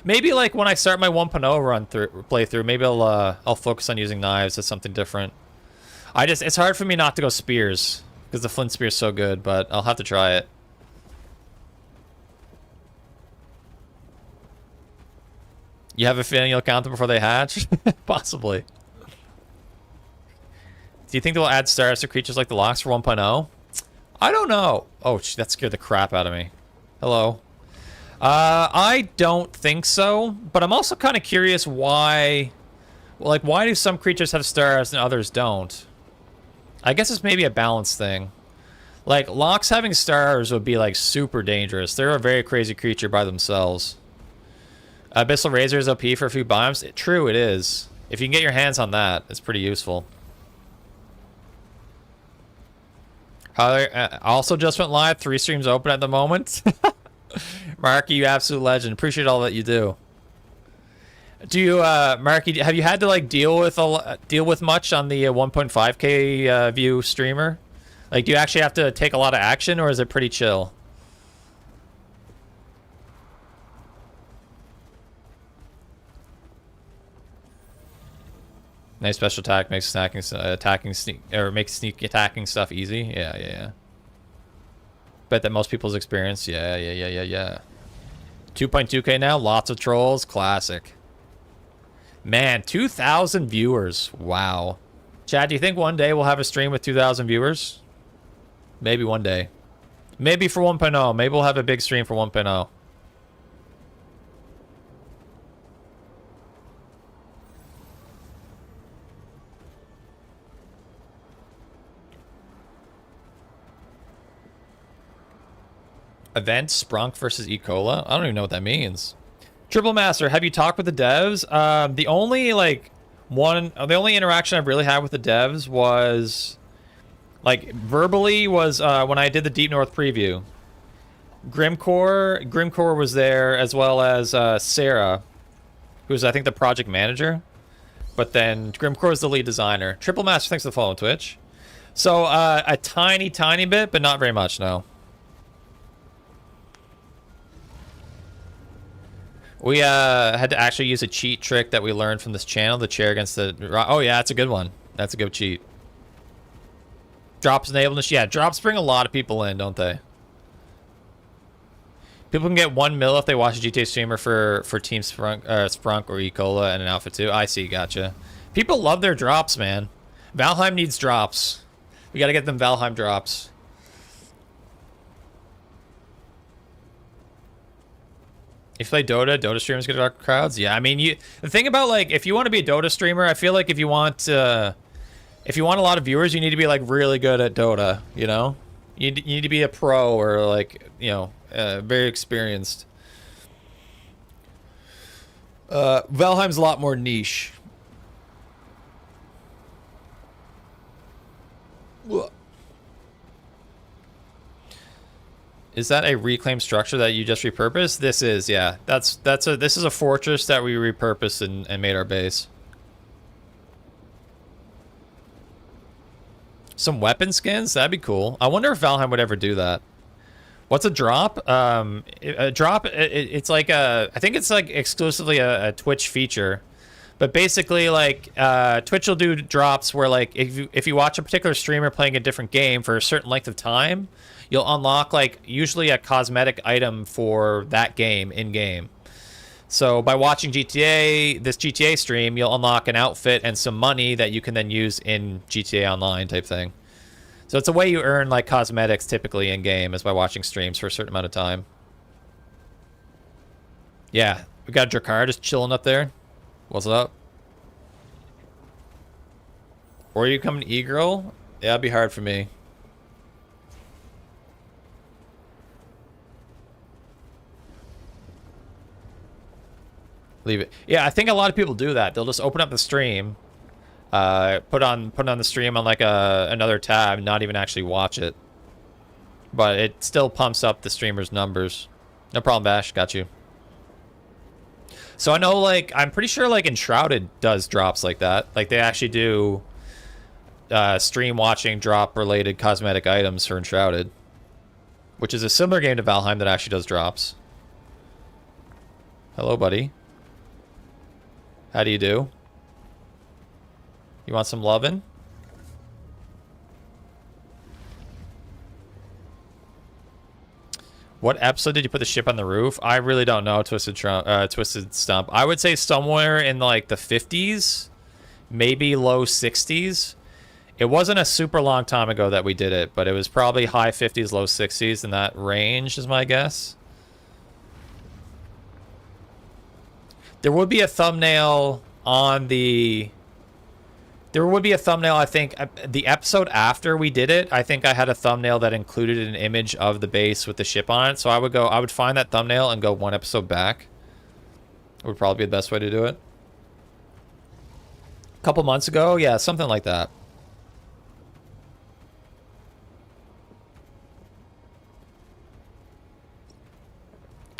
Maybe like when I start my 1.0 playthrough, maybe I'll focus on using knives as something different. It's hard for me not to go spears, because the flint spear is so good, but I'll have to try it. You have a feeling you'll count them before they hatch? Possibly. Do you think they'll add stars to creatures like the locks for 1.0? I don't know. Oh, that scared the crap out of me. Hello. I don't think so, but I'm also kind of curious why... Well, like, why do some creatures have stars and others don't? I guess it's maybe a balance thing. Like, locks having stars would be, like, super dangerous. They're a very crazy creature by themselves. Abyssal Razor is OP for a few biomes. True, it is. If you can get your hands on that, it's pretty useful. Also just went live. 3 streams open at the moment. Marky, you absolute legend. Appreciate all that you do. Do you, Marky, have you had to like deal with much on the 1.5K view streamer? Like, do you actually have to take a lot of action, or is it pretty chill? Nice special attack makes makes sneak attacking stuff easy. Yeah. Bet that most people's experience. Yeah. 2.2K now. Lots of trolls. Classic. Man, 2,000 viewers. Wow. Chad, do you think one day we'll have a stream with 2,000 viewers? Maybe one day. Maybe for 1.0. Maybe we'll have a big stream for 1.0. Event Sprunk versus E. Cola? I don't even know what that means. Triple Master, have you talked with the devs? The only interaction I've really had with the devs was like verbally was when I did the Deep North preview. Grimcore was there, as well as Sarah, who's I think the project manager. But then Grimcore is the lead designer. Triple Master, thanks for the follow on Twitch. So a tiny bit, but not very much, no. We had to actually use a cheat trick that we learned from this channel, the chair against the... Oh, yeah, that's a good one. That's a good cheat. Drops enable... Yeah, drops bring a lot of people in, don't they? People can get 1 mil if they watch a GTA streamer for Team Sprunk or E-Cola and an outfit too. I see, gotcha. People love their drops, man. Valheim needs drops. We gotta get them Valheim drops. If you play Dota streamers get dark crowds. Yeah, I mean, the thing about, like, if you want to be a Dota streamer, I feel like if you want a lot of viewers, you need to be, like, really good at Dota, you know? You need to be a pro or, like, you know, very experienced. Valheim's a lot more niche. Is that a reclaimed structure that you just repurposed? This is, yeah. This is a fortress that we repurposed and made our base. Some weapon skins? That'd be cool. I wonder if Valheim would ever do that. What's a drop? A drop, it's like I think it's like exclusively a Twitch feature. But basically, like, Twitch will do drops where, like, if you watch a particular streamer playing a different game for a certain length of time, you'll unlock, like, usually a cosmetic item for that game in-game. So by watching this GTA stream, you'll unlock an outfit and some money that you can then use in GTA Online type thing. So it's a way you earn, like, cosmetics typically in-game is by watching streams for a certain amount of time. Yeah, we got Drakkar just chilling up there. What's up? Or you come to E-Girl? Yeah, it'd be hard for me. Leave it. Yeah, I think a lot of people do that. They'll just open up the stream, put on the stream on like another tab, not even actually watch it. But it still pumps up the streamer's numbers. No problem, Bash. Got you. So I know, like, I'm pretty sure, like, Enshrouded does drops like that. Like, they actually do stream watching drop-related cosmetic items for Enshrouded. Which is a similar game to Valheim that actually does drops. Hello, buddy. How do you do? You want some lovin'? What episode did you put the ship on the roof? I really don't know, Twisted Stump. I would say somewhere in like the 50s, maybe low 60s. It wasn't a super long time ago that we did it, but it was probably high 50s, low 60s in that range is my guess. There would be a thumbnail on the... There would be a thumbnail, I think, the episode after we did it, I think I had a thumbnail that included an image of the base with the ship on it. So I would find that thumbnail and go one episode back. It would probably be the best way to do it. A couple months ago, yeah, something like that.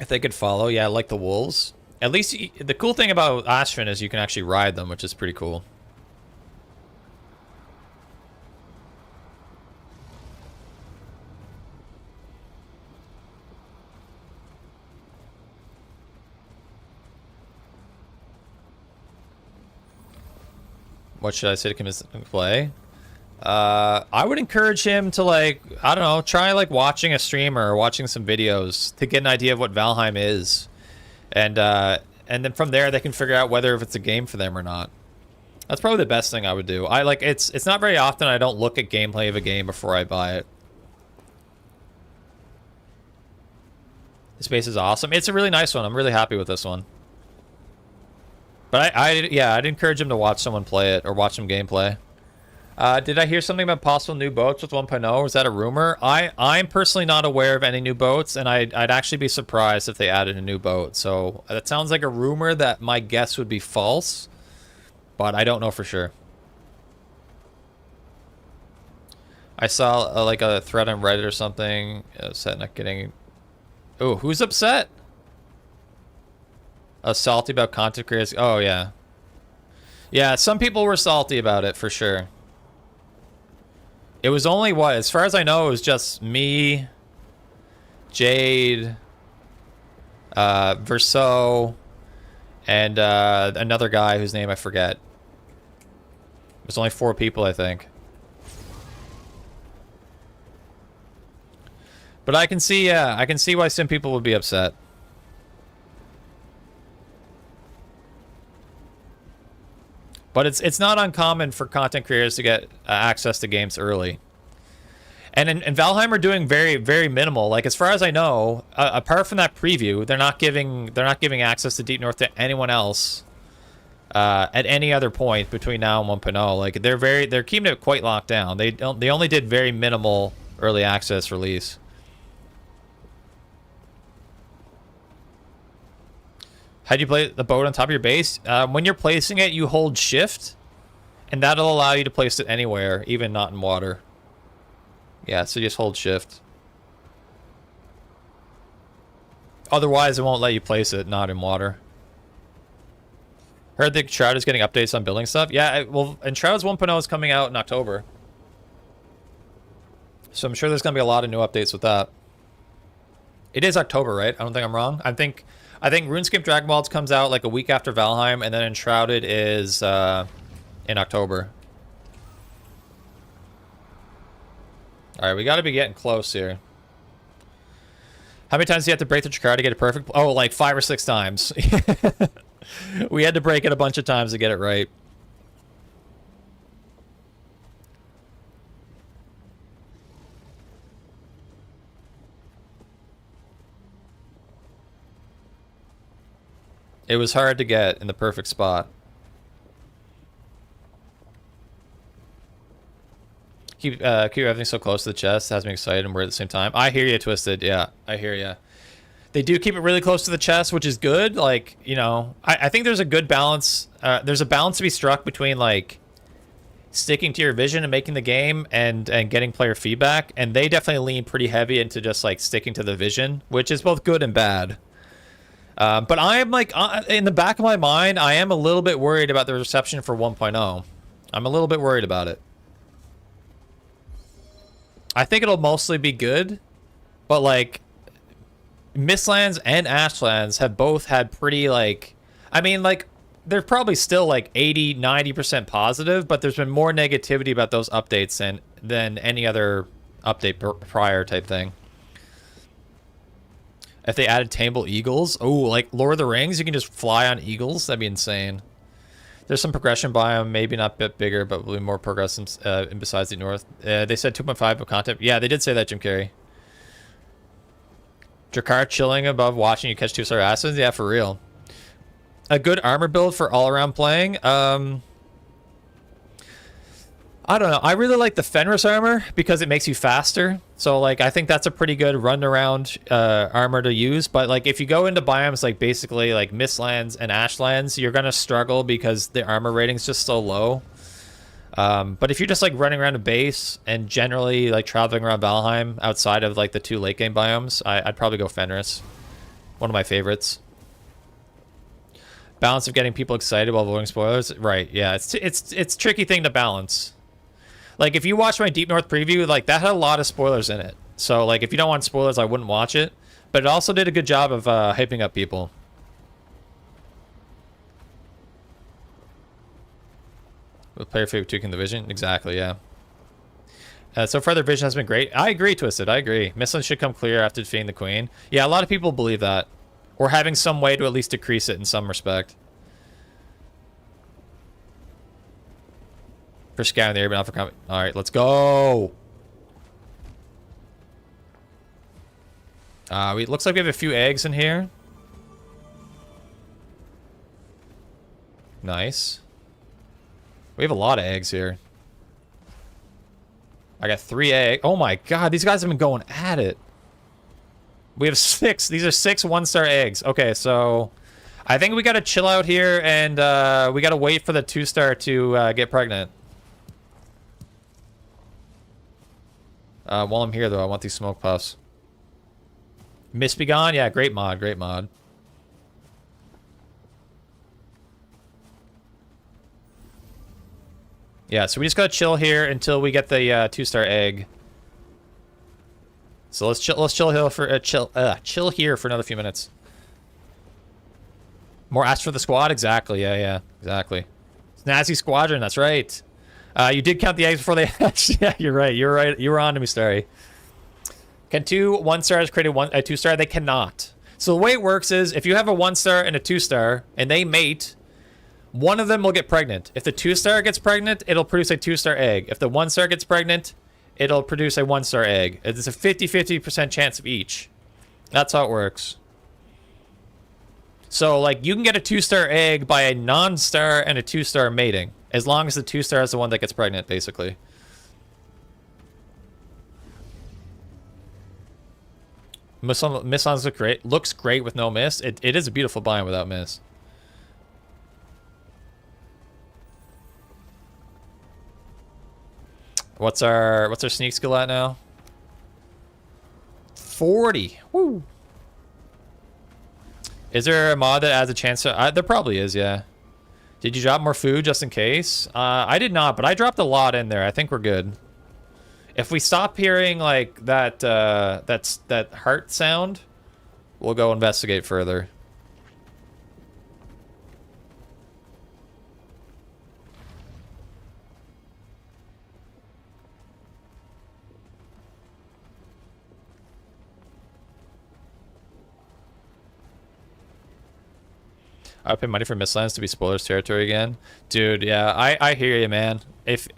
If they could follow, yeah, like the wolves. At least, the cool thing about aksvin is you can actually ride them, which is pretty cool. What should I say to convince him to play? I would encourage him to, like, I don't know, try, like, watching a streamer or watching some videos to get an idea of what Valheim is. And then from there, they can figure out whether if it's a game for them or not. That's probably the best thing I would do. It's not very often I don't look at gameplay of a game before I buy it. This base is awesome. It's a really nice one. I'm really happy with this one. But yeah, I'd encourage him to watch someone play it or watch some gameplay. Did I hear something about possible new boats with 1.0? Was that a rumor? I'm personally not aware of any new boats, and I'd actually be surprised if they added a new boat. So that sounds like a rumor that my guess would be false, but I don't know for sure. I saw like a thread on Reddit or something. Upset not getting... Oh, who's upset? Salty about content creators. Oh, yeah. Yeah, some people were salty about it, for sure. It was only, what, as far as I know, it was just me, Jade, Verso, And another guy whose name I forget. There's only 4 people, I think. But I can see, I can see why some people would be upset. But it's not uncommon for content creators to get access to games early. And Valheim are doing very, very minimal. Like, as far as I know, apart from that preview, they're not giving access to Deep North to anyone else at any other point between now and 1.0. Like, they're keeping it quite locked down. They only did very minimal early access release. How do you play the boat on top of your base? When you're placing it, you hold shift, and that'll allow you to place it anywhere, even not in water. Yeah, so you just hold shift. Otherwise, it won't let you place it not in water. Heard that Shroud is getting updates on building stuff. Yeah, well, and Shroud's 1.0 is coming out in October. So I'm sure there's going to be a lot of new updates with that. It is October, right? I don't think I'm wrong. I think RuneScape Dragon Balls comes out like a week after Valheim, and then Enshrouded is in October. Alright, we got to be getting close here. How many times do you have to break the Chakra to get it perfect? Oh, like 5 or 6 times. We had to break it a bunch of times to get it right. It was hard to get in the perfect spot. Keep everything so close to the chest. Has me excited and weird at the same time. I hear you, Twisted. Yeah, I hear you. They do keep it really close to the chest, which is good. Like, you know, I think there's a good balance. There's a balance to be struck between, like, sticking to your vision and making the game and getting player feedback. And they definitely lean pretty heavy into just, like, sticking to the vision, which is both good and bad. But I am, like, in the back of my mind, I am a little bit worried about the reception for 1.0. I'm a little bit worried about it. I think it'll mostly be good, but, like, Mistlands and Ashlands have both had pretty, like, I mean, like, they're probably still, like, 80, 90% positive, but there's been more negativity about those updates than any other update prior type thing. If they added tameable eagles, oh, like Lord of the Rings, you can just fly on eagles. That'd be insane. There's some progression biome, maybe not a bit bigger, but will be more progressive besides the north. They said 2.5 of content. Yeah, they did say that, Jim Carrey. Drakkar chilling above watching you catch 2-star acids. Yeah, for real. A good armor build for all-around playing. I don't know. I really like the Fenris armor because it makes you faster. So, like, I think that's a pretty good run-around armor to use. But, like, if you go into biomes, like, basically, like, Mistlands and Ashlands, you're going to struggle because the armor rating's just so low. But if you're just, like, running around a base and generally, like, traveling around Valheim outside of, like, the 2 late-game biomes, I'd probably go Fenris. One of my favorites. Balance of getting people excited while avoiding spoilers. Right, yeah. It's a tricky thing to balance. Like, if you watch my Deep North preview, like, that had a lot of spoilers in it. So, like, if you don't want spoilers, I wouldn't watch it. But it also did a good job of hyping up people. With player favorite tweaking the vision? Exactly, yeah. So far, their vision has been great. I agree, Twisted. I agree. Mistlands should come clear after defeating the Queen. Yeah, a lot of people believe that. Or having some way to at least decrease it in some respect. For scouting the area, but not for coming. Alright, let's go. It looks like we have a few eggs in here. Nice. We have a lot of eggs here. I got 3 eggs. Oh my god, these guys have been going at it. We have 6. These are 6 1-star eggs. Okay, so I think we gotta chill out here and we gotta wait for the 2-star to get pregnant. While I'm here, though, I want these smoke puffs. Mist Be Gone? Yeah, great mod, great mod. Yeah, so we just gotta chill here until we get the 2-star egg. So let's chill here for chill here for another few minutes. More ask for the squad? Exactly. Yeah, yeah. Exactly. Snazzy Squadron. That's right. You did count the eggs before they hatched. Yeah, you're right. You're right. You were on to me, Starry. Can 2 1-stars create a 2-star? They cannot. So the way it works is if you have a 1-star and a 2-star and they mate, one of them will get pregnant. If the 2-star gets pregnant, it'll produce a 2-star egg. If the 1-star gets pregnant, it'll produce a 1-star egg. It's a 50-50% chance of each. That's how it works. So, like, you can get a 2-star egg by a non-star and a 2-star mating. As long as the 2-star is the one that gets pregnant, basically. Mist looks great with no mist. It is a beautiful biome without mist. What's our sneak skill at now? 40. Woo. Is there a mod that adds a chance to... there probably is, yeah. Did you drop more food just in case? I did not, but I dropped a lot in there. I think we're good. If we stop hearing like that that heart sound, we'll go investigate further. I pay money for Mistlands to be spoilers territory again. Dude, yeah, I hear you, man. If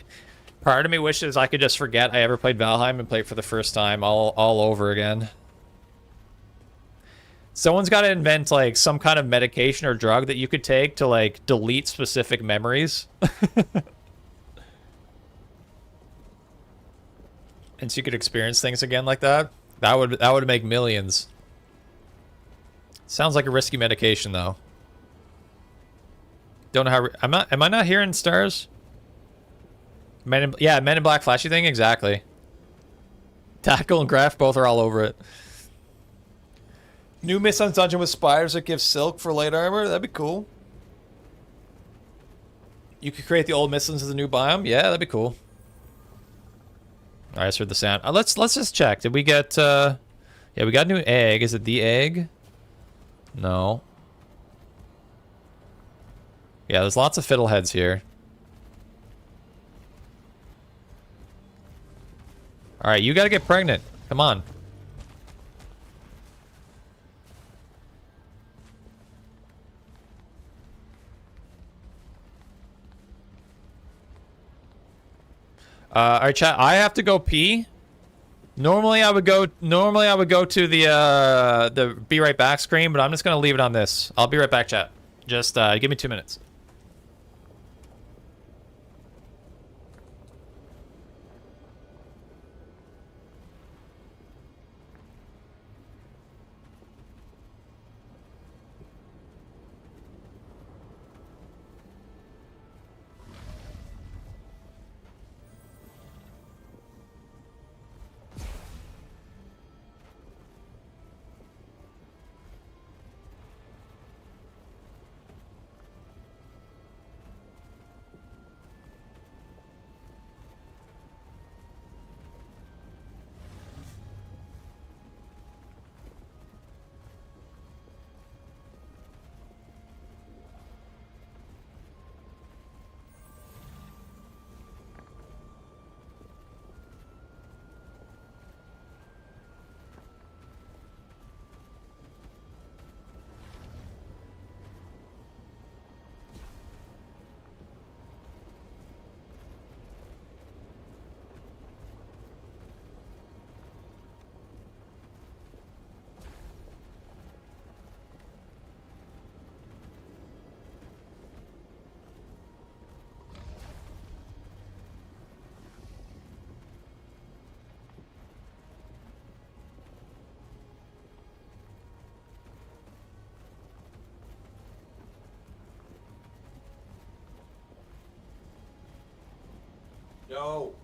part of me wishes I could just forget I ever played Valheim and play it for the first time all over again. Someone's got to invent like some kind of medication or drug that you could take to like delete specific memories. And so you could experience things again like that. That would make millions. Sounds like a risky medication though. Don't know how... Am I not hearing stars? Men in Black flashy thing? Exactly. Tackle and Graph both are all over it. New Mistlands dungeon with spiders that give silk for light armor? That'd be cool. You could create the old Mistlands as a new biome? Yeah, that'd be cool. Alright, I just heard the sound. Let's just check. Did we get... Yeah, we got a new egg. Is it the egg? No. Yeah, there's lots of fiddleheads here. Alright, you gotta get pregnant. Come on. Alright, chat, I have to go pee. Normally I would go to the be right back screen, but I'm just gonna leave it on this. I'll be right back, chat. Just give me 2 minutes. Yo.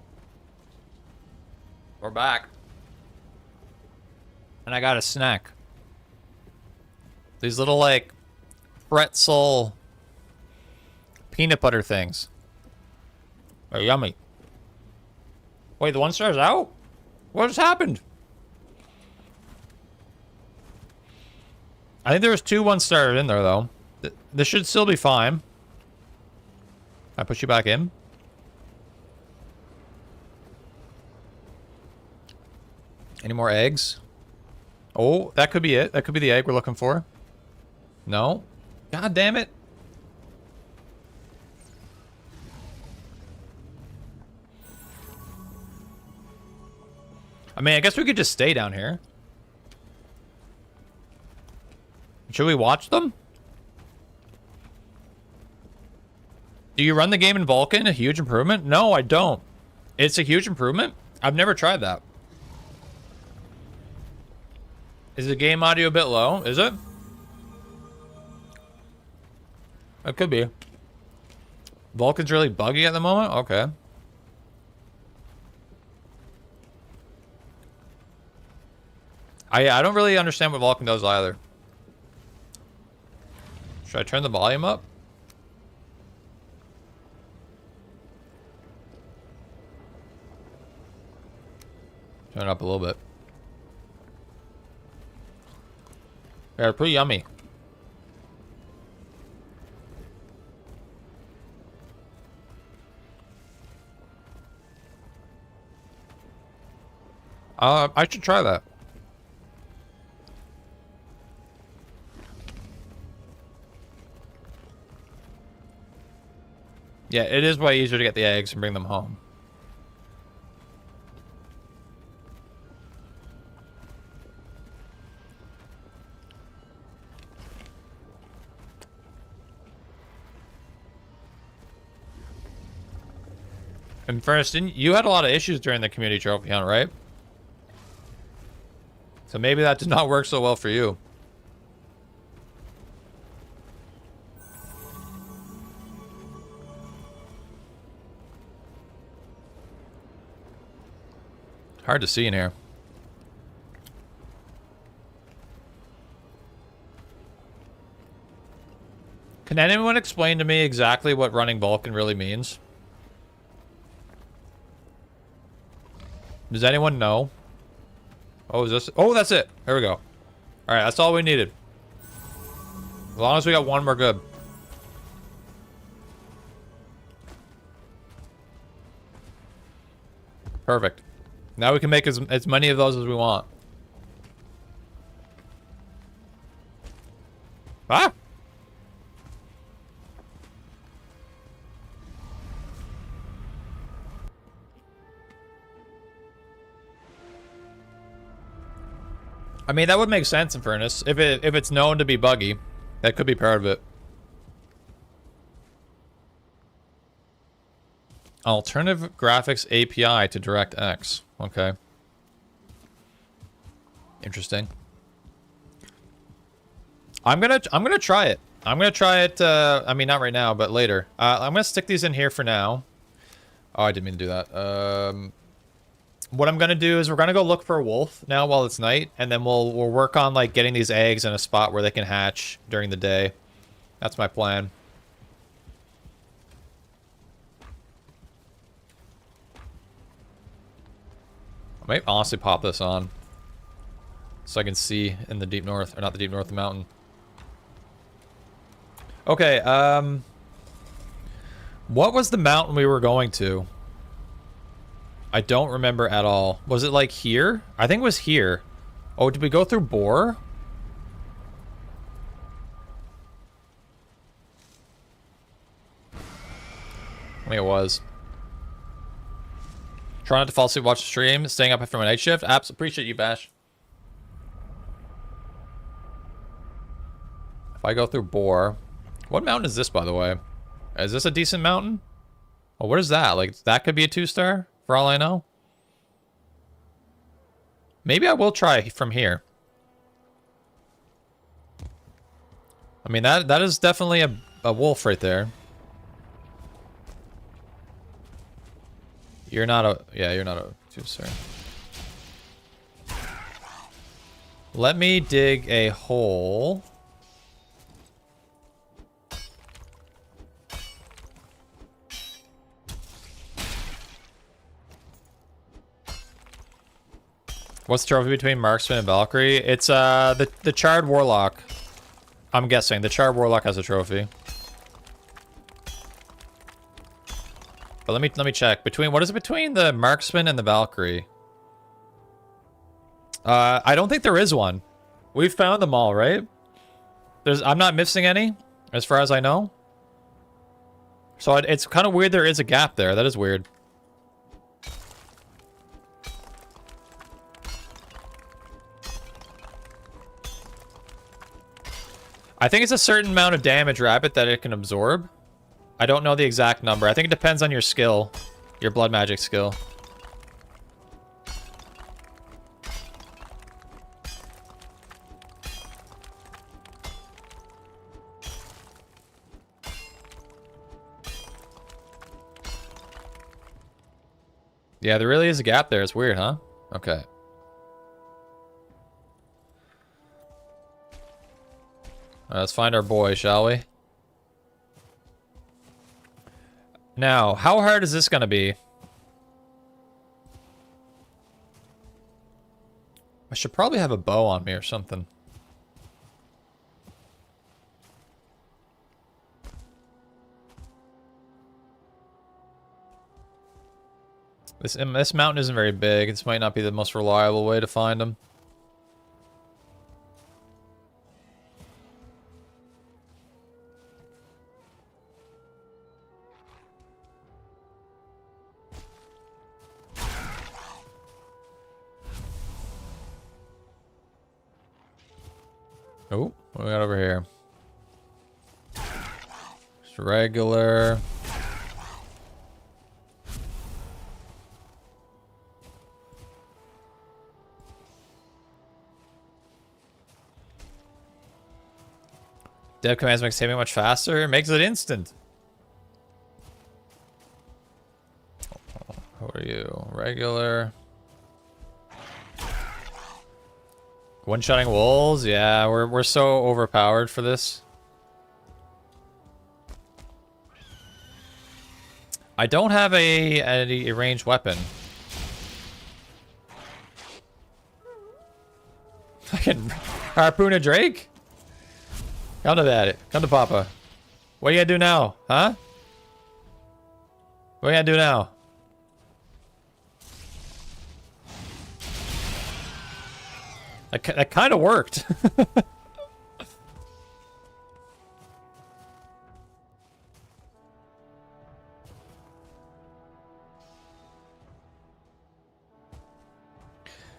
We're back. And I got a snack. These little, like, pretzel peanut butter things. They're yummy. Wait, the 1-star's out? What just happened? I think there was 2 1-stars in there, though. This should still be fine. I push you back in. Any more eggs? Oh, that could be it. That could be the egg we're looking for. No. God damn it. I mean, I guess we could just stay down here. Should we watch them? Do you run the game in Vulkan? A huge improvement? No, I don't. It's a huge improvement? I've never tried that. Is the game audio a bit low? Is it? It could be. Vulkan's really buggy at the moment? Okay. I don't really understand what Vulkan does either. Should I turn the volume up? Turn it up a little bit. They're pretty yummy. I should try that. Yeah, it is way easier to get the eggs and bring them home. And first, you had a lot of issues during the community trophy hunt, right? So maybe that did not work so well for you. Hard to see in here. Can anyone explain to me exactly what running Vulkan really means? Does anyone know? Oh, is this? Oh, that's it. There we go. All right, that's all we needed. As long as we got one, we're good. Perfect. Now we can make as many of those as we want. Ah! I mean, that would make sense in fairness. If it's known to be buggy, that could be part of it. Alternative graphics API to DirectX. Okay. Interesting. I'm gonna try it. I'm gonna try it. I mean, not right now, but later. I'm gonna stick these in here for now. Oh, I didn't mean to do that. What I'm gonna do is we're gonna go look for a wolf now while it's night, and then we'll work on like getting these eggs in a spot where they can hatch during the day. That's my plan. I might honestly pop this on so I can see in the deep north, or not the deep north, the mountain. Okay, what was the mountain we were going to? I don't remember at all. Was it like here? I think it was here. Oh, did we go through Boar? I think it was. Try not to fall asleep, watch the stream, staying up after my night shift. Apps, appreciate you, Bash. If I go through Boar. What mountain is this, by the way? Is this a decent mountain? Oh, what is that? Like, that could be a 2-star, for all I know. Maybe I will try from here. I mean, that is definitely a wolf right there. You're not a... Yeah, you're not a 2-star. Let me dig a hole. What's the trophy between Marksman and Valkyrie? It's the Charred Warlock. I'm guessing the Charred Warlock has a trophy. But let me check. What is it between the Marksman and the Valkyrie? I don't think there is one. We've found them all, right? I'm not missing any, as far as I know. So it's kind of weird there is a gap there. That is weird. I think it's a certain amount of damage, Rabbit, that it can absorb. I don't know the exact number. I think it depends on your skill. Your blood magic skill. Yeah, there really is a gap there. It's weird, huh? Okay. Let's find our boy, shall we? Now, how hard is this going to be? I should probably have a bow on me or something. This mountain isn't very big. This might not be the most reliable way to find them. Oh, what do we got over here? Just regular. Dev commands make saving much faster. It makes it instant. Who are you? Regular. One-shotting wolves? Yeah, we're so overpowered for this. I don't have a ranged weapon. I can harpoon a Drake? Come to Daddy. Come to Papa. What are you gonna do now? Huh? What are you gonna do now? That kind of worked.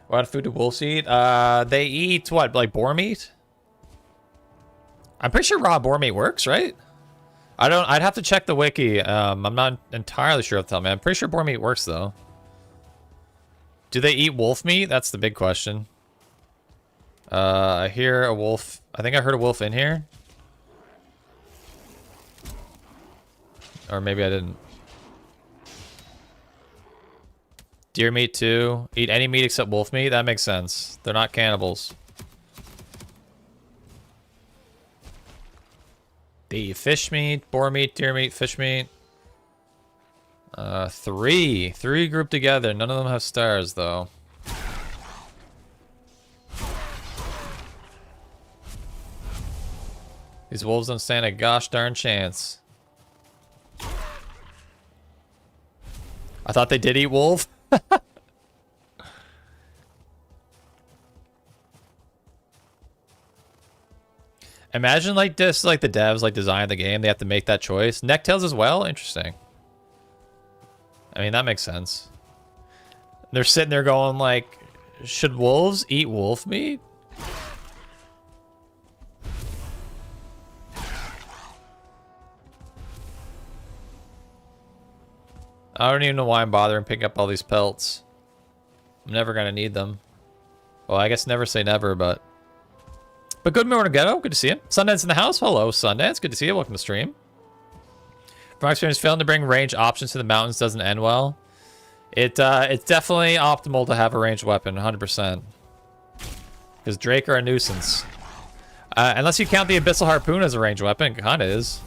What food do wolves eat? They eat what, like boar meat? I'm pretty sure raw boar meat works, right? I'd have to check the wiki. I'm not entirely sure of the top, man. I'm pretty sure boar meat works though. Do they eat wolf meat? That's the big question. I hear a wolf. I think I heard a wolf in here. Or maybe I didn't. Deer meat too. Eat any meat except wolf meat? That makes sense. They're not cannibals. They eat fish meat, boar meat, deer meat, fish meat. Three grouped together. None of them have stars though. These wolves don't stand a gosh darn chance. I thought they did eat wolf. Imagine like this, like the devs like design the game, they have to make that choice. Necktails as well? Interesting. I mean, that makes sense. They're sitting there going like, should wolves eat wolf meat? I don't even know why I'm bothering picking up all these pelts. I'm never gonna need them. Well, I guess never say never, but good morning, Ghetto. Good to see you. Sundance in the house. Hello, Sundance. Good to see you. Welcome to stream. From my experience, failing to bring range options to the mountains doesn't end well. It's definitely optimal to have a ranged weapon, 100%. Because Drake are a nuisance. Unless you count the Abyssal Harpoon as a ranged weapon, it kind of is.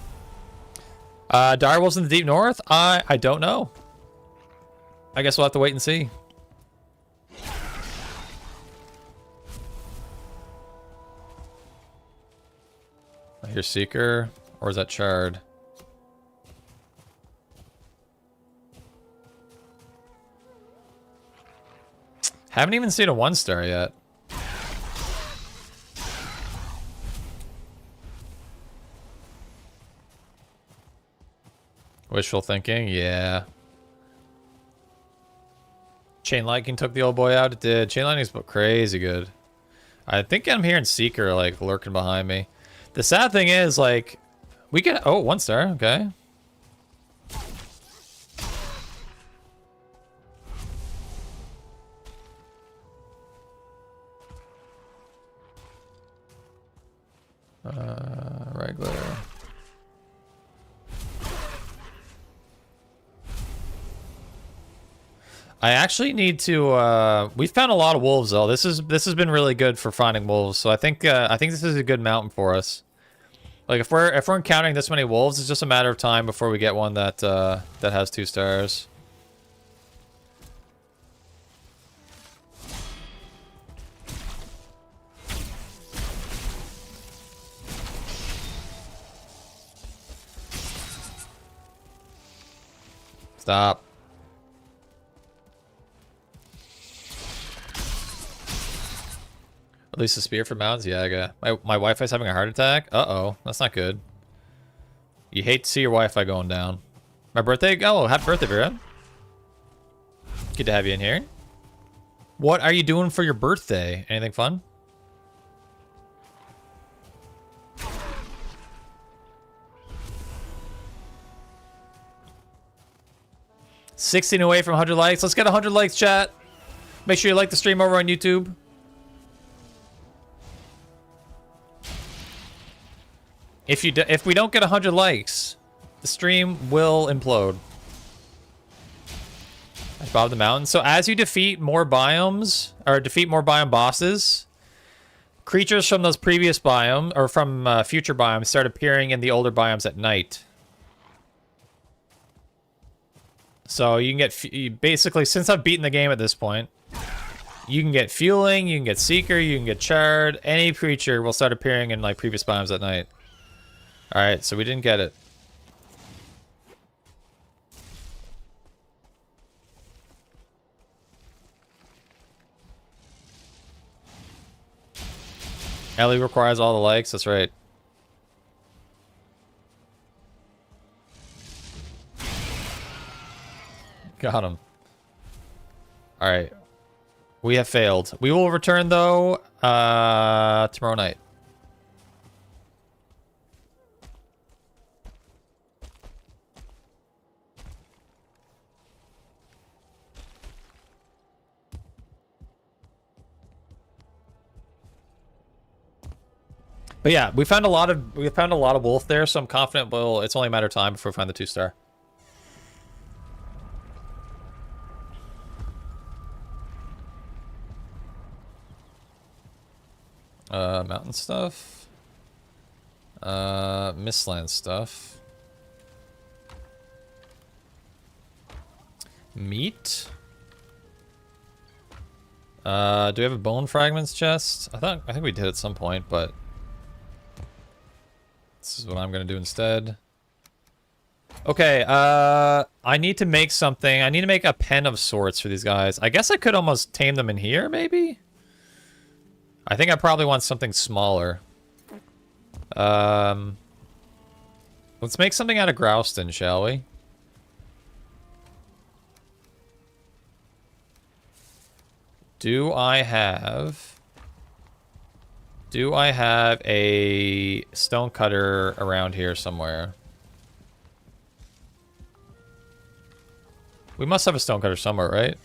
Direwolves in the deep north? I don't know. I guess we'll have to wait and see. I hear Seeker. Or is that Chard? Haven't even seen a 1-star yet. Wishful thinking, yeah. Chain Lightning took the old boy out. It did. Chain Lightning's crazy good. I think I'm hearing Seeker like lurking behind me. The sad thing is like we get 1-star. Okay. Regular. I actually need to. We've found a lot of wolves though. This has been really good for finding wolves. So I think this is a good mountain for us. Like if we're encountering this many wolves, it's just a matter of time before we get one that that has 2 stars. Stop. Release the spear for mountains? Yeah, I got my Wi-Fi's having a heart attack? Uh-oh. That's not good. You hate to see your Wi-Fi going down. My birthday? Oh, happy birthday, Vera. Good to have you in here. What are you doing for your birthday? Anything fun? $16 away from 100 likes. Let's get 100 likes, chat. Make sure you like the stream over on YouTube. If we don't get 100 likes, the stream will implode. That's Bob the Mountain. So as you defeat more biomes, or defeat more biome bosses, creatures from those previous biomes, or from future biomes, start appearing in the older biomes at night. So you can get, basically, since I've beaten the game at this point, you can get Fueling, you can get Seeker, you can get Chard. Any creature will start appearing in like previous biomes at night. Alright, so we didn't get it. Ellie requires all the likes, that's right. Got him. Alright. We have failed. We will return, though, tomorrow night. But yeah, we found a lot of wolf there, so I'm confident it's only a matter of time before we find the 2-star. Mountain stuff. Mistland stuff. Meat. Do we have a bone fragments chest? I think we did at some point, but this is what I'm gonna do instead. Okay, I need to make something. I need to make a pen of sorts for these guys. I guess I could almost tame them in here, maybe? I think I probably want something smaller. Let's make something out of Grouston, shall we? Do I have a stone cutter around here somewhere? We must have a stone cutter somewhere, right?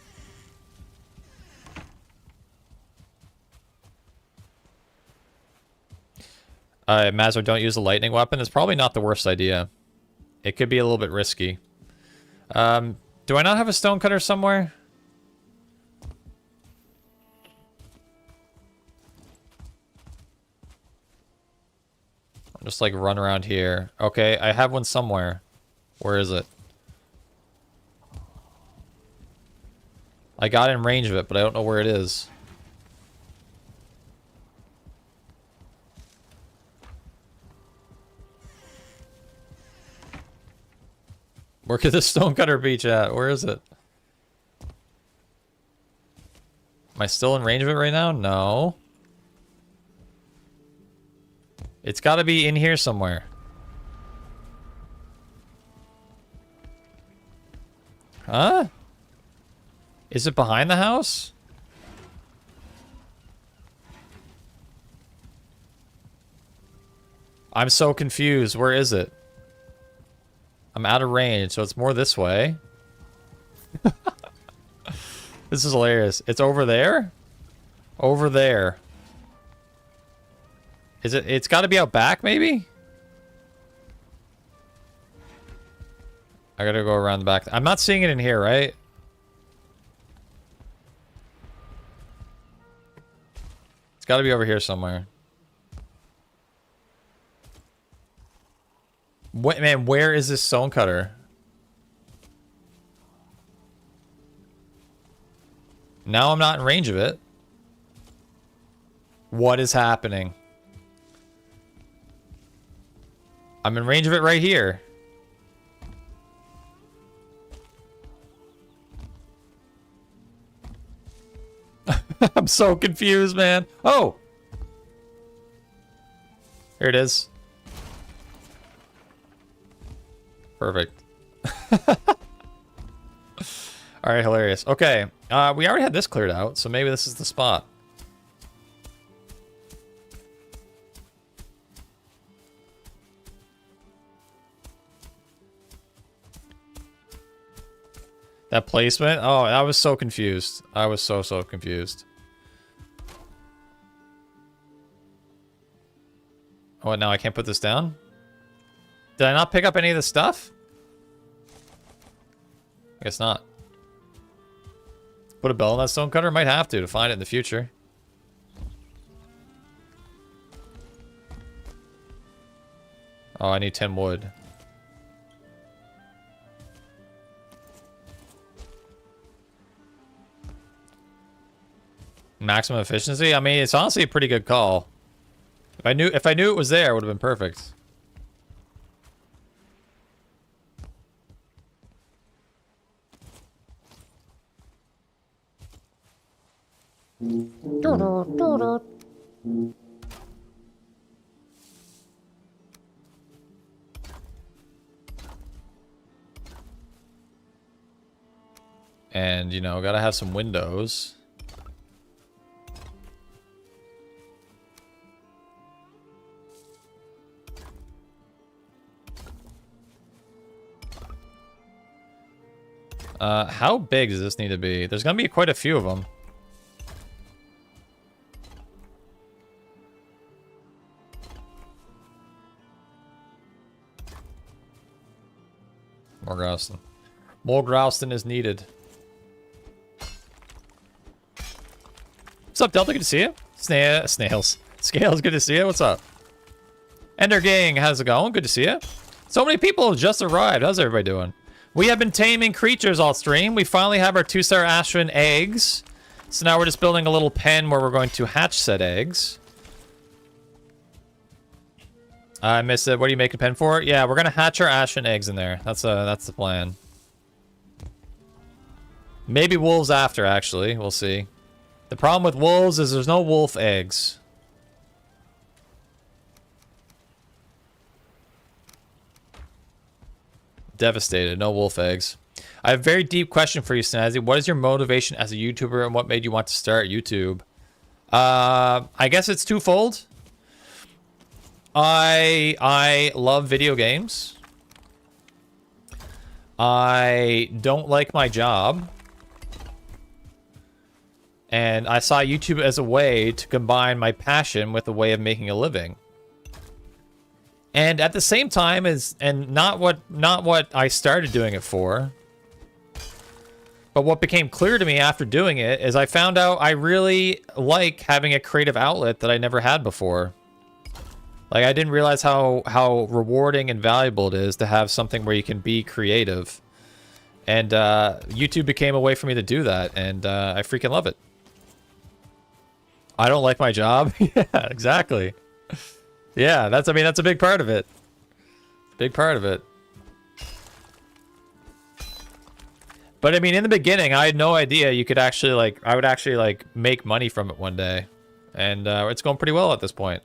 Mazur, don't use a lightning weapon. It's probably not the worst idea. It could be a little bit risky. Do I not have a stone cutter somewhere? I'll just like run around here. Okay, I have one somewhere. Where is it? I got in range of it, but I don't know where it is. Where could the stonecutter beach at? Where is it? Am I still in range of it right now? No. It's got to be in here somewhere. Huh? Is it behind the house? I'm so confused. Where is it? I'm out of range, so it's more this way. This is hilarious. It's over there? Over there. Is it? It's got to be out back, maybe? I gotta go around the back. I'm not seeing it in here, right? It's got to be over here somewhere. What, man, where is this stonecutter? Now I'm not in range of it. What is happening? I'm in range of it right here. I'm so confused, man. Oh! Here it is. Perfect. Alright, hilarious. Okay, we already had this cleared out, so maybe this is the spot. That placement? Oh, I was so confused. I was so confused. Oh, now I can't put this down? Did I not pick up any of the stuff? I guess not. Put a bell on that stonecutter? Might have to find it in the future. Oh, I need 10 wood. Maximum efficiency? I mean, it's honestly a pretty good call. If I knew it was there, it would have been perfect. And, you know, gotta have some windows. How big does this need to be? There's gonna be quite a few of them. More grousting. More grousting is needed. What's up, Delta? Good to see you. Snails. Scales, good to see you. What's up? Ender Gang, how's it going? Good to see you. So many people have just arrived. How's everybody doing? We have been taming creatures all stream. We finally have our 2-star aksvin eggs. So now we're just building a little pen where we're going to hatch said eggs. I missed it. What are you making a pen for? Yeah, we're going to hatch our aksvin eggs in there. That's the plan. Maybe wolves after, actually. We'll see. The problem with wolves is there's no wolf eggs. Devastated. No wolf eggs. I have a very deep question for you, Snazzy. What is your motivation as a YouTuber and what made you want to start YouTube? I guess it's twofold. I love video games. I don't like my job. And I saw YouTube as a way to combine my passion with a way of making a living. And at the same time, not what I started doing it for, but what became clear to me after doing it is I found out I really like having a creative outlet that I never had before. Like, I didn't realize how rewarding and valuable it is to have something where you can be creative. And YouTube became a way for me to do that, and I freaking love it. I don't like my job? Yeah, exactly. Yeah, that's a big part of it. Big part of it. But I mean, in the beginning, I had no idea you could actually like, I would actually like make money from it one day. And it's going pretty well at this point.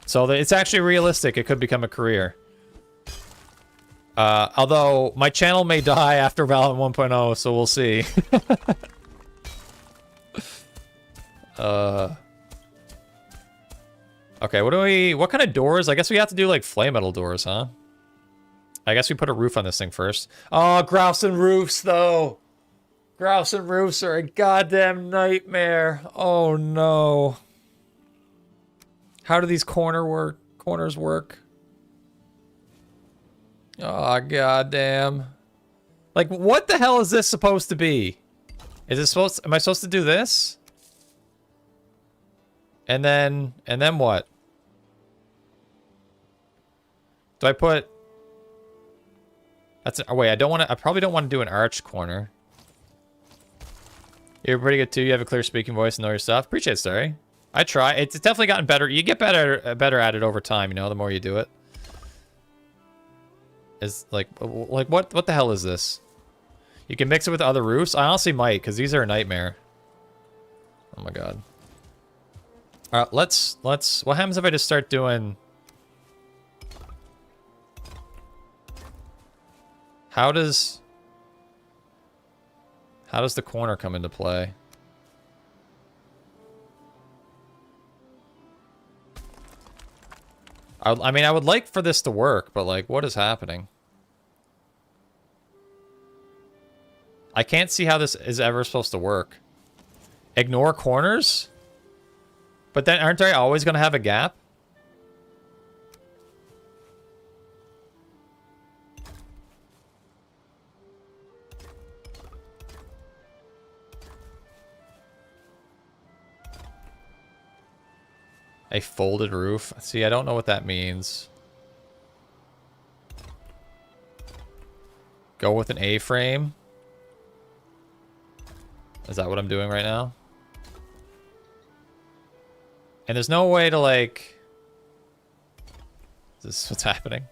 So it's actually realistic. It could become a career. Although my channel may die after Valheim 1.0, so we'll see. Okay, what kind of doors? I guess we have to do like flame metal doors, huh? I guess we put a roof on this thing first. Oh, grouse and roofs though. Grouse and roofs are a goddamn nightmare. Oh no. How do these corners work? Oh, goddamn. Like, what the hell is this supposed to be? Is it supposed am I supposed to do this? And then what? Do I put... That's... Oh, wait, I probably don't want to do an arch corner. You're pretty good, too. You have a clear speaking voice and know your stuff. Appreciate it, Starry. I try. It's definitely gotten better. You get better at it over time, you know, the more you do it. Is like what the hell is this? You can mix it with other roofs? I honestly might, because these are a nightmare. Oh my god. Alright, let's what happens if I just start doing... How does the corner come into play? I mean, I would like for this to work, but like, what is happening? I can't see how this is ever supposed to work. Ignore corners? But then aren't I always going to have a gap? A folded roof? See, I don't know what that means. Go with an A-frame? Is that what I'm doing right now? And there's no way to, like... Is this what's happening?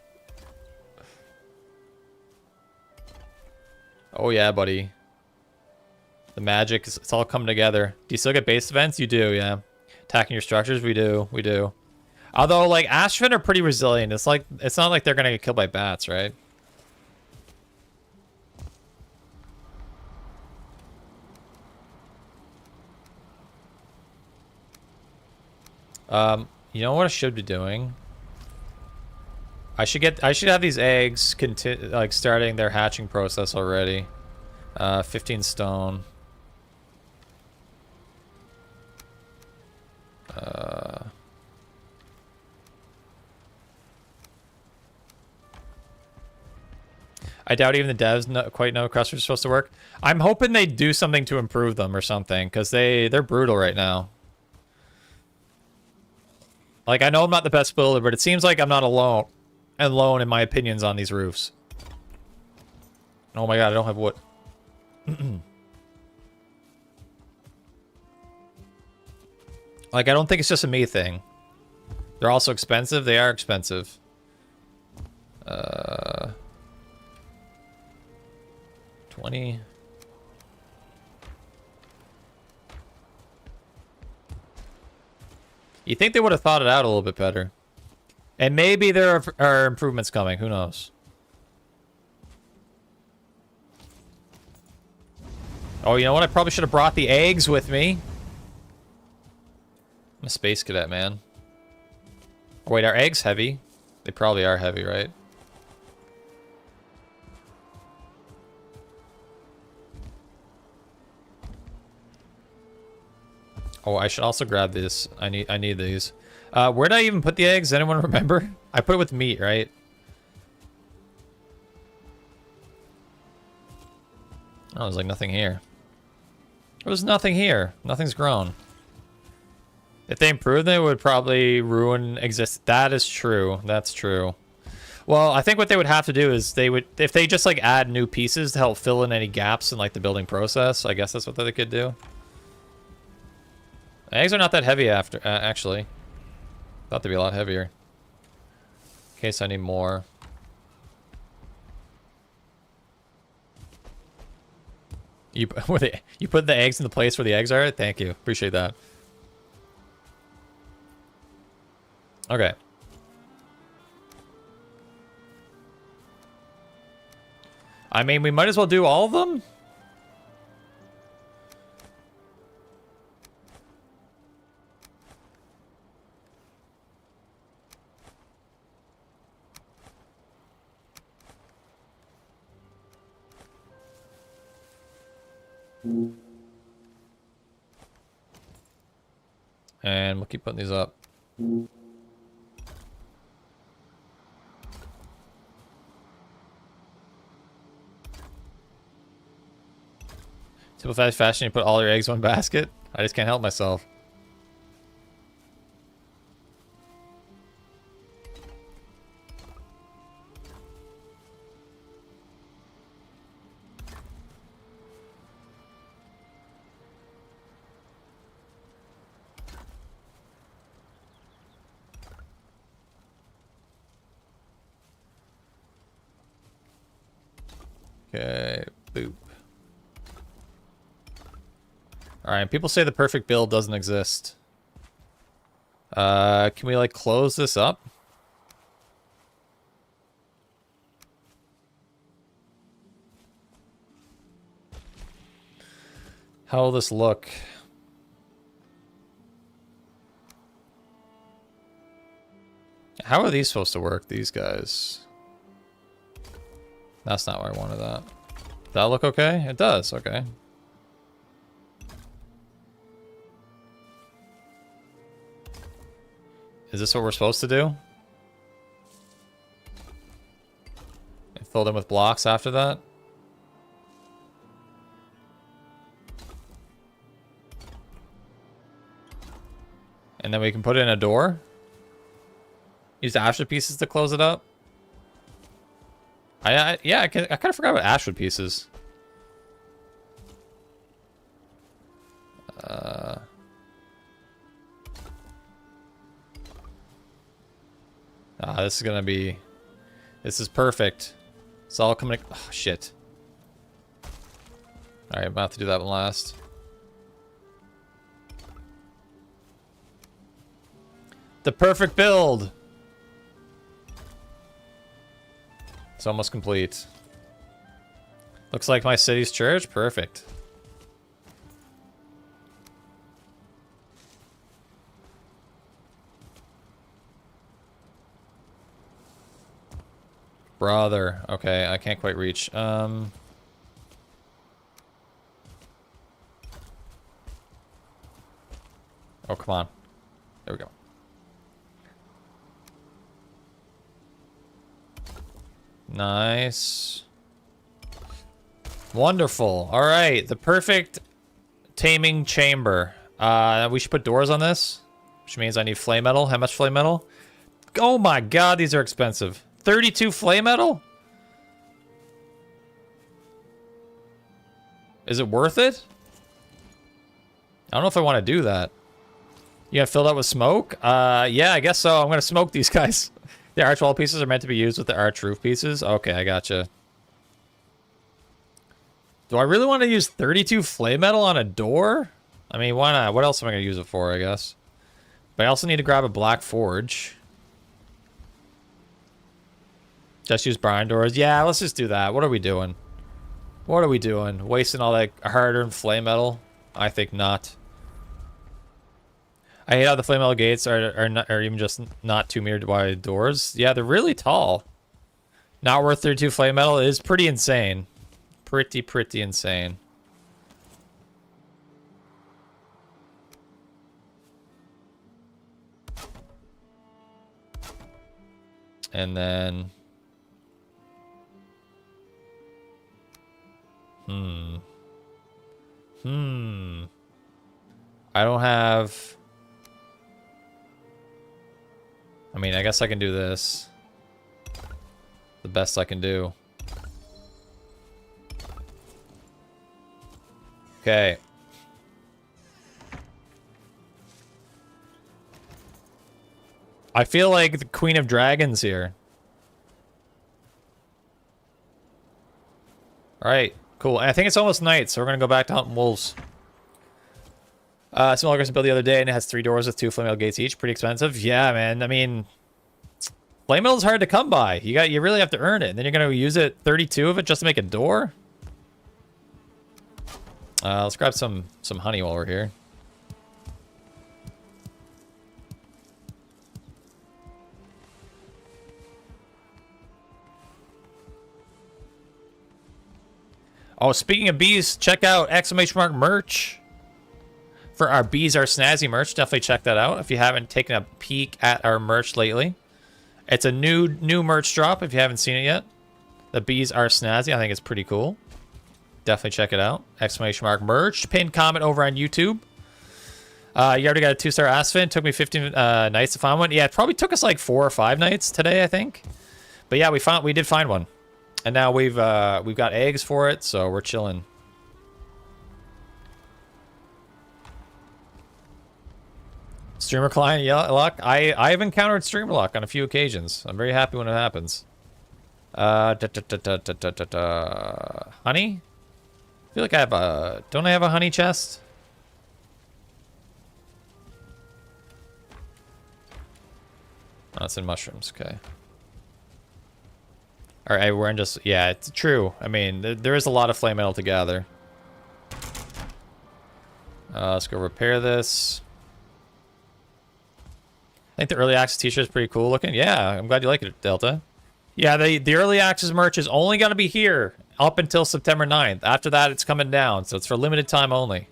Oh yeah, buddy. The magic, it's all coming together. Do you still get base events? You do, yeah. Attacking your structures? We do. Although, like, aksvin are pretty resilient. It's like, it's not like they're gonna get killed by bats, right? You know what I should be doing? I should have these eggs like starting their hatching process already. 15 stone. I doubt even the devs quite know how clusters are supposed to work. I'm hoping they do something to improve them or something, because they're brutal right now. Like, I know I'm not the best builder, but it seems like I'm not alone in my opinions on these roofs. Oh my god, I don't have wood. Like, I don't think it's just a me thing. They're also expensive. They are expensive. 20. You think they would have thought it out a little bit better. And maybe there are improvements coming. Who knows? Oh, you know what? I probably should have brought the eggs with me. I'm a space cadet, man. Oh, wait, are eggs heavy? They probably are heavy, right? Oh, I should also grab this. I need these. Where did I even put the eggs? Anyone remember? I put it with meat, right? Oh, there's like nothing here. There's nothing here. Nothing's grown. If they improved them, it would probably ruin That is true. That's true. Well, I think what they would have to do is if they just like add new pieces to help fill in any gaps in like the building process, I guess that's what they could do. Eggs are not that heavy actually. Thought they'd be a lot heavier. In case I need more. You you put the eggs in the place where the eggs are? Thank you. Appreciate that. Okay. I mean, we might as well do all of them. And we'll keep putting these up. Simple fashion, you put all your eggs in one basket. I just can't help myself. Okay, boop. Alright, people say the perfect build doesn't exist. Can we, like, close this up? How will this look? How are these supposed to work, these guys? That's not where I wanted that. Does that look okay? It does, okay. Is this what we're supposed to do? And fill them with blocks after that? And then we can put in a door? Use ashwood pieces to close it up? Yeah, I kind of forgot about ashwood pieces. This is gonna be... This is perfect. It's all coming... Oh, shit. Alright, I'm about to do that one last. The perfect build! It's almost complete. Looks like my city's church. Perfect. Brother. Okay, I can't quite reach. Oh, come on. There we go. Nice. Wonderful. All right, the perfect taming chamber. We should put doors on this, which means I need flame metal. How much flame metal? Oh my god, these are expensive. 32 flame metal? Is it worth it? I don't know if I want to do that. You gonna fill that with smoke? Yeah, I guess so. I'm gonna smoke these guys. The arch wall pieces are meant to be used with the arch roof pieces? Okay, I gotcha. Do I really want to use 32 flame metal on a door? I mean, why not? What else am I going to use it for, I guess? But I also need to grab a black forge. Just use brine doors? Yeah, let's just do that. What are we doing? What are we doing? Wasting all that hard-earned flame metal? I think not. I hate how the flame metal gates are even just not 2 meter wide doors. Yeah, they're really tall. Not worth 32 flame metal is pretty insane. Pretty insane. And then... I don't have... I mean, I guess I can do this. The best I can do. Okay. I feel like the Queen of Dragons here. Alright. Cool. And I think it's almost night, so we're gonna go back to hunting wolves. Small aggressive build the other day, and it has 3 doors with 2 flame metal gates each. Pretty expensive. Yeah, man. I mean, flame metal is hard to come by. You really have to earn it. And then you're gonna use it 32 of it just to make a door. Let's grab some honey while we're here. Oh, speaking of bees, check out !! merch for our Bees Are Snazzy merch. Definitely check that out if you haven't taken a peek at our merch lately. It's a new merch drop if you haven't seen it yet. The Bees Are Snazzy. I think it's pretty cool. Definitely check it out. ! merch. Pinned comment over on YouTube. You already got a 2-star aksvin. Took me 15 nights to find one. Yeah, it probably took us like 4 or 5 nights today, I think. But yeah, we did find one. And now we've got eggs for it, so we're chilling. Streamer client luck. I've encountered streamer luck on a few occasions. I'm very happy when it happens. Honey? I feel like I have a... Don't I have a honey chest? Oh, it's in mushrooms. Okay. All right, we're in just... Yeah, it's true. I mean, there is a lot of flame metal to gather. Let's go repair this. I think the early access t-shirt is pretty cool looking. Yeah, I'm glad you like it, Delta. Yeah, the early access merch is only going to be here up until September 9th. After that, it's coming down, so it's for limited time only.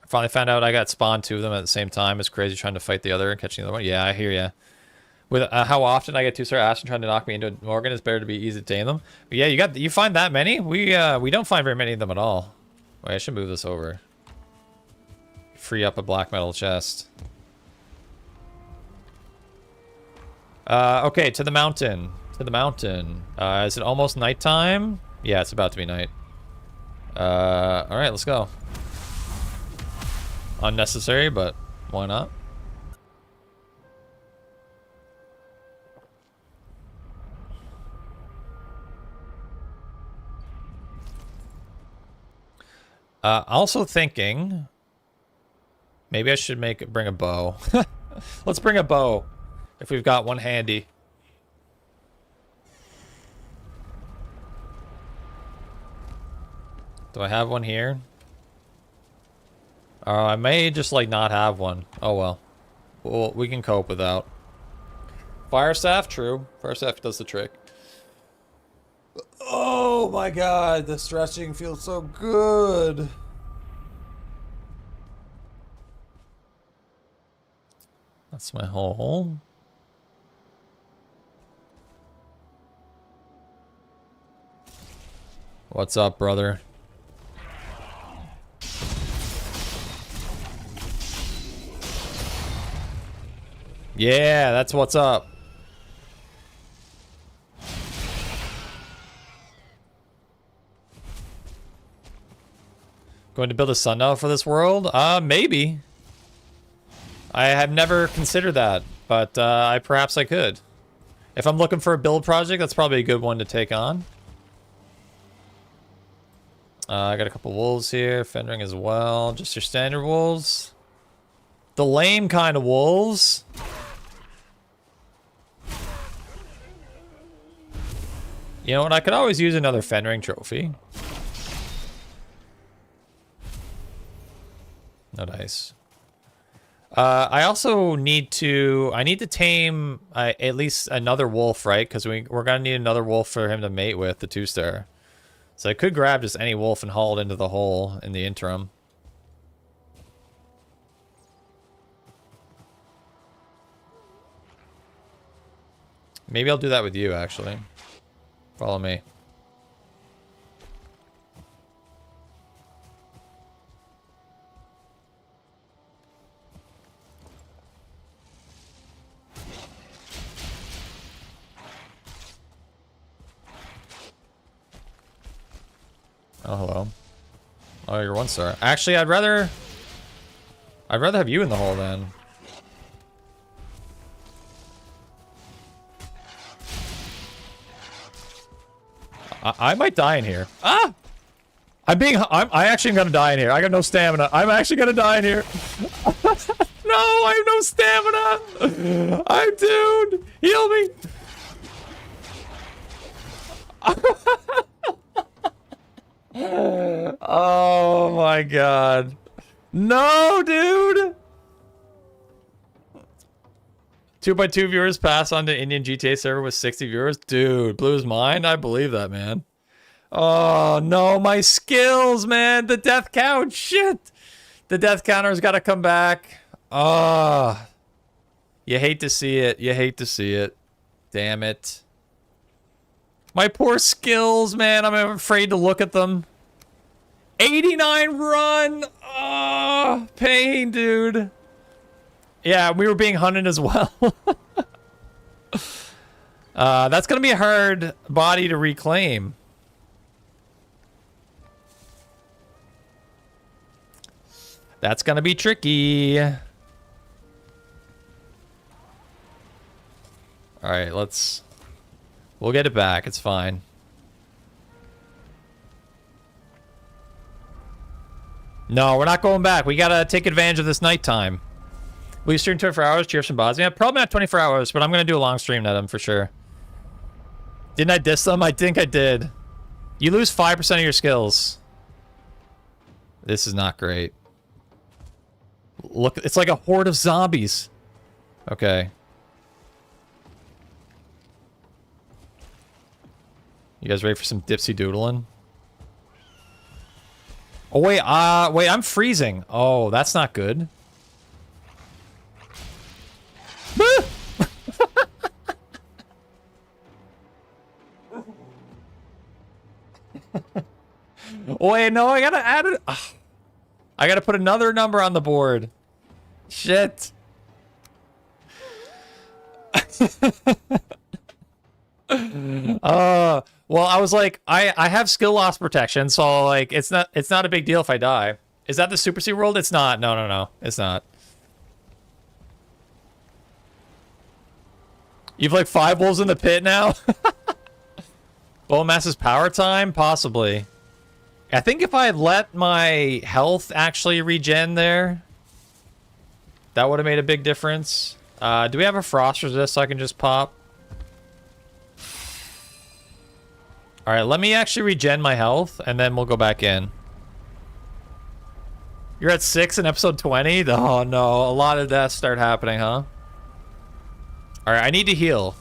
Finally found out I got spawned 2 of them at the same time. It's crazy trying to fight the other and catching the other one. Yeah, I hear ya. With how often I get 2-star aksvin trying to knock me into Morgan, it's better to be easy to tame them. But yeah, you find that many? We don't find very many of them at all. Wait, I should move this over. Free up a black metal chest. Okay, to the mountain. To the mountain. Is it almost nighttime? Yeah, it's about to be night. Alright, let's go. Unnecessary, but why not? Also thinking, maybe I should bring a bow. Let's bring a bow, if we've got one handy. Do I have one here? I may just like not have one. Oh well. Well, we can cope without. Fire staff, true. Fire staff does the trick. Oh my god, the stretching feels so good. That's my hole. What's up, brother? Yeah, that's what's up. Going to build a sundial for this world? Maybe. I have never considered that, but perhaps I could. If I'm looking for a build project, that's probably a good one to take on. I got a couple wolves here, fendering as well. Just your standard wolves. The lame kind of wolves. You know what? I could always use another fendering trophy. No dice. I also need to... I need to tame at least another wolf, right? Because we're going to need another wolf for him to mate with, the 2-star. So I could grab just any wolf and haul it into the hole in the interim. Maybe I'll do that with you, actually. Follow me. Oh, hello. Oh, you're 1-star. Actually, I'd rather have you in the hole then. I might die in here. Ah! I actually am gonna die in here. I got no stamina. I'm actually gonna die in here. No, I have no stamina. I'm doomed. Heal me. Oh my god. No, dude. 2x2 viewers pass on to Indian GTA server with 60 viewers. Dude, blew his mind. I believe that, man. Oh no, my skills, man. The death count. Shit. The death counter's got to come back. Oh. You hate to see it. You hate to see it. Damn it. My poor skills, man. I'm afraid to look at them. 89 run. Oh, pain, dude. Yeah, we were being hunted as well. That's going to be a hard body to reclaim. That's going to be tricky. All right, we'll get it back. It's fine. No, we're not going back. We got to take advantage of this nighttime. Will you stream 24 hours? Cheers from Bosnia? Probably not 24 hours, but I'm going to do a long stream at them for sure. Didn't I diss them? I think I did. You lose 5% of your skills. This is not great. Look, it's like a horde of zombies. Okay. You guys ready for some dipsy doodling? Oh, wait, I'm freezing. Oh, that's not good. Wait, no, I gotta add it. I gotta put another number on the board. Shit. Well, I was like, I have skill loss protection, so like it's not a big deal if I die. Is that the Super Sea World? It's not. No. It's not. You've like 5 wolves in the pit now? Bowmass's power time? Possibly. I think if I had let my health actually regen there, that would have made a big difference. Do we have a frost resist so I can just pop? Alright, let me actually regen my health, and then we'll go back in. You're at 6 in episode 20? Oh no, a lot of deaths start happening, huh? Alright, I need to heal.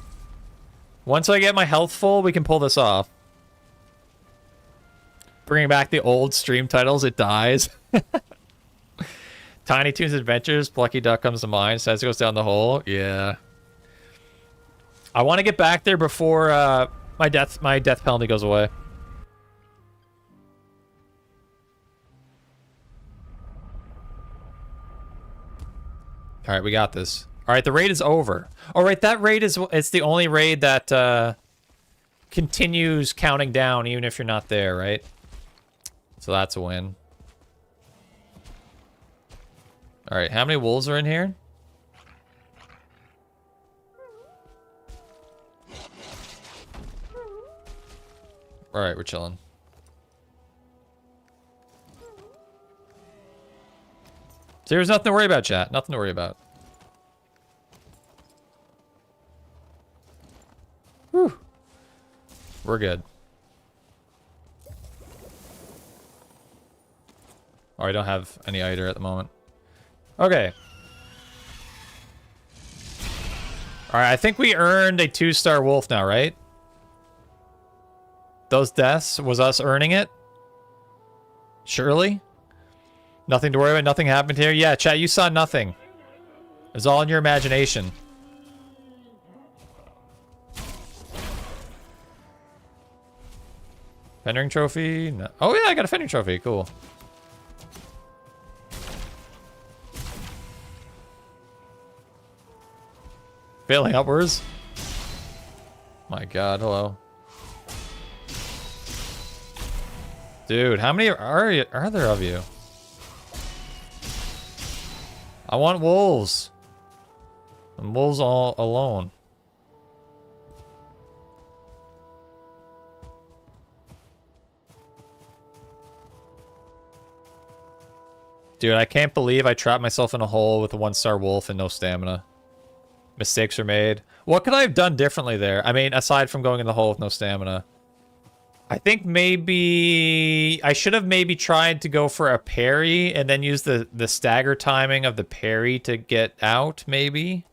Once I get my health full, we can pull this off. Bringing back the old stream titles, it dies. Tiny Toons Adventures, Plucky Duck comes to mind, says it goes down the hole. Yeah. I want to get back there before my death penalty goes away. Alright, we got this. Alright, the raid is over. Alright, that raid it's the only raid that continues counting down even if you're not there, right? So that's a win. Alright, how many wolves are in here? Alright, we're chilling. So there's nothing to worry about, chat. Nothing to worry about. Whew. We're good. Oh, I don't have any either at the moment. Okay. Alright, I think we earned a 2-star wolf now, right? Those deaths was us earning it? Surely? Nothing to worry about, nothing happened here? Yeah, chat, you saw nothing. It was all in your imagination. Fendering trophy? No. Oh yeah, I got a fendering trophy, cool. Failing upwards? My god, hello. Dude, how many are there of you? I want wolves. And wolves all alone. Dude, I can't believe I trapped myself in a hole with a 1-star wolf and no stamina. Mistakes are made. What could I have done differently there? I mean, aside from going in the hole with no stamina. I think maybe... I should have maybe tried to go for a parry and then use the stagger timing of the parry to get out, maybe?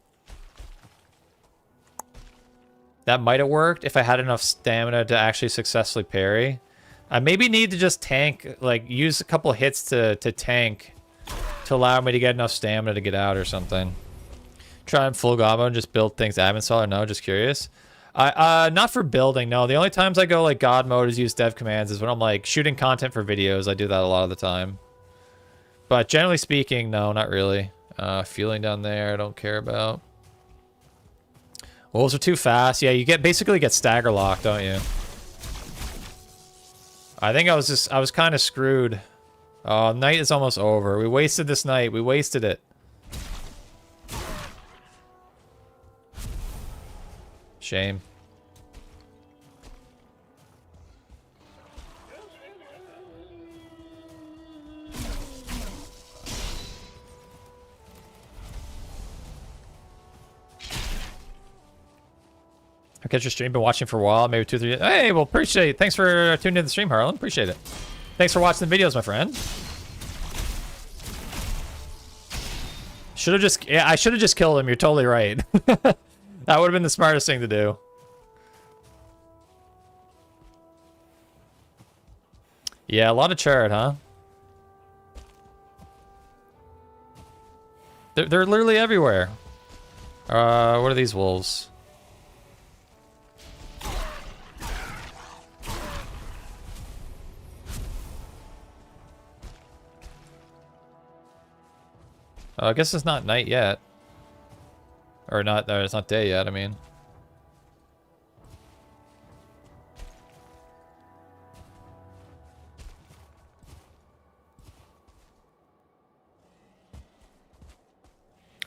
That might have worked if I had enough stamina to actually successfully parry. I maybe need to just tank, like, use a couple hits to tank to allow me to get enough stamina to get out or something. Try and full God mode and just build things admin style or no, just curious. Not for building, no. The only times I go, like, God mode is use dev commands is when I'm, like, shooting content for videos. I do that a lot of the time. But generally speaking, no, not really. Feeling down there, I don't care about. Wolves are too fast. Yeah, you basically get stagger locked, don't you? I think I was kind of screwed. Oh, night is almost over. We wasted this night. We wasted it. Shame. I catch your stream, been watching for a while, maybe 2 or 3. Hey, well, appreciate it. Thanks for tuning in the stream, Harlan. Appreciate it. Thanks for watching the videos, my friend. I should have just killed him. You're totally right. That would have been the smartest thing to do. Yeah, a lot of chart, huh? They're literally everywhere. What are these wolves? I guess it's not night yet. Or not, it's not day yet, I mean.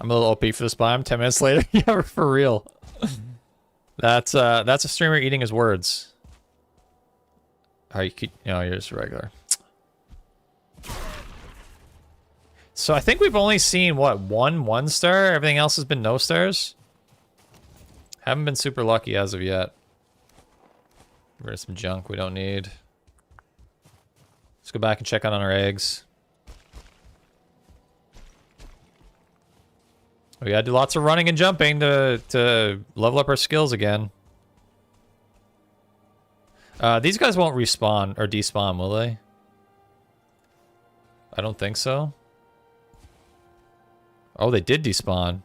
I'm a little OP for this biome. 10 minutes later, yeah, for real. That's a streamer eating his words. How you keep, you know, you're just regular. So I think we've only seen, what, one star? Everything else has been no stars? Haven't been super lucky as of yet. Rid of some junk we don't need. Let's go back and check on our eggs. We gotta do lots of running and jumping to level up our skills again. These guys won't respawn or despawn, will they? I don't think so. Oh, they did despawn.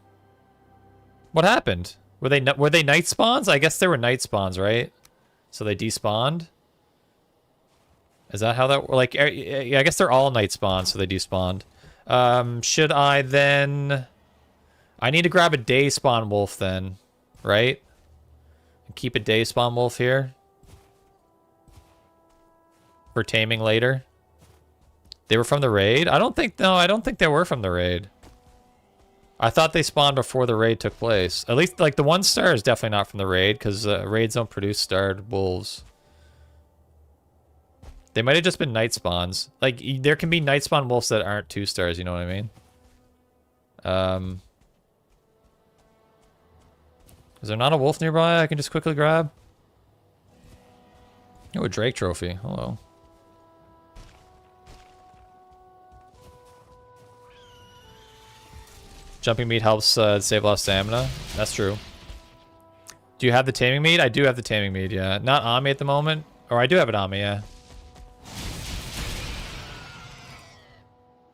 What happened? Were they night spawns? I guess they were night spawns, right? So they despawned? Is that how that... Like, I guess they're all night spawns, so they despawned. Should I then... I need to grab a day spawn wolf then, right? Keep a day spawn wolf here. For taming later. They were from the raid? I don't think they were from the raid. I thought they spawned before the raid took place. At least, like, the 1 star is definitely not from the raid, because raids don't produce starred wolves. They might have just been night spawns. Like, there can be night spawn wolves that aren't 2 stars, you know what I mean? Is there not a wolf nearby I can just quickly grab? Oh, a Drake trophy. Hello. Jumping meat helps save a lot of stamina. That's true. Do you have the taming meat? I do have the taming meat, yeah. Not on me at the moment. Or I do have it on me, yeah.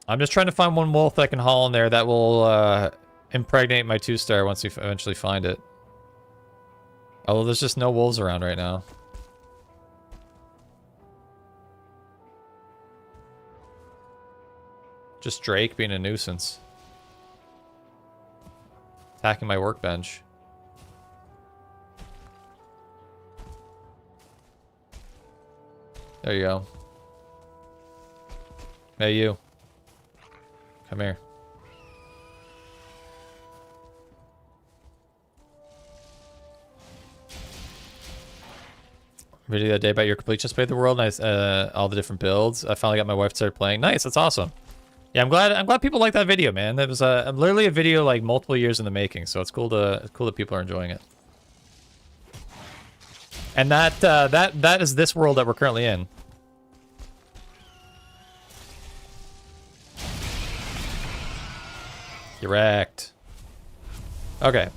I'm just trying to find one wolf that I can haul in there that will impregnate my 2 star once we eventually find it. Although there's just no wolves around right now. Just Drake being a nuisance. Attacking my workbench. There you go. Hey, you. Come here. Video that day about your completionist FOREVER World. Nice, all the different builds. I finally got my wife to start playing. Nice, that's awesome. Yeah, I'm glad people like that video, man. That was literally a video like multiple years in the making, so it's cool that people are enjoying it. And that is this world that we're currently in. You're wrecked. Okay.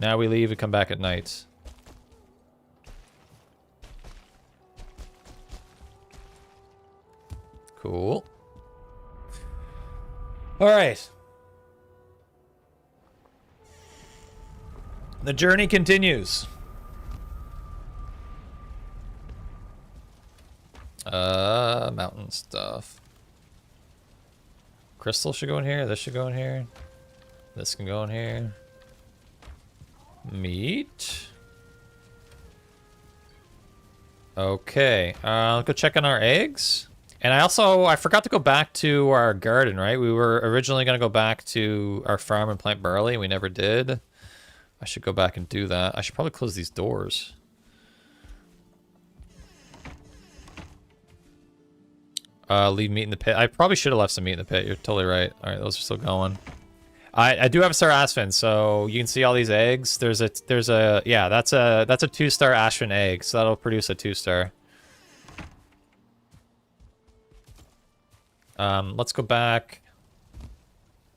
Now we leave and come back at night. Cool. All right. The journey continues. Mountain stuff. Crystal should go in here. This should go in here. This can go in here. Meat. Okay. I'll go check on our eggs. And I forgot to go back to our garden, right? We were originally going to go back to our farm and plant barley. We never did. I should go back and do that. I should probably close these doors. Leave meat in the pit. I probably should have left some meat in the pit. You're totally right. All right, those are still going. I do have a star aksvin, so you can see all these eggs. There's a yeah, that's a 2-star aksvin egg, so that'll produce a 2-star. Let's go back,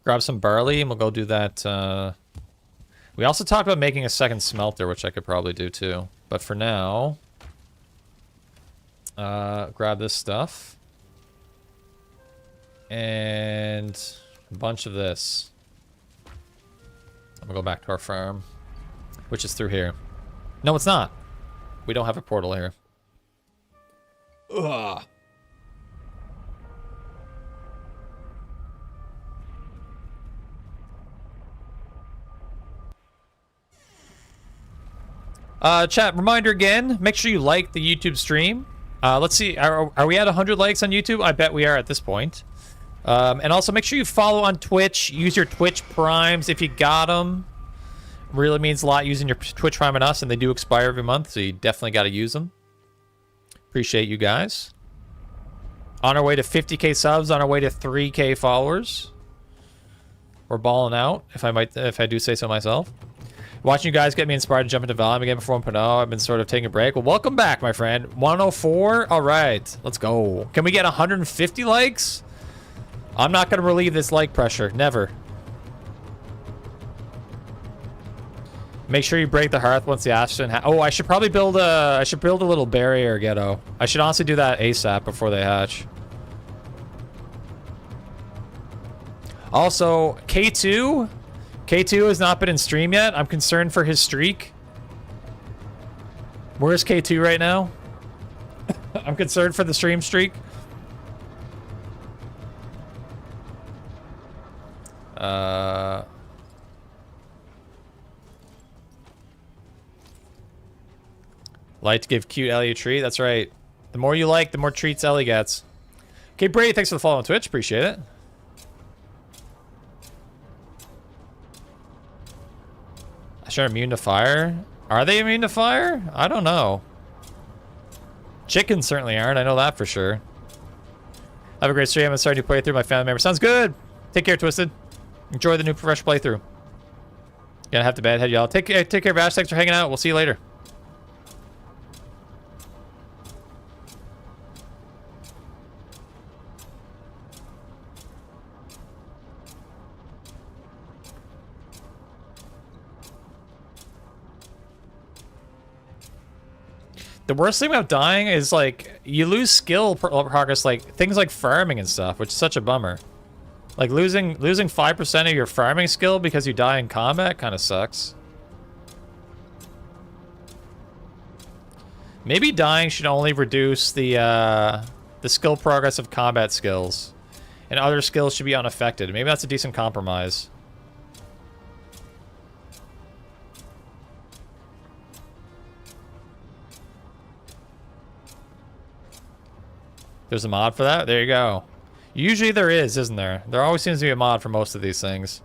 grab some barley, and we'll go do that. We also talked about making a second smelter, which I could probably do too. But for now, grab this stuff. And a bunch of this. I'm gonna go back to our farm, which is through here. No, it's not. We don't have a portal here. Ugh. Chat, reminder again, make sure you like the YouTube stream. Let's see, are we at 100 likes on YouTube? I bet we are at this point. And also make sure you follow on Twitch. Use your Twitch primes if you got them. Really means a lot using your Twitch Prime and us, and they do expire every month, so you definitely got to use them. Appreciate you guys. On our way to 50k subs, on our way to 3k followers. We're balling out, if I do say so myself. Watching you guys get me inspired to jump into Valheim again before 1.0. I've been sort of taking a break. Well, welcome back, my friend. 104? All right, let's go. Can we get 150 likes? I'm not going to relieve this like pressure. Never. Make sure you break the hearth once the aksvin oh, I should probably build a little barrier ghetto. I should honestly do that ASAP before they hatch. Also, K2 has not been in stream yet. I'm concerned for his streak. Where's K2 right now? I'm concerned for the stream streak. Like to give cute Ellie a treat. That's right. The more you like, the more treats Ellie gets. Okay, Brady, thanks for the follow on Twitch. Appreciate it. Sure, immune to fire? Are they immune to fire? I don't know. Chickens certainly aren't. I know that for sure. Have a great stream. I'm starting to play through my family member. Sounds good. Take care, Twisted. Enjoy the new fresh playthrough. Gonna have to bed. Head y'all. Take care, Bash. Thanks for hanging out. We'll see you later. The worst thing about dying is, like, you lose skill progress, like, things like farming and stuff, which is such a bummer. Like, losing 5% of your farming skill because you die in combat kind of sucks. Maybe dying should only reduce the skill progress of combat skills. And other skills should be unaffected. Maybe that's a decent compromise. There's a mod for that? There you go. Usually there is, isn't there? There always seems to be a mod for most of these things.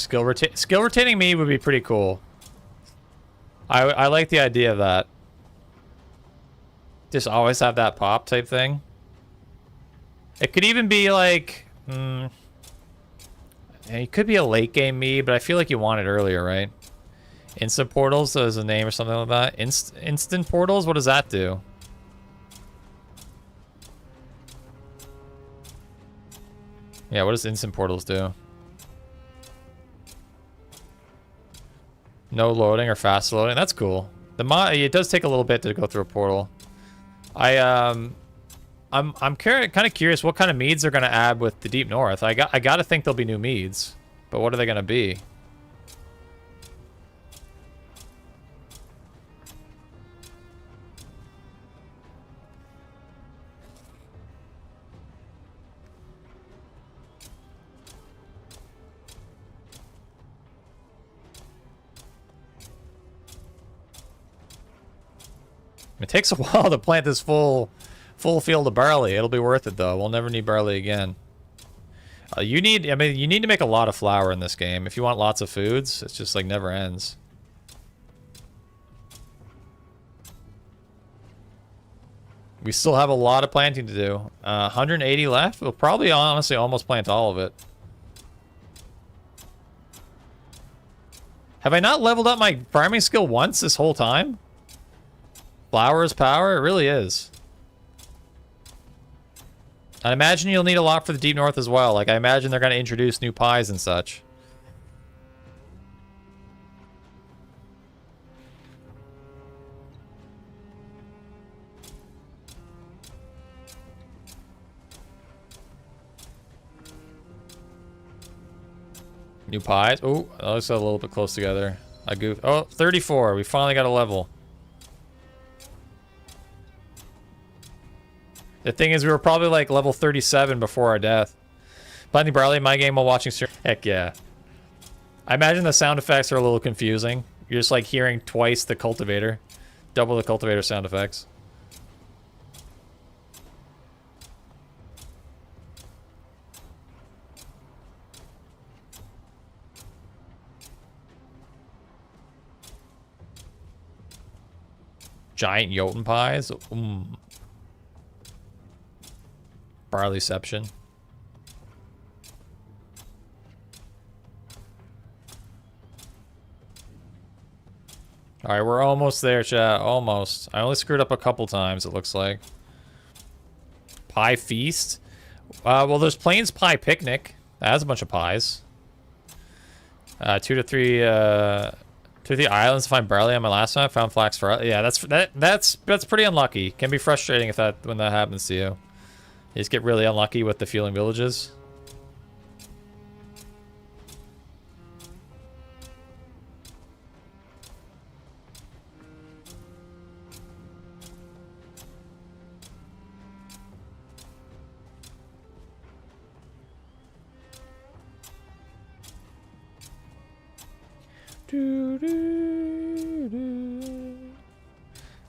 skill retaining me would be pretty cool. I like the idea of that. Just always have that pop type thing. It could even be like, it could be a late game me, but I feel like you want it earlier, right? Instant portals as a name or something like that. Instant portals, what does that do? Yeah, what does instant portals do? No loading or fast loading. That's cool. It does take a little bit to go through a portal. I'm kind of curious what kind of meads they're gonna add with the Deep North. I gotta think there'll be new meads, but what are they gonna be? It takes a while to plant this full field of barley. It'll be worth it though. We'll never need barley again. You need to make a lot of flour in this game. If you want lots of foods, it's just like never ends. We still have a lot of planting to do. 180 left. We'll probably honestly almost plant all of it. Have I not leveled up my farming skill once this whole time? Flour is power? It really is. I imagine you'll need a lot for the Deep North as well. Like, I imagine they're going to introduce new pies and such. New pies? Oh, that looks a little bit close together. I goofed. Oh, 34. We finally got a level. The thing is, we were probably like level 37 before our death. Planting barley in my game while watching stream. Heck yeah. I imagine the sound effects are a little confusing. You're just like hearing twice the cultivator. Double the cultivator sound effects. Giant Jotun pies. Barleyception. Alright, we're almost there, chat. Almost. I only screwed up a couple times, it looks like. Pie feast? Well, there's Plains Pie Picnic. That has a bunch of pies. 2 to 3 islands to find barley on my last one. I found flax for... Yeah, that's pretty unlucky. Can be frustrating if when that happens to you. You just get really unlucky with the fueling villages.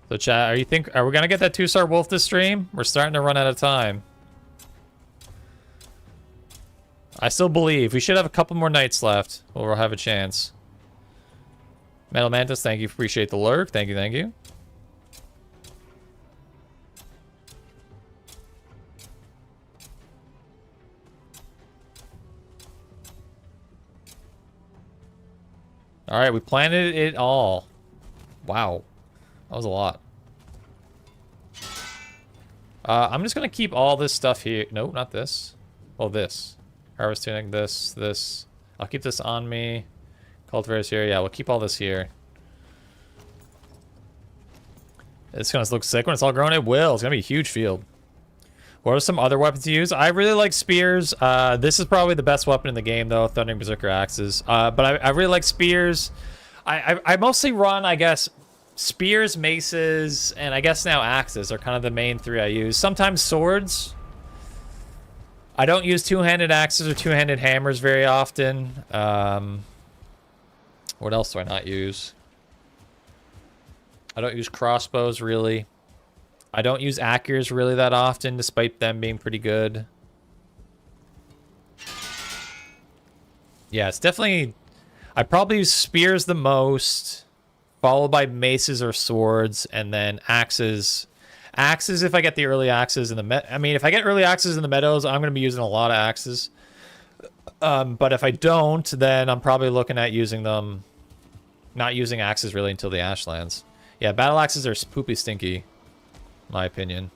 So chat, are we gonna get that 2-star wolf this stream? We're starting to run out of time. I still believe. We should have a couple more nights left. We'll have a chance. Metal Mantis, thank you. Appreciate the lurk. Thank you, thank you. Alright, we planted it all. Wow. That was a lot. I'm just gonna keep all this stuff here. No, not this. Oh, this. Harvest tuning, this. I'll keep this on me. Cultivators here. Yeah, we'll keep all this here. It's gonna look sick when it's all grown. It will. It's gonna be a huge field. What are some other weapons to use? I really like spears. This is probably the best weapon in the game, though. Thundering Berserker axes. But I really like spears. I mostly run, I guess, spears, maces, and I guess now axes are kind of the main three I use. Sometimes swords. I don't use two-handed axes or two-handed hammers very often. What else do I not use? I don't use crossbows, really. I don't use accurs really that often, despite them being pretty good. Yeah, it's definitely I probably use spears the most, followed by maces or swords, and then axes. Axes if I get the early axes in the I mean, if I get early axes in the meadows, I'm going to be using a lot of axes. But if I don't, then I'm probably looking at using them, not using axes really until the Ashlands. Yeah, battle axes are poopy stinky, in my opinion.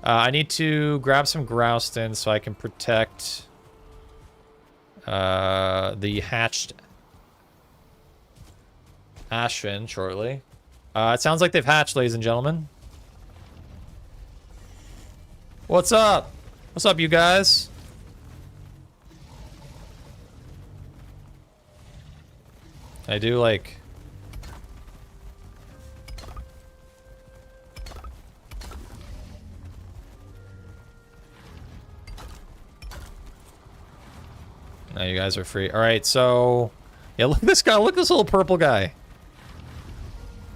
I need to grab some Grouston so I can protect the hatched aksvin shortly. It sounds like they've hatched, ladies and gentlemen. What's up? What's up, you guys? I do like... Now you guys are free. Alright, so... Yeah, look at this guy. Look at this little purple guy.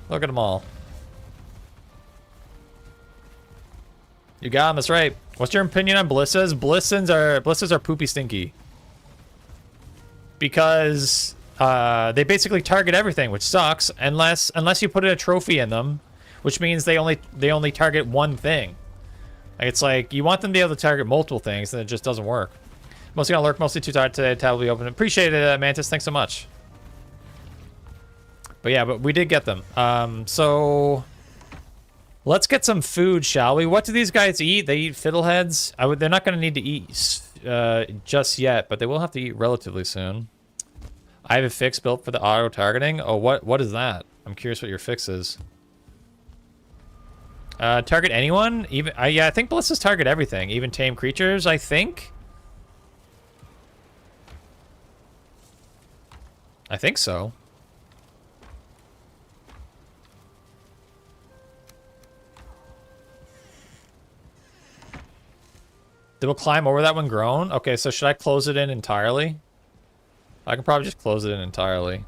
Look at them all. You got him, that's right. What's your opinion on Blissas? Blissas are poopy stinky. Because they basically target everything, which sucks, unless you put a trophy in them, which means they only target one thing. Like, it's like you want them to be able to target multiple things, and it just doesn't work. Mostly gonna lurk, mostly too tired today. Tab will be open. Appreciate it, Mantis. Thanks so much. But yeah, but we did get them. So let's get some food, shall we? What do these guys eat? They eat fiddleheads. They're not gonna need to eat just yet, but they will have to eat relatively soon. I have a fix built for the auto targeting. Oh, what is that? I'm curious what your fix is. Target anyone? Even yeah, I think Bliss's target everything, even tame creatures. I think. I think so. They will climb over that when grown? Okay, so should I close it in entirely? I can probably just close it in entirely.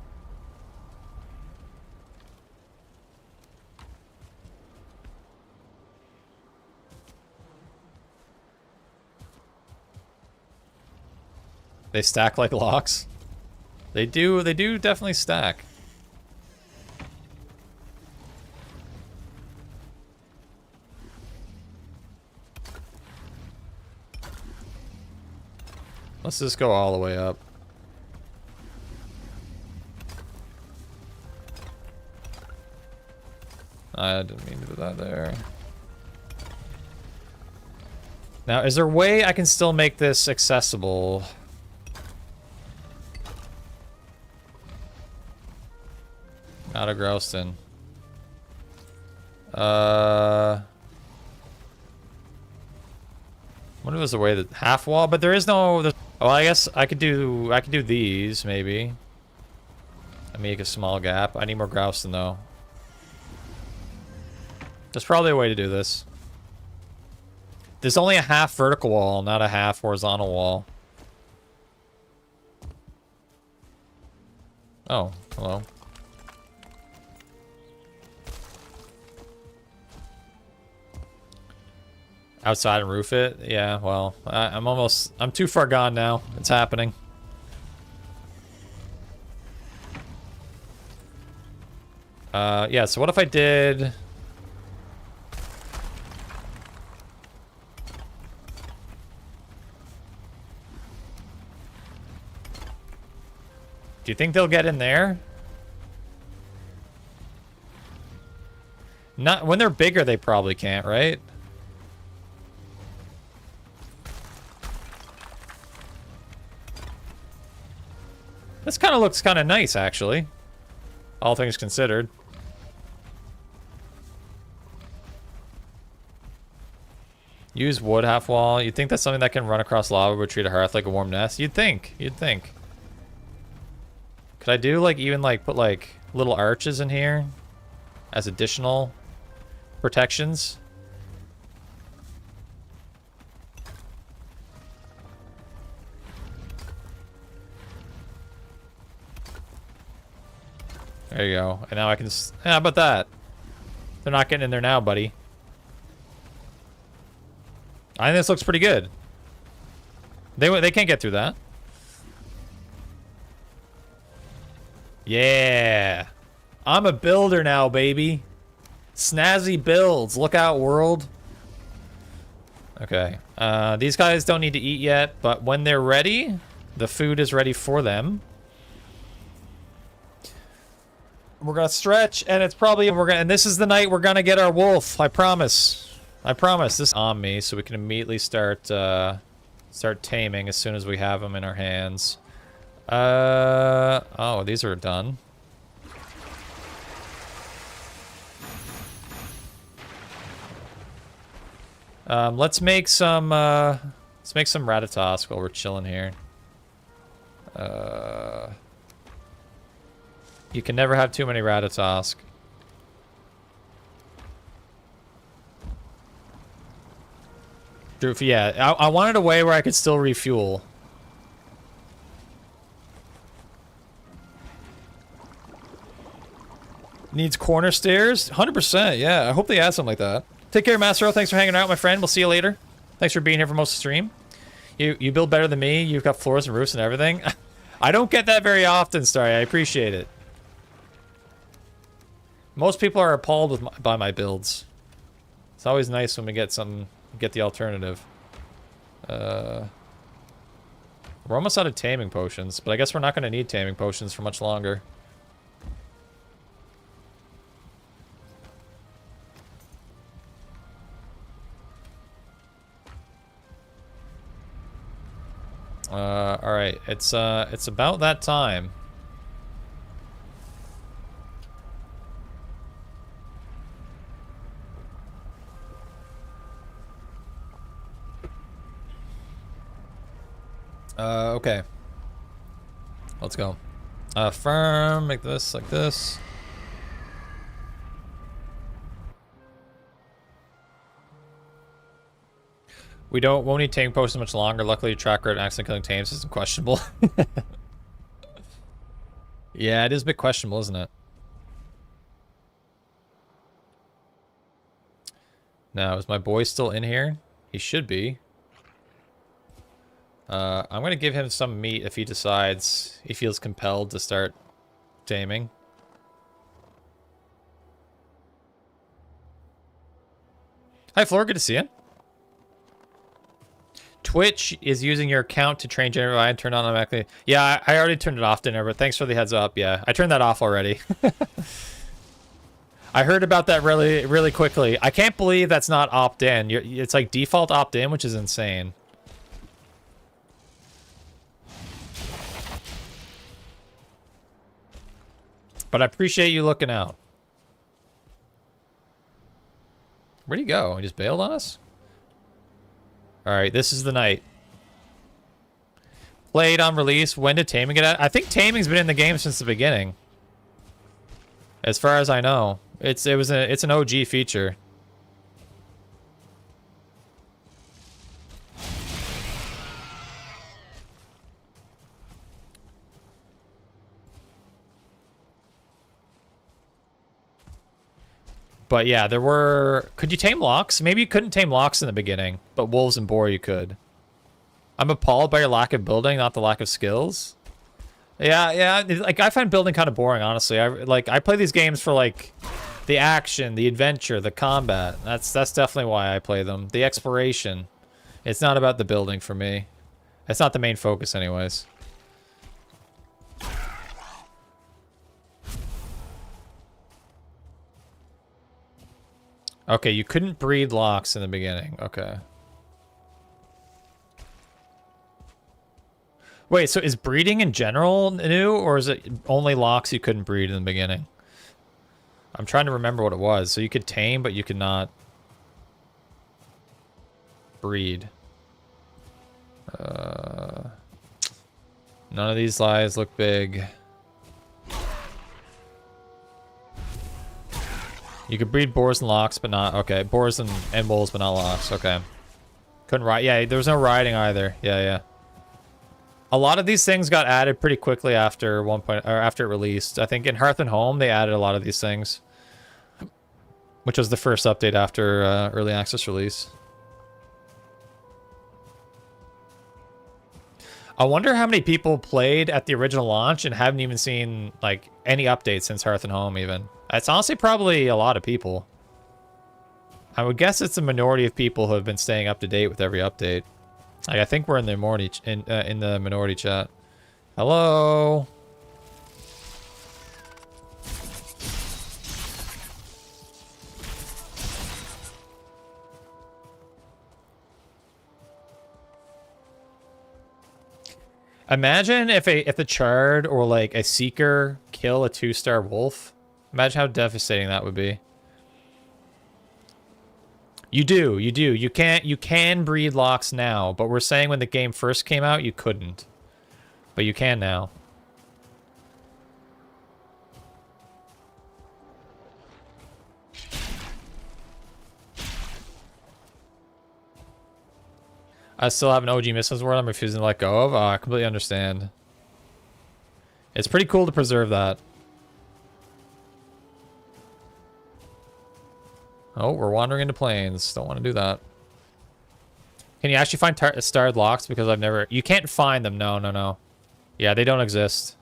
They stack like locks? They do definitely stack. Let's just go all the way up. I didn't mean to do that there. Now, is there a way I can still make this accessible? Out of Grouston. I wonder if there's a way that half wall, but there is no. Oh, I guess I could do these maybe. I make a small gap. I need more Grouston though. There's probably a way to do this. There's only a half vertical wall, not a half horizontal wall. Oh, hello. Outside and roof it? Yeah, well, I'm too far gone now. It's happening. Yeah, so what if I did... Do you think they'll get in there? Not when they're bigger, they probably can't, right? This kind of looks kind of nice, actually. All things considered. Use wood half wall. You'd think that's something that can run across lava but treat a hearth like a warm nest. You'd think. You'd think. Could I do like even like put like little arches in here as additional protections? There you go. And now I can just... How about that? They're not getting in there now, buddy. I think this looks pretty good. They can't get through that. Yeah. I'm a builder now, baby. Snazzy builds. Look out, world. Okay. These guys don't need to eat yet, but when they're ready, the food is ready for them. We're gonna stretch, and it's probably and this is the night we're gonna get our wolf. I promise. I promise. This is on me, so we can immediately start taming as soon as we have them in our hands. Oh, these are done. Let's make some Ratatosk while we're chilling here. You can never have too many Ratatosk. Yeah, I wanted a way where I could still refuel. Needs corner stairs? 100%, yeah. I hope they add something like that. Take care, Mastero. Thanks for hanging out, my friend. We'll see you later. Thanks for being here for most of the stream. You build better than me. You've got floors and roofs and everything. I don't get that very often, Starry. I appreciate it. Most people are appalled by my builds. It's always nice when we get the alternative. We're almost out of taming potions, but I guess we're not going to need taming potions for much longer. All right, it's about that time. Okay. Let's go. Firm, make this like this. Won't need taming potions much longer. Luckily, your track record and accident killing tames isn't questionable. Yeah, it is a bit questionable, isn't it? Now, is my boy still in here? He should be. I'm gonna give him some meat if he decides he feels compelled to start taming. Hi, Floor. Good to see you. Twitch is using your account to train generate and turn on automatically. Yeah, I already turned it off, dinner, but thanks for the heads up. Yeah, I turned that off already. I heard about that really, really quickly. I can't believe that's not opt-in. It's like default opt-in, which is insane. But I appreciate you looking out. Where'd he go? He just bailed on us? Alright, this is the night. Played on release. When did Taming get out? I think Taming's been in the game since the beginning. As far as I know. It's an OG feature. But yeah, there were... Could you tame locks? Maybe you couldn't tame locks in the beginning, but wolves and boar you could. I'm appalled by your lack of building, not the lack of skills. Yeah. Like, I find building kind of boring, honestly. I play these games for, like, the action, the adventure, the combat. That's definitely why I play them. The exploration. It's not about the building for me. It's not the main focus anyways. Okay, you couldn't breed locks in the beginning. Okay. Wait, so is breeding in general new, or is it only locks you couldn't breed in the beginning? I'm trying to remember what it was. So you could tame, but you could not breed. None of these lies look big. You could breed boars and locks, but not... Okay, boars and wolves, but not locks. Okay. Couldn't ride... Yeah, there was no riding either. Yeah. A lot of these things got added pretty quickly after after it released. I think in Hearth and Home, they added a lot of these things. Which was the first update after early access release. I wonder how many people played at the original launch and haven't even seen, like, any updates since Hearth and Home, even. It's honestly probably a lot of people. I would guess it's a minority of people who have been staying up to date with every update. Like, I think we're in the minority chat. Hello? Imagine if the Chard or like a Seeker kill a 2-star wolf. Imagine how devastating that would be. You do. You can breed locks now, but we're saying when the game first came out, you couldn't. But you can now. I still have an OG Missions World I'm refusing to let go of. I completely understand. It's pretty cool to preserve that. Oh, we're wandering into plains. Don't want to do that. Can you actually find starred locks? Because I've never... You can't find them. No. Yeah, they don't exist.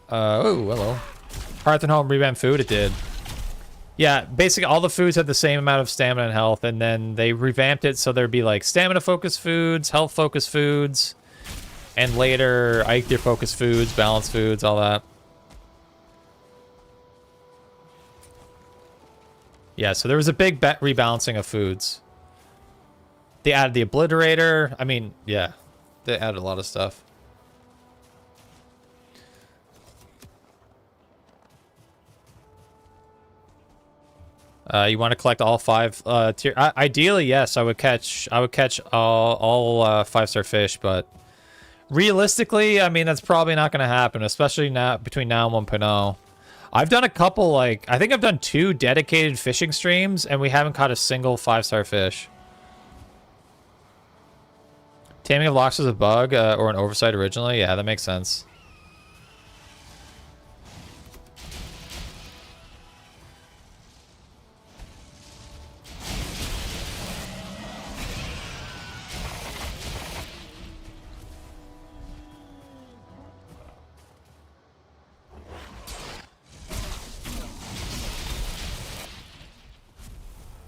Oh, hello. Hearth and Home revamped food? It did. Yeah, basically all the foods had the same amount of stamina and health, and then they revamped it so there'd be like stamina-focused foods, health-focused foods, and later Eikthyr-focused foods, balanced foods, all that. Yeah, so there was a big rebalancing of foods. They added the Obliterator. I mean, yeah, they added a lot of stuff. You want to collect all 5 tier? Ideally, yes. I would catch all 5-star fish, but realistically, I mean that's probably not going to happen, especially now between now and 1.0. I've done a couple, like I think I've done 2 dedicated fishing streams, and we haven't caught a single 5-star fish. Taming of locks was a bug or an oversight originally. Yeah, that makes sense.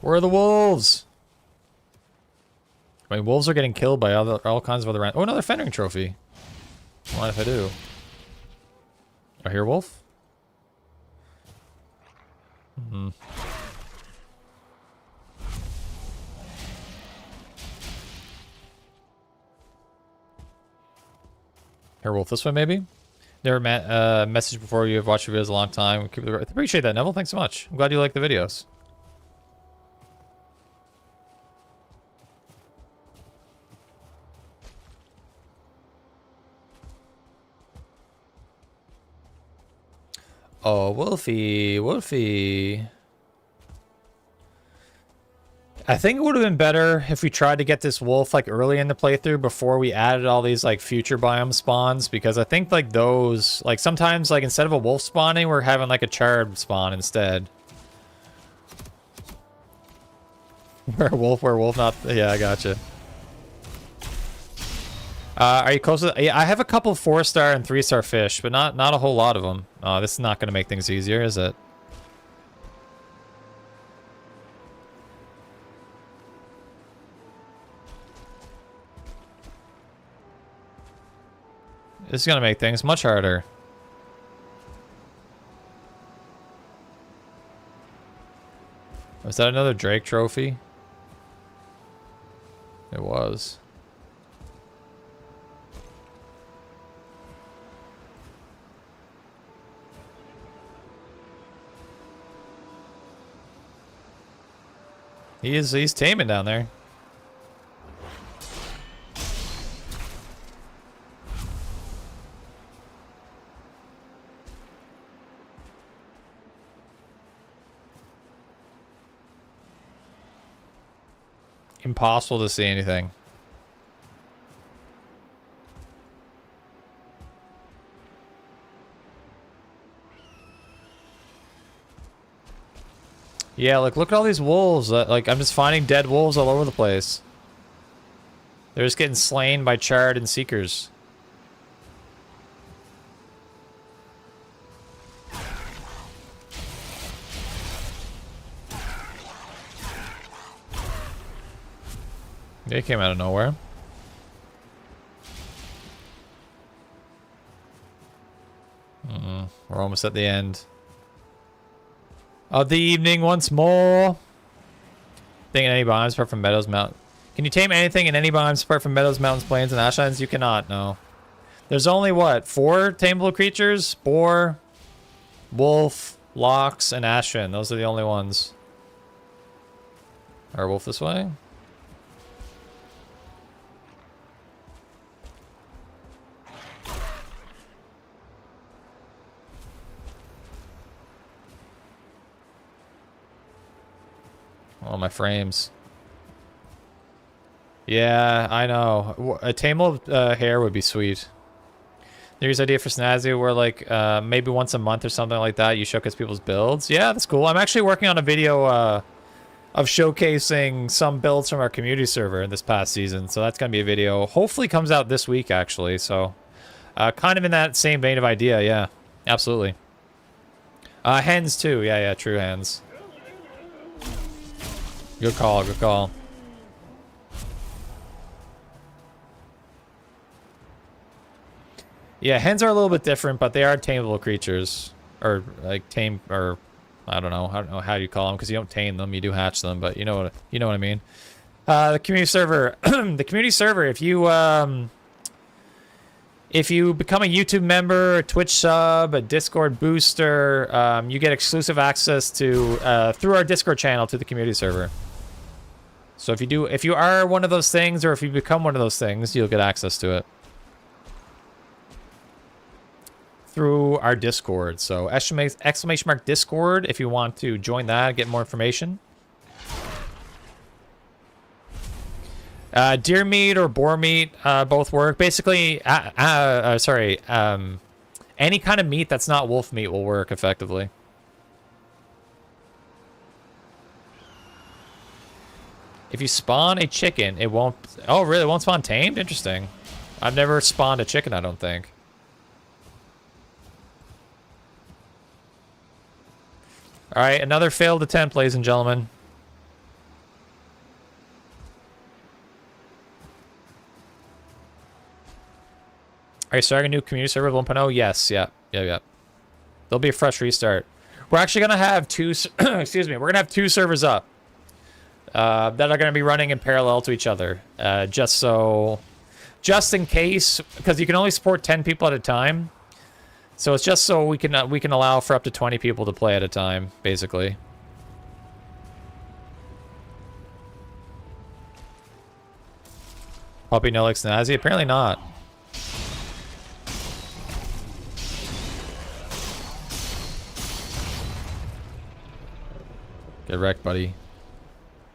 Where are the wolves? I mean, wolves are getting killed by all kinds of other... Oh, another fendering trophy. What if I do? I hear wolf? Hmm. Hear wolf this way, maybe? Never messaged before. You have watched your videos a long time. Appreciate that, Neville. Thanks so much. I'm glad you like the videos. Oh, Wolfie. I think it would have been better if we tried to get this wolf like early in the playthrough before we added all these like future biome spawns, because I think like those, like sometimes like instead of a wolf spawning, we're having like a chard spawn instead. Werewolf, not... Yeah, I gotcha. Are you close to... Yeah, I have a couple 4-star and 3-star fish, but not a whole lot of them. This is not going to make things easier, is it? This is going to make things much harder. Was that another Drake trophy? It was. He's taming down there. Impossible to see anything. Yeah, like, look at all these wolves. Like, I'm just finding dead wolves all over the place. They're just getting slain by Chard and Seekers. They came out of nowhere. We're almost at the end of the evening once more. Thing in any biomes apart from meadows, mountains. Can you tame anything in any biomes apart from meadows, mountains, plains, and ashlands? You cannot, no. There's only, what, 4 tameable creatures? Boar, wolf, lox, and aksvin. Those are the only ones. Or wolf this way? Oh, my frames. Yeah, I know. A tameable hare would be sweet. There's an idea for Snazzy where, like, maybe once a month or something like that, you showcase people's builds. Yeah, that's cool. I'm actually working on a video of showcasing some builds from our community server this past season. So that's going to be a video. Hopefully comes out this week, actually. So kind of in that same vein of idea. Yeah, absolutely. Hens, too. Yeah, true hens. Good call, good call. Yeah, hens are a little bit different, but they are tameable creatures. Or, like, tame, or, I don't know how you call them, because you don't tame them, you do hatch them, but you know what I mean. The community server, the community server, if you become a YouTube member, a Twitch sub, a Discord booster, you get exclusive access to, through our Discord channel to the community server. So if you are one of those things, or if you become one of those things, you'll get access to it through our Discord. So exclamation mark Discord if you want to join that, get more information. Deer meat or boar meat both work. Basically, any kind of meat that's not wolf meat will work effectively. If you spawn a chicken, it won't... Oh, really? It won't spawn tamed? Interesting. I've never spawned a chicken, I don't think. Alright, another failed attempt, ladies and gentlemen. Are you starting a new community server 1.0? Yes, yeah. There'll be a fresh restart. We're actually going to have two... excuse me. We're going to have 2 servers up. That are going to be running in parallel to each other. Just in case, because you can only support 10 people at a time. So it's just so we can allow for up to 20 people to play at a time, basically. Puppy no like Snazzy? Apparently not. Get wrecked, buddy.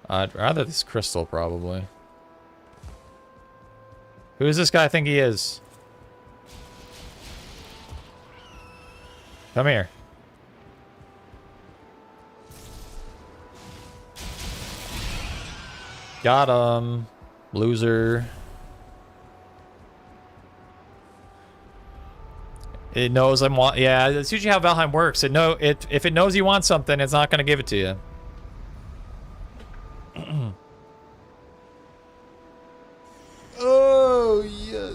I'd rather this crystal, probably. Who is this guy I think he is? Come here. Got him. Loser. It knows I'm want. Yeah, that's usually how Valheim works. If it knows you want something, it's not going to give it to you. Oh, yeah.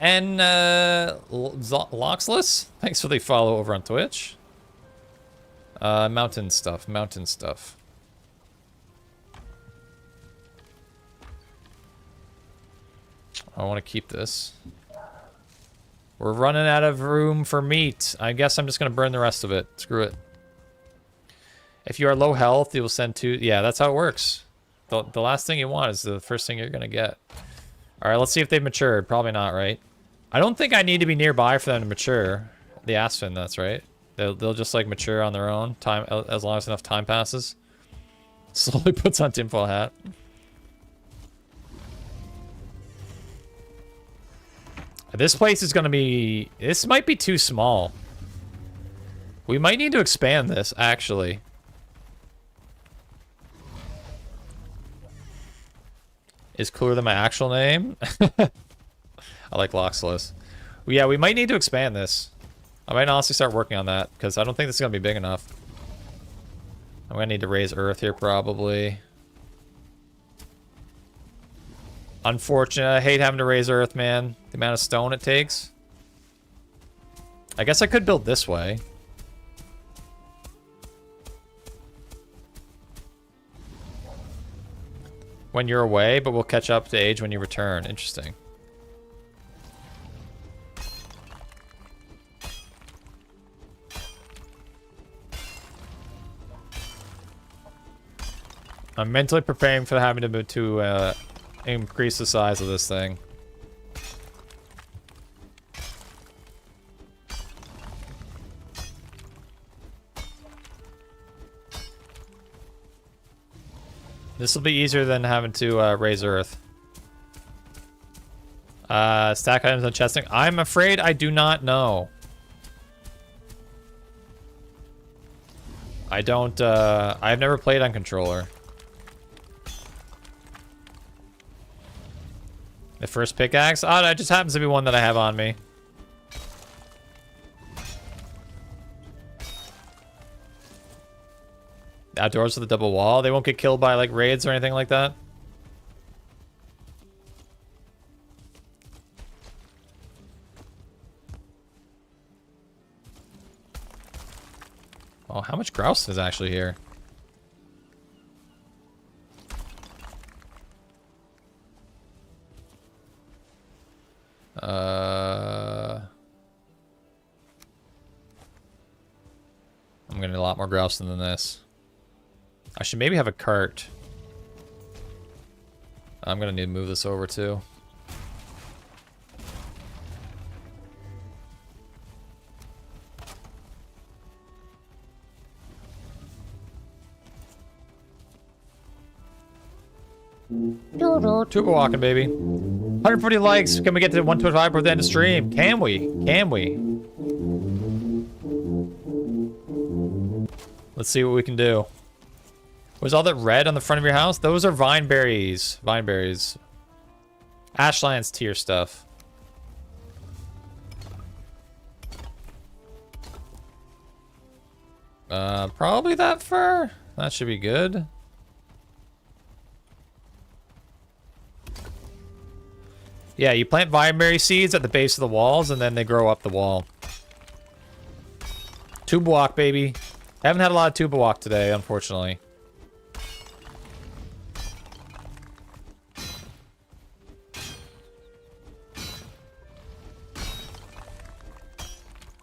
And Loxless, thanks for the follow over on Twitch. Mountain stuff. I want to keep this. We're running out of room for meat. I guess I'm just going to burn the rest of it. Screw it. If you are low health, you will send 2. Yeah, that's how it works. The last thing you want is the first thing you're going to get. All right, let's see if they've matured. Probably not, right? I don't think I need to be nearby for them to mature. The aksvin, that's right. They'll just, like, mature on their own time as long as enough time passes. Slowly puts on tinfoil hat. This place is going to be... This might be too small. We might need to expand this, actually. Is cooler than my actual name? I like Loxless. Well, yeah, we might need to expand this. I might honestly start working on that, because I don't think this is going to be big enough. I'm going to need to raise earth here, probably. Unfortunate. I hate having to raise earth, man. The amount of stone it takes. I guess I could build this way. When you're away, but we'll catch up to age when you return. Interesting. I'm mentally preparing for having to increase the size of this thing. This will be easier than having to raise earth. Stack items on chesting. I'm afraid I do not know. I don't, I've never played on controller. The first pickaxe? Oh, that just happens to be one that I have on me. Outdoors with a double wall. They won't get killed by, like, raids or anything like that? Oh, how much grouse is actually here? I'm gonna need a lot more grouse than this. I should maybe have a cart. I'm gonna need to move this over too. Tuba walking, baby. 140 likes. Can we get to 125 before the end of stream? Can we? Can we? Let's see what we can do. Was all that red on the front of your house? Those are vine berries. Vine berries. Ashlands tier stuff. Probably that far. That should be good. Yeah, you plant vineberry seeds at the base of the walls, and then they grow up the wall. Tuba walk, baby. Haven't had a lot of tuba walk today, unfortunately.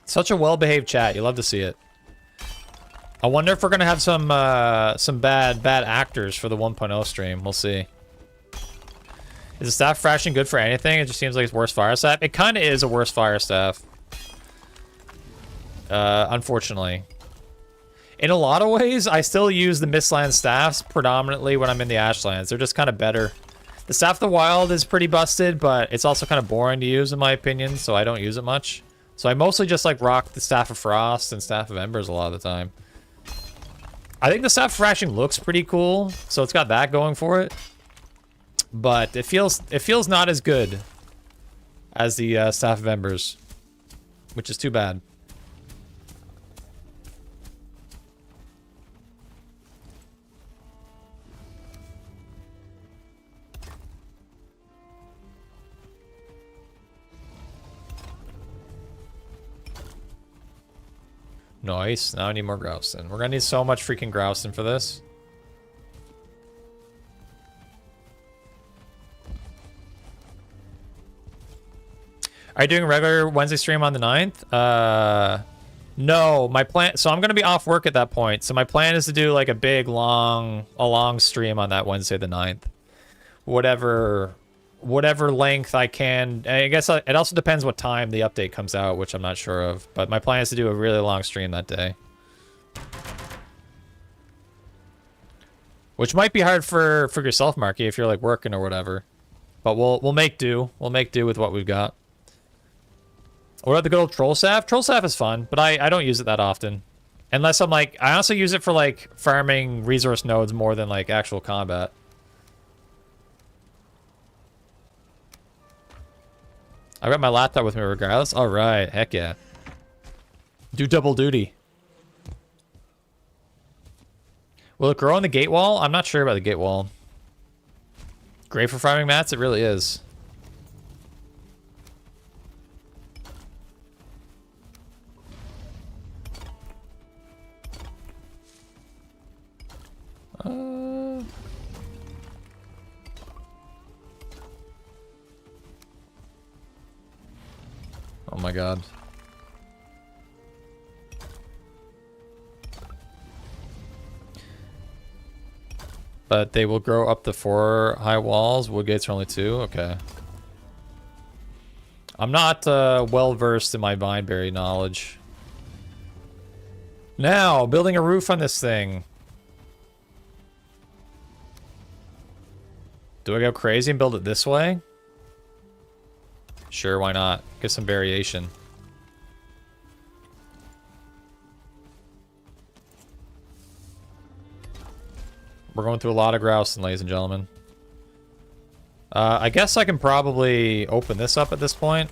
Such a well-behaved chat. You love to see it. I wonder if we're gonna have some bad actors for the 1.0 stream. We'll see. Is the staff fraction good for anything? It just seems like it's worse fire staff. It kind of is a worse fire staff. Unfortunately. In a lot of ways, I still use the Mistland staffs predominantly when I'm in the Ashlands. They're just kind of better. The Staff of the Wild is pretty busted, but it's also kind of boring to use in my opinion, so I don't use it much. So I mostly just like rock the Staff of Frost and Staff of Embers a lot of the time. I think the Staff of Thrashing looks pretty cool, so it's got that going for it. But it feels not as good as the Staff of Embers, which is too bad. Nice. Now I need more grousing. We're gonna need so much freaking grousing for this. Are you doing a regular Wednesday stream on the 9th? No, my plan, so I'm gonna be off work at that point. So my plan is to do like a big long stream on that Wednesday the 9th. Whatever length I can. I guess it also depends what time the update comes out, which I'm not sure of. But my plan is to do a really long stream that day. Which might be hard for yourself, Marky, if you're like working or whatever. But we'll make do. We'll make do with what we've got. What about the good old troll staff? Troll staff is fun, but I don't use it that often. Unless I'm like, I also use it for like farming resource nodes more than like actual combat. I got my laptop with me regardless. All right, heck yeah. Do double duty. Will it grow on the gate wall? I'm not sure about the gate wall. Great for farming mats, it really is. Oh my god. But they will grow up to 4 high walls. Wood gates are only 2. Okay. I'm not well versed in my vineberry knowledge. Now, building a roof on this thing. Do I go crazy and build it this way? Sure, why not? Get some variation. We're going through a lot of grousing, ladies and gentlemen. I guess I can probably open this up at this point.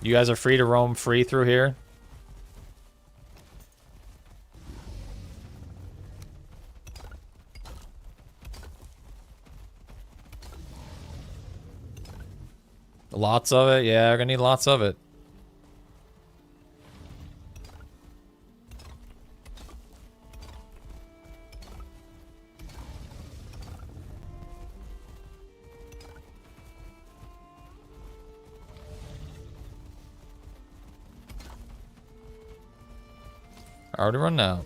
You guys are free to roam free through here. Lots of it? Yeah, we're gonna need lots of it. I already run now.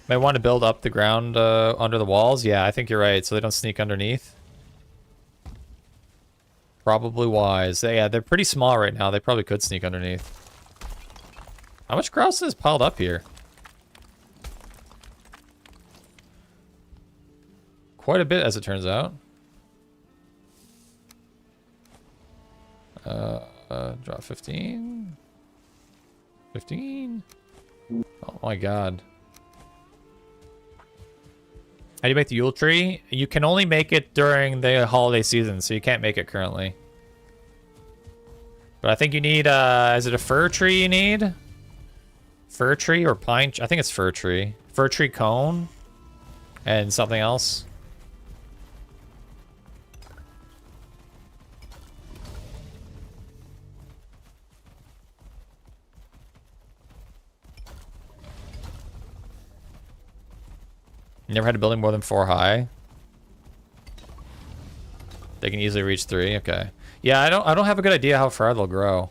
Might want to build up the ground under the walls. Yeah, I think you're right, so they don't sneak underneath. Probably wise. Yeah, they're pretty small right now. They probably could sneak underneath. How much grouse is piled up here? Quite a bit, as it turns out. Drop 15. 15. Oh my god. How do you make the Yule tree? You can only make it during the holiday season, so you can't make it currently. But I think you need, is it a fir tree you need? Fir tree or pine? I think it's fir tree. Fir tree cone. And something else. Never had a building more than 4 high. They can easily reach 3. Okay. Yeah, I don't have a good idea how far they'll grow.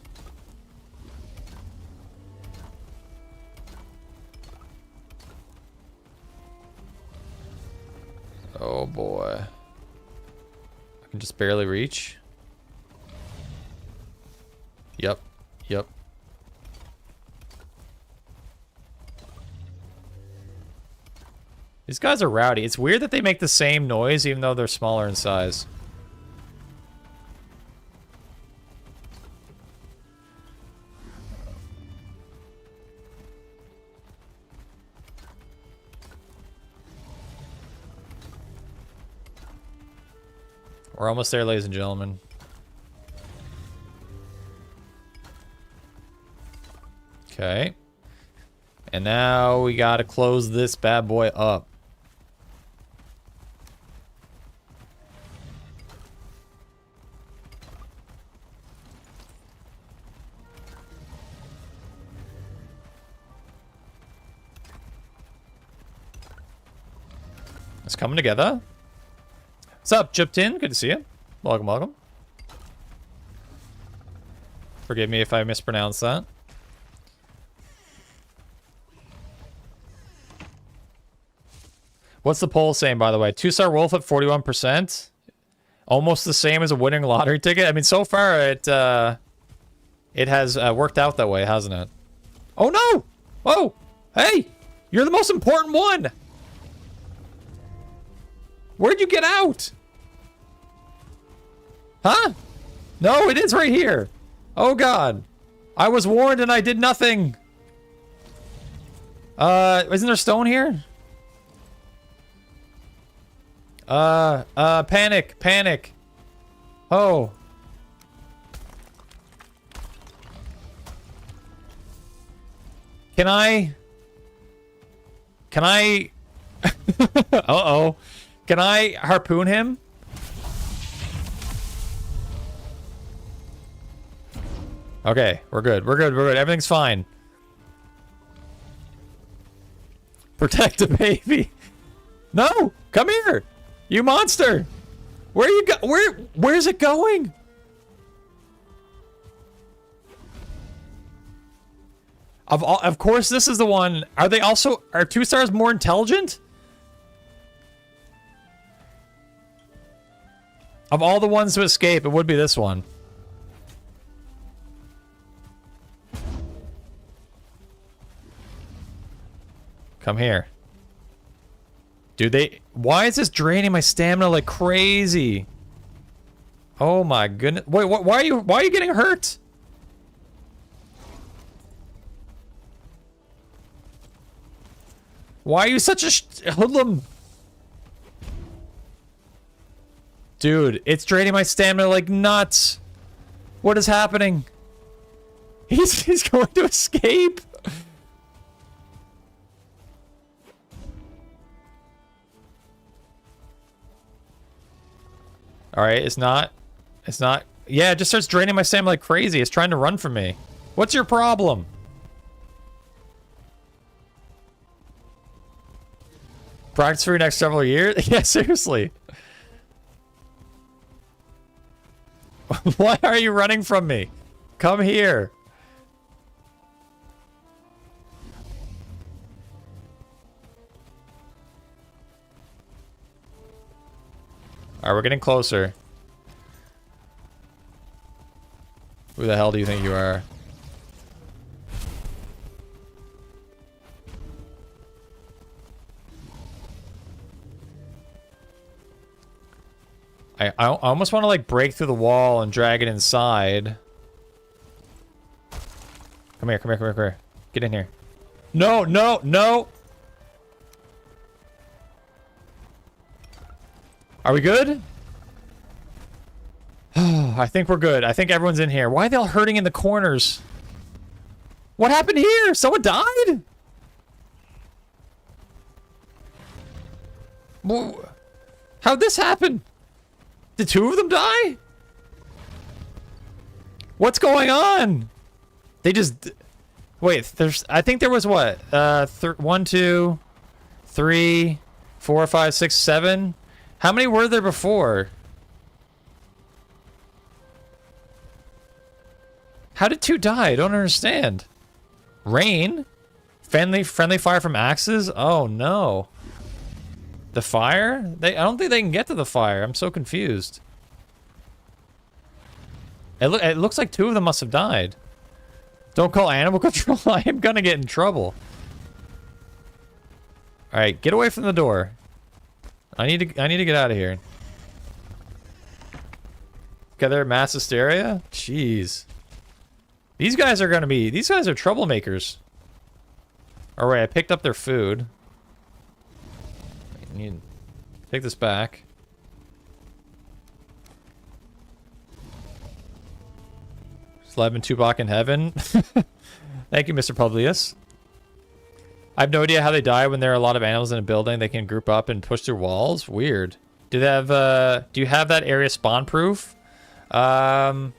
Oh boy. I can just barely reach. Yep. Yep. These guys are rowdy. It's weird that they make the same noise even though they're smaller in size. We're almost there, ladies and gentlemen. Okay. And now we gotta close this bad boy up. It's coming together. What's up, Juptin? Good to see you. Welcome, welcome. Forgive me if I mispronounce that. What's the poll saying, by the way? 2-star wolf at 41%. Almost the same as a winning lottery ticket. I mean, so far it has worked out that way, hasn't it? Oh no! Whoa! Hey! You're the most important one! Where'd you get out? Huh? No, it is right here. Oh god. I was warned and I did nothing. Isn't there stone here? Panic, panic. Oh. Can I? Uh-oh. Can I harpoon him? Okay, we're good. We're good. We're good. Everything's fine. Protect the baby. No! Come here! You monster! Where are you go? Where's it going? Of course, this is the one. Are 2-stars more intelligent? Of all the ones to escape, it would be this one. Come here. Dude, why is this draining my stamina like crazy? Oh my goodness. Wait, why are you getting hurt? Why are you such a hoodlum? Dude, it's draining my stamina like nuts. What is happening? He's going to escape. Alright, it's not. Yeah, it just starts draining my stamina like crazy. It's trying to run from me. What's your problem? Practice for your next several years? Yeah, seriously. Why are you running from me? Come here. Alright, we're getting closer. Who the hell do you think you are? I almost want to like break through the wall and drag it inside. Come here, come here, come here, come here. Get in here. No, no, no! Are we good? I think we're good. I think everyone's in here. Why are they all hurting in the corners? What happened here? Someone died? How'd this happen? Did 2 of them die? What's going on? They just... Wait, I think there was what? 1, 2, 3, 4, 5, 6, 7... How many were there before? How did 2 die? I don't understand. Rain? Friendly fire from axes? Oh no. The fire? I don't think they can get to the fire. I'm so confused. It looks like 2 of them must have died. Don't call animal control. I am gonna get in trouble. Alright, get away from the door. I need to get out of here. Together, mass hysteria? Jeez. These guys are troublemakers. Alright, I picked up their food. I need to take this back. Slab and Tubok in heaven. Thank you, Mr. Publius. I have no idea how they die when there are a lot of animals in a building. They can group up and push through walls. Weird. Do they have do you have that area spawn proof? It's a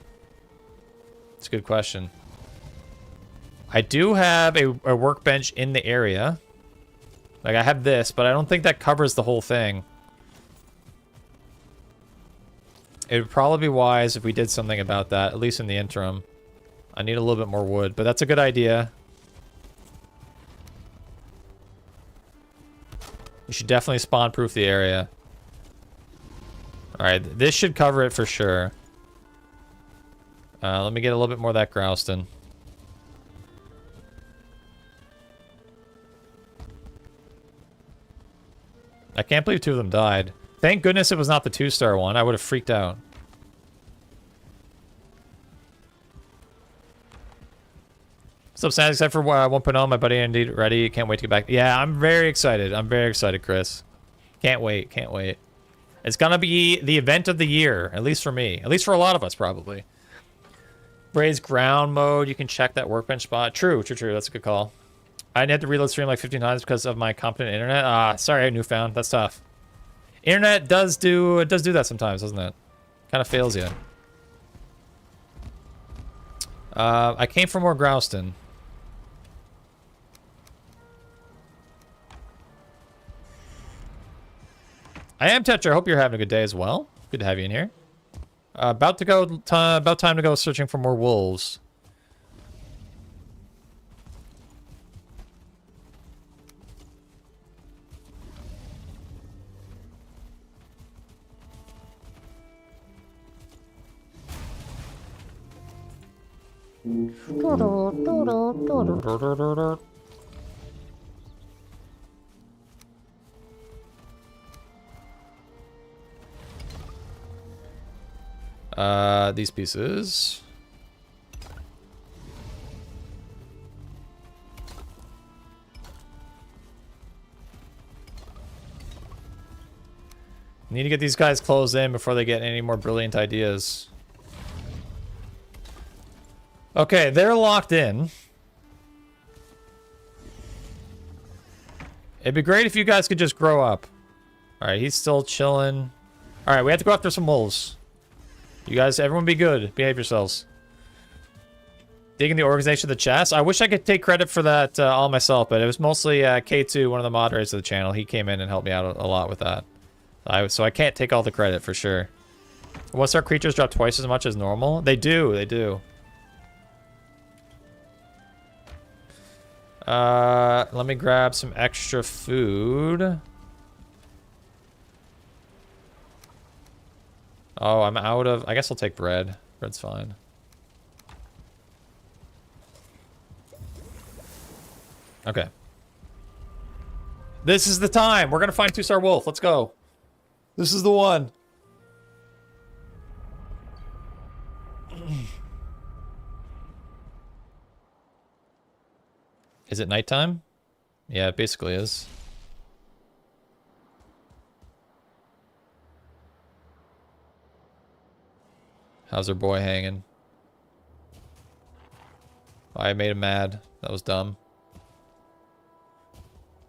good question. I do have a workbench in the area. Like I have this, but I don't think that covers the whole thing. It would probably be wise if we did something about that, at least in the interim. I need a little bit more wood, but that's a good idea. You should definitely spawn-proof the area. Alright, this should cover it for sure. Let me get a little bit more of that grouston. I can't believe 2 of them died. Thank goodness it was not the 2-star one. I would have freaked out. What's up, Snazzy? Except for 1.0, my buddy indeed ready. Can't wait to get back. Yeah, I'm very excited. I'm very excited, Chris. Can't wait. Can't wait. It's gonna be the event of the year, at least for me. At least for a lot of us, probably. Raise ground mode. You can check that workbench spot. True. That's a good call. I had to reload stream like 15 times because of my competent internet. Ah, sorry, Newfound. That's tough. Internet does do that sometimes, doesn't it? Kind of fails you. I came for more Grouston. I am Tetra. I hope you're having a good day as well. Good to have you in here. About time to go searching for more wolves. These pieces. Need to get these guys closed in before they get any more brilliant ideas. Okay, they're locked in. It'd be great if you guys could just grow up. Alright, he's still chilling. Alright, we have to go after some wolves. You guys, everyone be good. Behave yourselves. Digging the organization of the chest. I wish I could take credit for that all myself, but it was mostly K2, one of the moderators of the channel. He came in and helped me out a lot with that. So I can't take all the credit for sure. Once our creatures drop twice as much as normal? They do, they do. Let me grab some extra food. Oh, I'm out of... I guess I'll take bread. Bread's fine. Okay. This is the time! We're gonna find 2-star wolf. Let's go. This is the one. Is it nighttime? Yeah, it basically is. How's our boy hanging? I made him mad. That was dumb.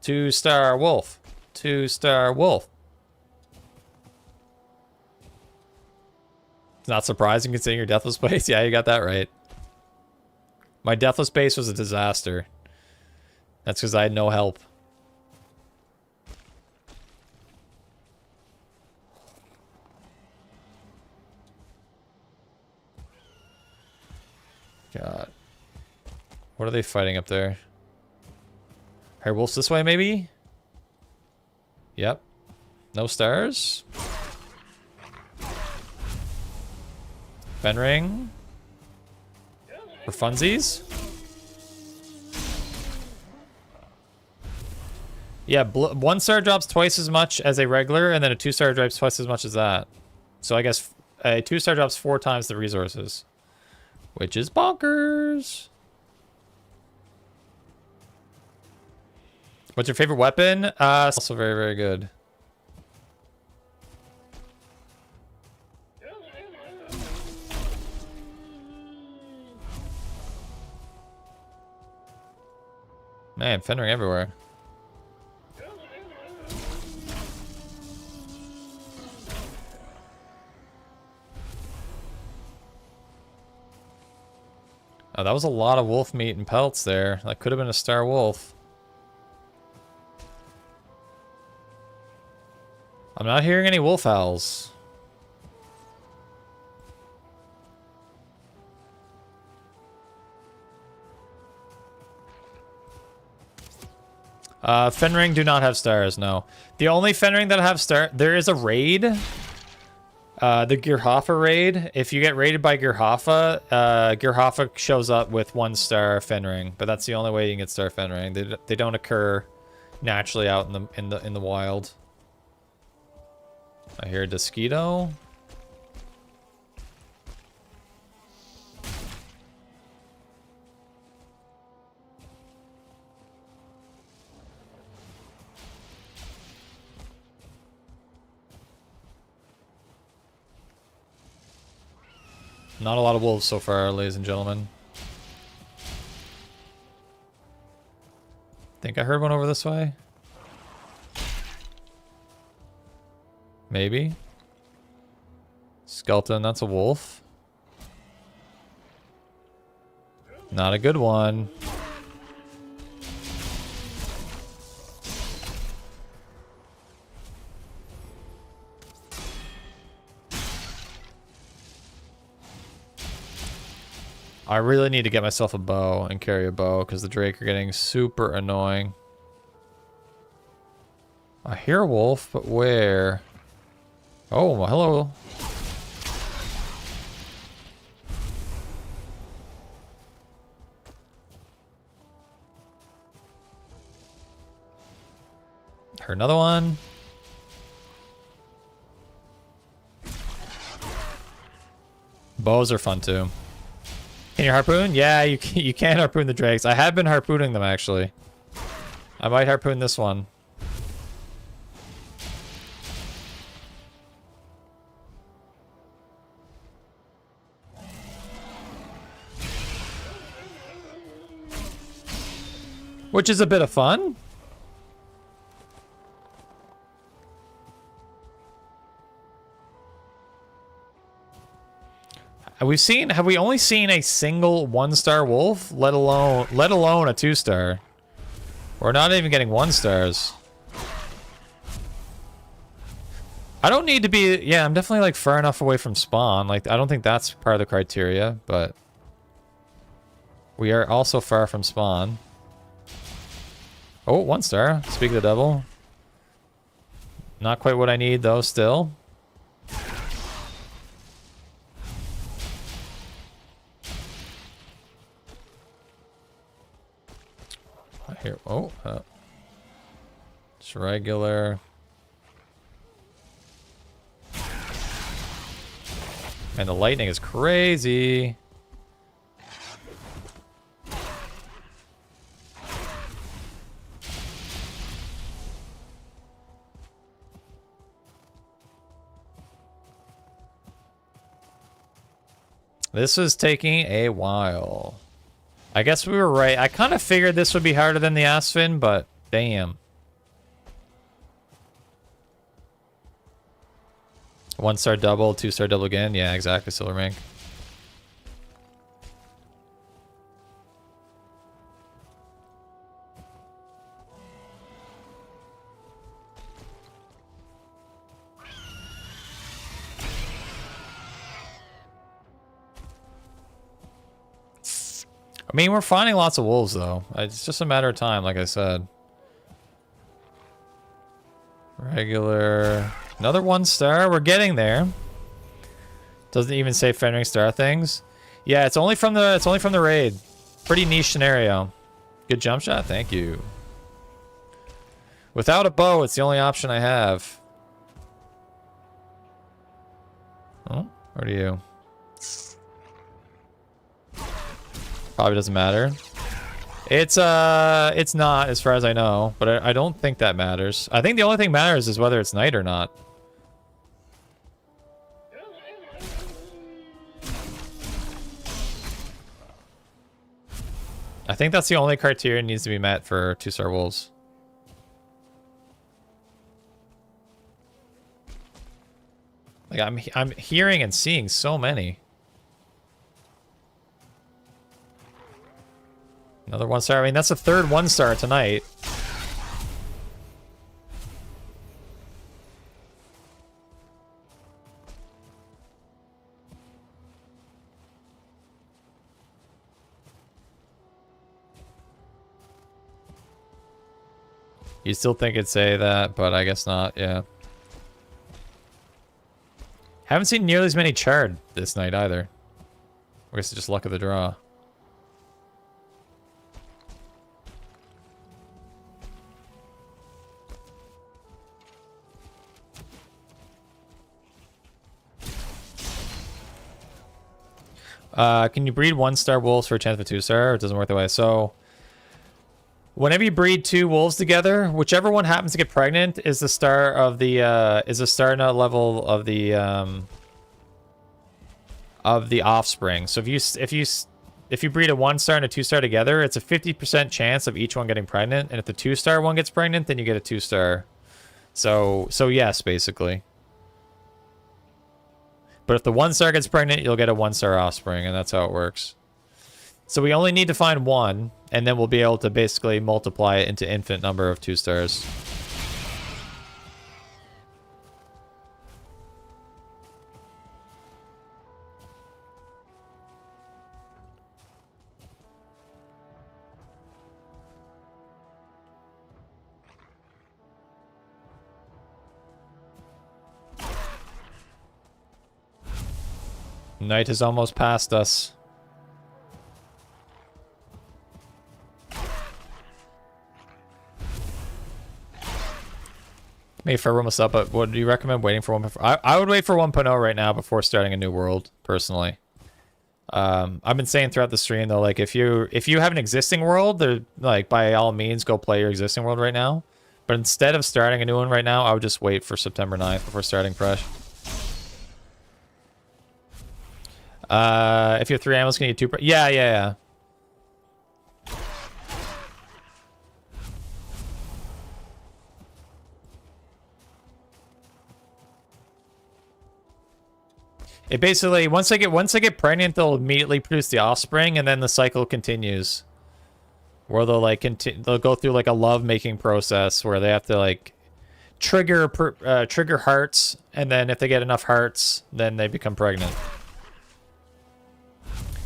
2-star wolf. 2-star wolf. It's not surprising considering your deathless base. Yeah, you got that right. My deathless base was a disaster. That's because I had no help. God. What are they fighting up there? Are wolves this way, maybe? Yep. No stars? Fenring? For funsies? Yeah, 1-star drops twice as much as a regular, and then a 2-star drops twice as much as that. So I guess a 2-star drops 4 times the resources. Which is bonkers. What's your favorite weapon? Also very, very good. Man, Fenring everywhere. Oh, that was a lot of wolf meat and pelts there. That could have been a star wolf. I'm not hearing any wolf howls. Fenring do not have stars, no. The only Fenring that have stars... There is a raid. The Girhaffa raid. If you get raided by Girhaffa, Girhaffa shows up with 1-star Fenring, but that's the only way you can get star Fenring. They don't occur naturally out in the wild. I hear a Mosquito. Not a lot of wolves so far, ladies and gentlemen. Think I heard one over this way? Maybe. Skeleton, that's a wolf. Not a good one. I really need to get myself a bow and carry a bow because the Drake are getting super annoying. I hear a wolf, but where? Oh, well, hello. Heard another one. Bows are fun too. Can you harpoon? Yeah, you can harpoon the drakes. I have been harpooning them actually. I might harpoon this one. Which is a bit of fun. Have we only seen a single 1-star wolf? Let alone a 2-star. We're not even getting 1-stars. I don't need to be, yeah, I'm definitely like far enough away from spawn. Like, I don't think that's part of the criteria, but we are also far from spawn. Oh, 1-star. Speak of the devil. Not quite what I need though, still. Here, oh, just regular. And the lightning is crazy. This is taking a while. I guess we were right. I kind of figured this would be harder than the aksvin, but damn. 1-star double, 2-star double again. Yeah, exactly, silver rank. I mean, we're finding lots of wolves, though. It's just a matter of time, like I said. Regular. Another 1-star. We're getting there. Doesn't even say fendering star things. Yeah, it's only from the raid. Pretty niche scenario. Good jump shot. Thank you. Without a bow, it's the only option I have. Oh, where are you? Probably doesn't matter. It's not, as far as I know, but I don't think that matters. I think the only thing matters is whether it's night or not. I think that's the only criteria that needs to be met for 2-star wolves. Like I'm hearing and seeing so many. Another 1-star. I mean, that's the third 1-star tonight. You still think it'd say that, but I guess not, yeah. Haven't seen nearly as many charred this night either. I guess it's just luck of the draw. Can you breed 1-star wolves for a chance of a 2-star? Or it doesn't work that way. So, whenever you breed 2 wolves together, whichever one happens to get pregnant is the star of the star nut level of the of the offspring. So if you breed a 1-star and a 2-star together, it's a 50% chance of each one getting pregnant. And if the 2-star one gets pregnant, then you get a 2-star. So yes, basically. But if the 1-star gets pregnant, you'll get a 1-star offspring, and that's how it works. So we only need to find one, and then we'll be able to basically multiply it into infinite number of 2-stars. Night has almost passed us. Maybe for almost up, but would you recommend waiting for 1.0? I would wait for 1.0 right now before starting a new world, personally. I've been saying throughout the stream though, like if you have an existing world, like by all means go play your existing world right now. But instead of starting a new one right now, I would just wait for September 9th before starting fresh. If you have 3 animals, can you get 2? Yeah. It basically once they get pregnant, they'll immediately produce the offspring, and then the cycle continues. Where they'll like they'll go through like a love-making process where they have to like trigger hearts, and then if they get enough hearts, then they become pregnant.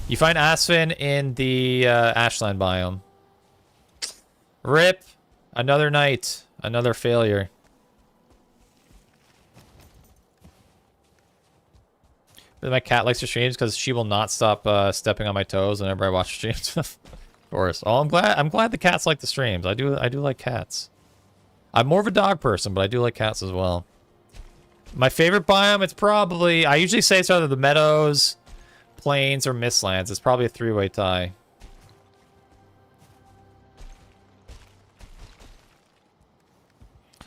You find aksvin in the ashland biome. Rip. Another night. Another failure. My cat likes her streams because she will not stop stepping on my toes whenever I watch streams. Of course. Oh, I'm glad the cats like the streams. I do like cats. I'm more of a dog person, but I do like cats as well. My favorite biome, it's probably, I usually say it's either the meadows, plains, or mistlands. It's probably a 3-way tie.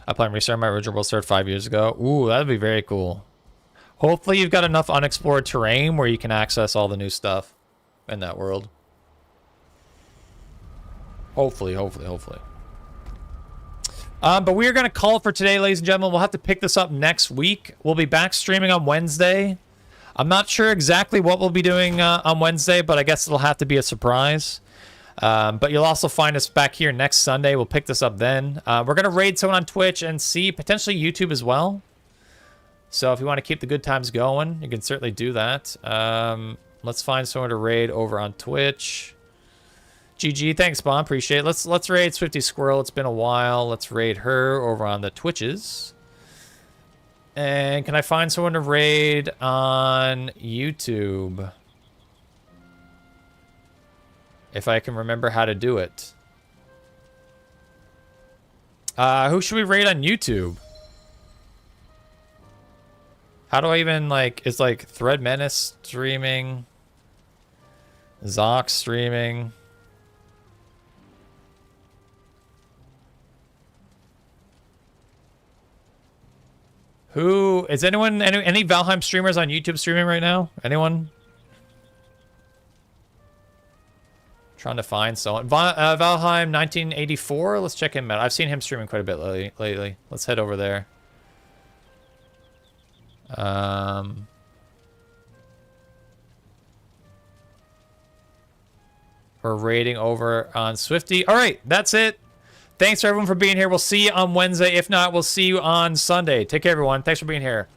I plan to restart my original world start 5 years ago. Ooh, that'd be very cool. Hopefully you've got enough unexplored terrain where you can access all the new stuff in that world. Hopefully. But we are going to call it for today, ladies and gentlemen. We'll have to pick this up next week. We'll be back streaming on Wednesday. I'm not sure exactly what we'll be doing on Wednesday, but I guess it'll have to be a surprise. But you'll also find us back here next Sunday. We'll pick this up then. We're going to raid someone on Twitch and see potentially YouTube as well. So if you want to keep the good times going, you can certainly do that. Let's find someone to raid over on Twitch. GG, thanks, Bomb. Appreciate it. Let's raid Swifty Squirrel. It's been a while. Let's raid her over on the Twitches. And can I find someone to raid on YouTube? If I can remember how to do it. Who should we raid on YouTube? How do I even, like, it's like Thread Menace streaming. Zox streaming. Who, is anyone, any Valheim streamers on YouTube streaming right now? Anyone? Trying to find someone. Valheim 1984, let's check him out. I've seen him streaming quite a bit lately. Let's head over there. We're raiding over on Swifty. All right, that's it. Thanks for everyone for being here. We'll see you on Wednesday. If not, we'll see you on Sunday. Take care, everyone. Thanks for being here.